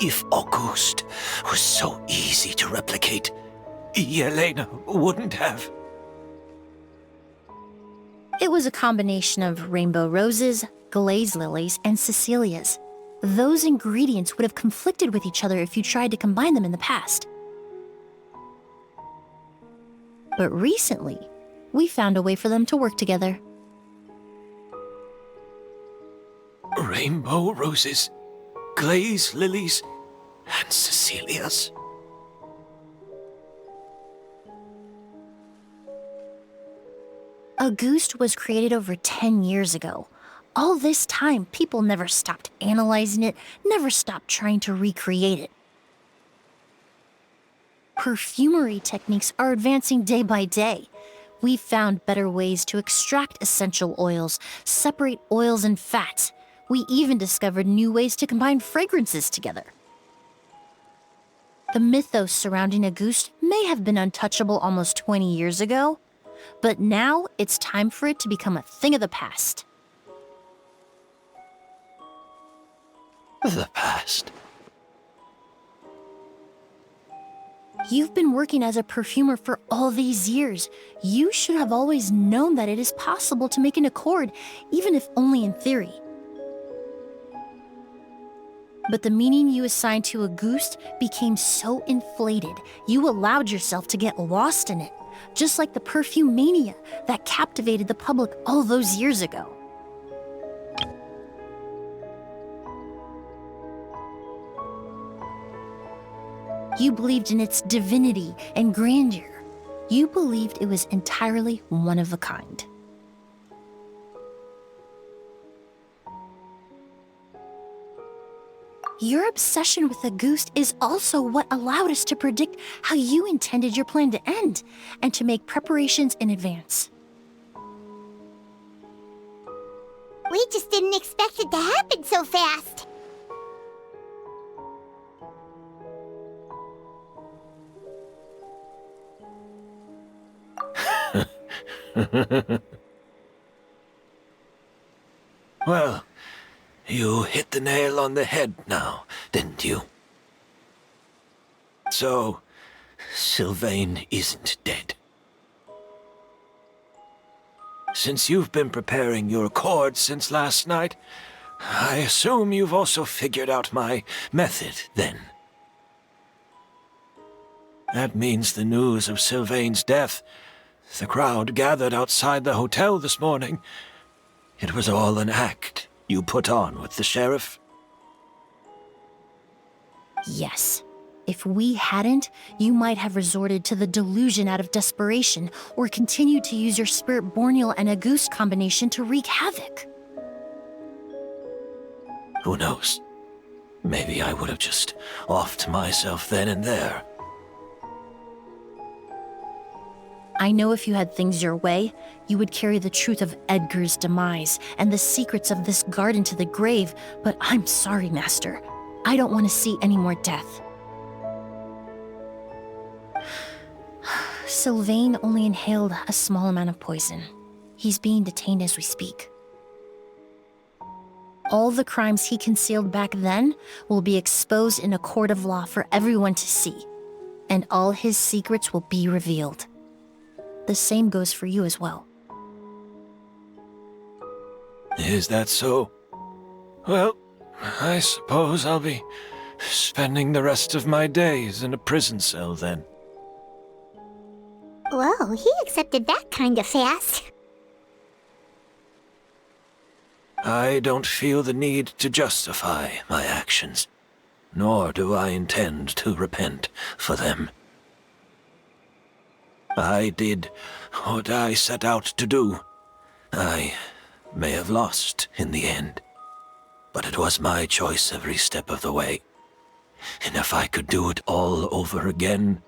If Auguste was so easy to replicate, Yelena wouldn't have. It was a combination of rainbow roses, glaze lilies, and Cecilias. Those ingredients would have conflicted with each other if you tried to combine them in the past. But recently, we found a way for them to work together. Rainbow roses, glaze lilies, And Cecilia's? Auguste was created over 10 years ago. All this time, people never stopped analyzing it, never stopped trying to recreate it. Perfumery techniques are advancing day by day. We've found better ways to extract essential oils, separate oils and fats. We even discovered new ways to combine fragrances together. The mythos surrounding Auguste may have been untouchable almost 20 years ago, but now it's time for it to become a thing of the past. The past? You've been working as a perfumer for all these years. You should have always known that it is possible to make an accord, even if only in theory. But the meaning you assigned to Auguste became so inflated, you allowed yourself to get lost in it, just like the perfume mania that captivated the public all those years ago. You believed in its divinity and grandeur. You believed it was entirely one of a kind. Your obsession with Auguste is also what allowed us to predict how you intended your plan to end, and to make preparations in advance. We just didn't expect it to happen so fast. Well, you hit the nail on the head now, didn't you? So, Sylvain isn't dead. Since you've been preparing your accord since last night, I assume you've also figured out my method, then. That means the news of Sylvain's death. The crowd gathered outside the hotel this morning. It was all an act you put on with the sheriff? Yes. If we hadn't, you might have resorted to the delusion out of desperation, or continued to use your Spirit Borneal and Auguste combination to wreak havoc. Who knows? Maybe I would have just offed myself then and there. I know if you had things your way, you would carry the truth of Edgar's demise and the secrets of this garden to the grave, but I'm sorry, Master. I don't want to see any more death. Sylvain only inhaled a small amount of poison. He's being detained as we speak. All the crimes he concealed back then will be exposed in a court of law for everyone to see, and all his secrets will be revealed. The same goes for you as well. Is that so? Well, I suppose I'll be spending the rest of my days in a prison cell then. Whoa, he accepted that kind of fast. I don't feel the need to justify my actions, nor do I intend to repent for them. I did what I set out to do. I may have lost in the end, but it was my choice every step of the way. And if I could do it all over again...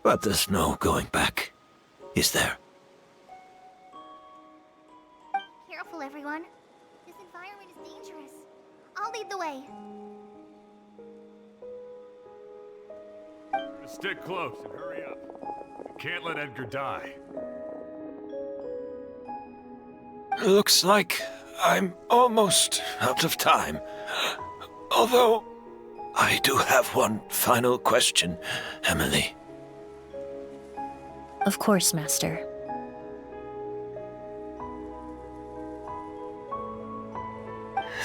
But there's no going back, is there? Careful, everyone. This environment is dangerous. I'll lead the way. Stick close and hurry up. We can't let Edgar die. Looks like I'm almost out of time. Although, I do have one final question, Emilie. Of course, Master.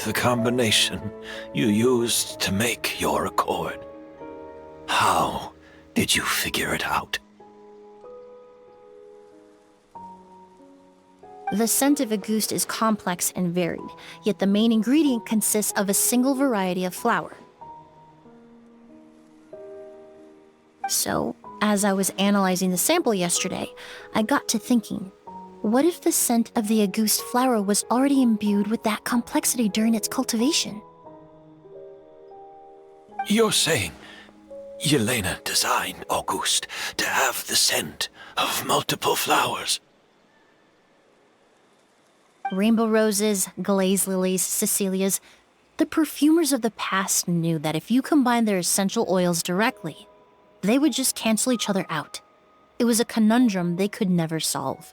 The combination you used to make your accord. How did you figure it out? The scent of Auguste is complex and varied, yet the main ingredient consists of a single variety of flower. So, as I was analyzing the sample yesterday, I got to thinking, what if the scent of the Auguste flower was already imbued with that complexity during its cultivation? You're saying Yelena designed Auguste to have the scent of multiple flowers? Rainbow roses, glaze lilies, cecilias. The perfumers of the past knew that if you combine their essential oils directly, they would just cancel each other out. It was a conundrum they could never solve.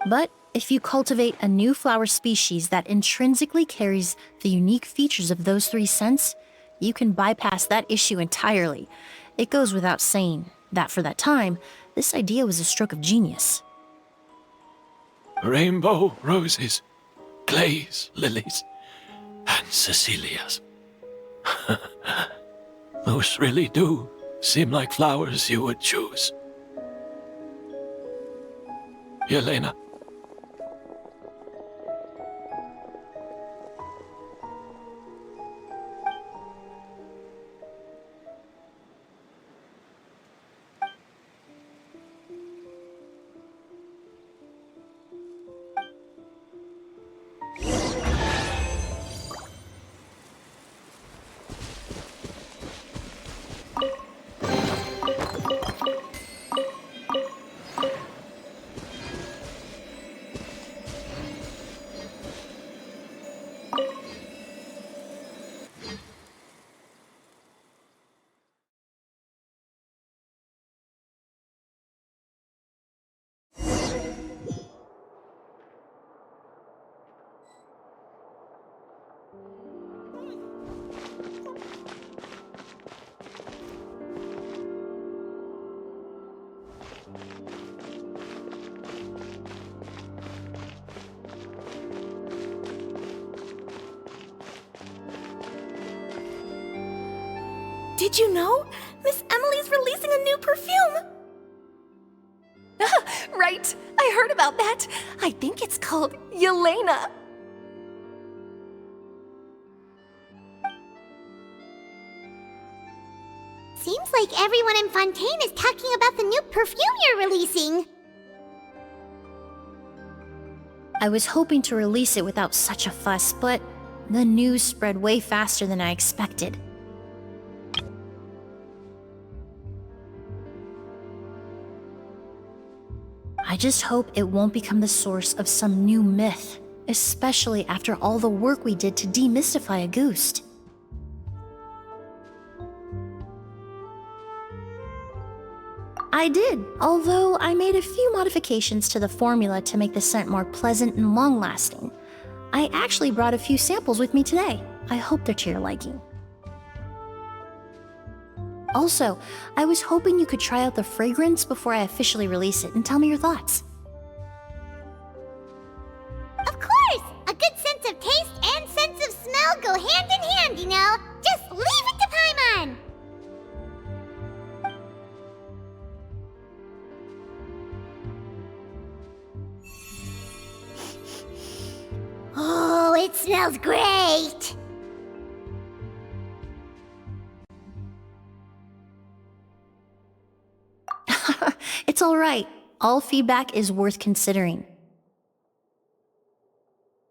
But if you cultivate a new flower species that intrinsically carries the unique features of those three scents, you can bypass that issue entirely. It goes without saying that for that time, this idea was a stroke of genius. Rainbow roses, glaze lilies, and cecilias. Those really do seem like flowers you would choose. Yelena. Did you know? Miss Emilie's releasing a new perfume! Right, I heard about that. I think it's called Yelena. Seems like everyone in Fontaine is talking about the new perfume you're releasing. I was hoping to release it without such a fuss, but the news spread way faster than I expected. I just hope it won't become the source of some new myth, especially after all the work we did to demystify Auguste. I did, although I made a few modifications to the formula to make the scent more pleasant and long-lasting. I actually brought a few samples with me today. I hope they're to your liking. Also, I was hoping you could try out the fragrance before I officially release it and tell me your thoughts. Of course! A good sense of taste and sense of smell go hand in hand, you know? Just leave it to Paimon! Oh, it smells great! It's alright. All feedback is worth considering.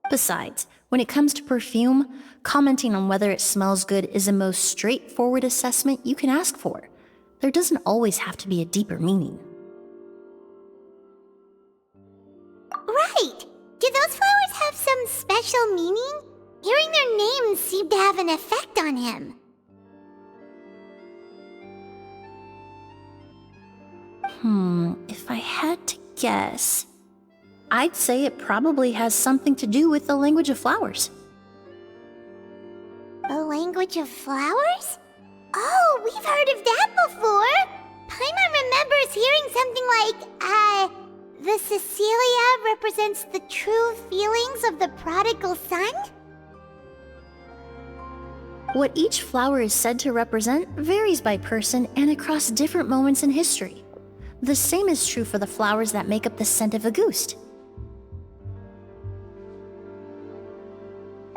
Besides, when it comes to perfume, commenting on whether it smells good is the most straightforward assessment you can ask for. There doesn't always have to be a deeper meaning. Right! Do those flowers have some special meaning? Hearing their names seemed to have an effect on him. If I had to guess, I'd say it probably has something to do with the language of flowers. The language of flowers? Oh, we've heard of that before! Paimon remembers hearing something like, the Cecilia represents the true feelings of the prodigal son? What each flower is said to represent varies by person and across different moments in history. The same is true for the flowers that make up the scent of Auguste.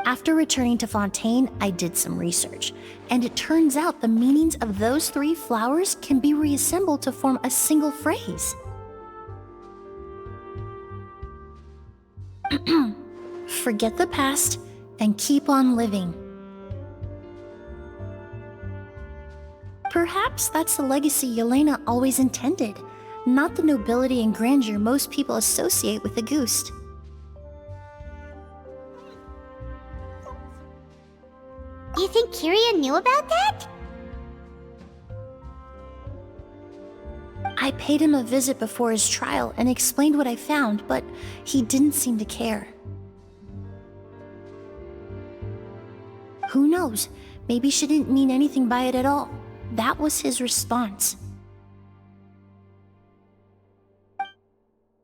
After returning to Fontaine, I did some research, and it turns out the meanings of those 3 flowers can be reassembled to form a single phrase. Forget the past and keep on living. Perhaps that's the legacy Yelena always intended, not the nobility and grandeur most people associate with Auguste. You think Kyria knew about that? I paid him a visit before his trial and explained what I found, but he didn't seem to care. Who knows? Maybe she didn't mean anything by it at all. That was his response.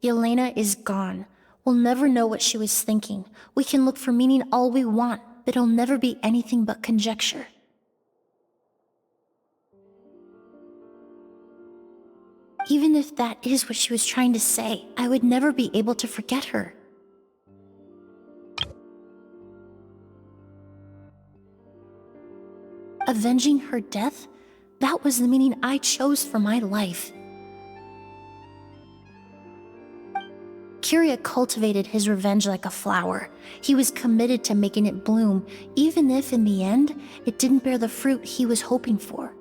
Yelena is gone. We'll never know what she was thinking. We can look for meaning all we want, but it'll never be anything but conjecture. Even if that is what she was trying to say, I would never be able to forget her. Avenging her death? That was the meaning I chose for my life. Kyria cultivated his revenge like a flower. He was committed to making it bloom, even if in the end, it didn't bear the fruit he was hoping for.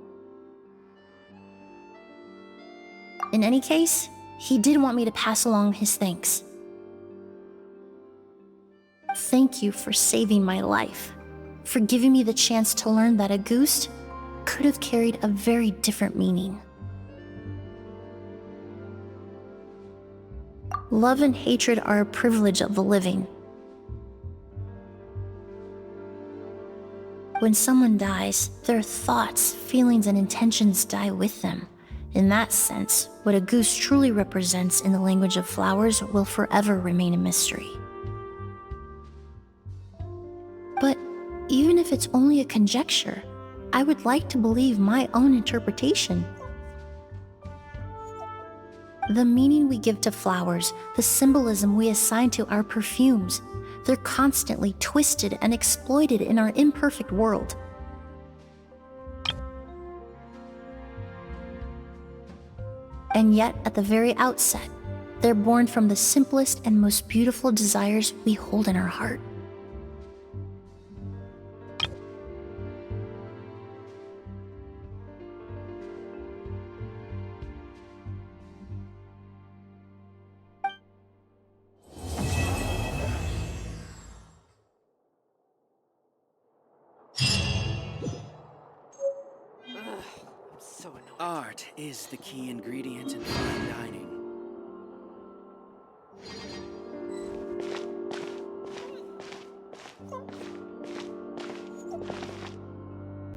In any case, he did want me to pass along his thanks. Thank you for saving my life, for giving me the chance to learn that Auguste could have carried a very different meaning. Love and hatred are a privilege of the living. When someone dies, their thoughts, feelings, and intentions die with them. In that sense, what Auguste truly represents in the language of flowers will forever remain a mystery. But even if it's only a conjecture, I would like to believe my own interpretation. The meaning we give to flowers, the symbolism we assign to our perfumes, they're constantly twisted and exploited in our imperfect world. And yet, at the very outset, they're born from the simplest and most beautiful desires we hold in our heart. Art is the key ingredient in fine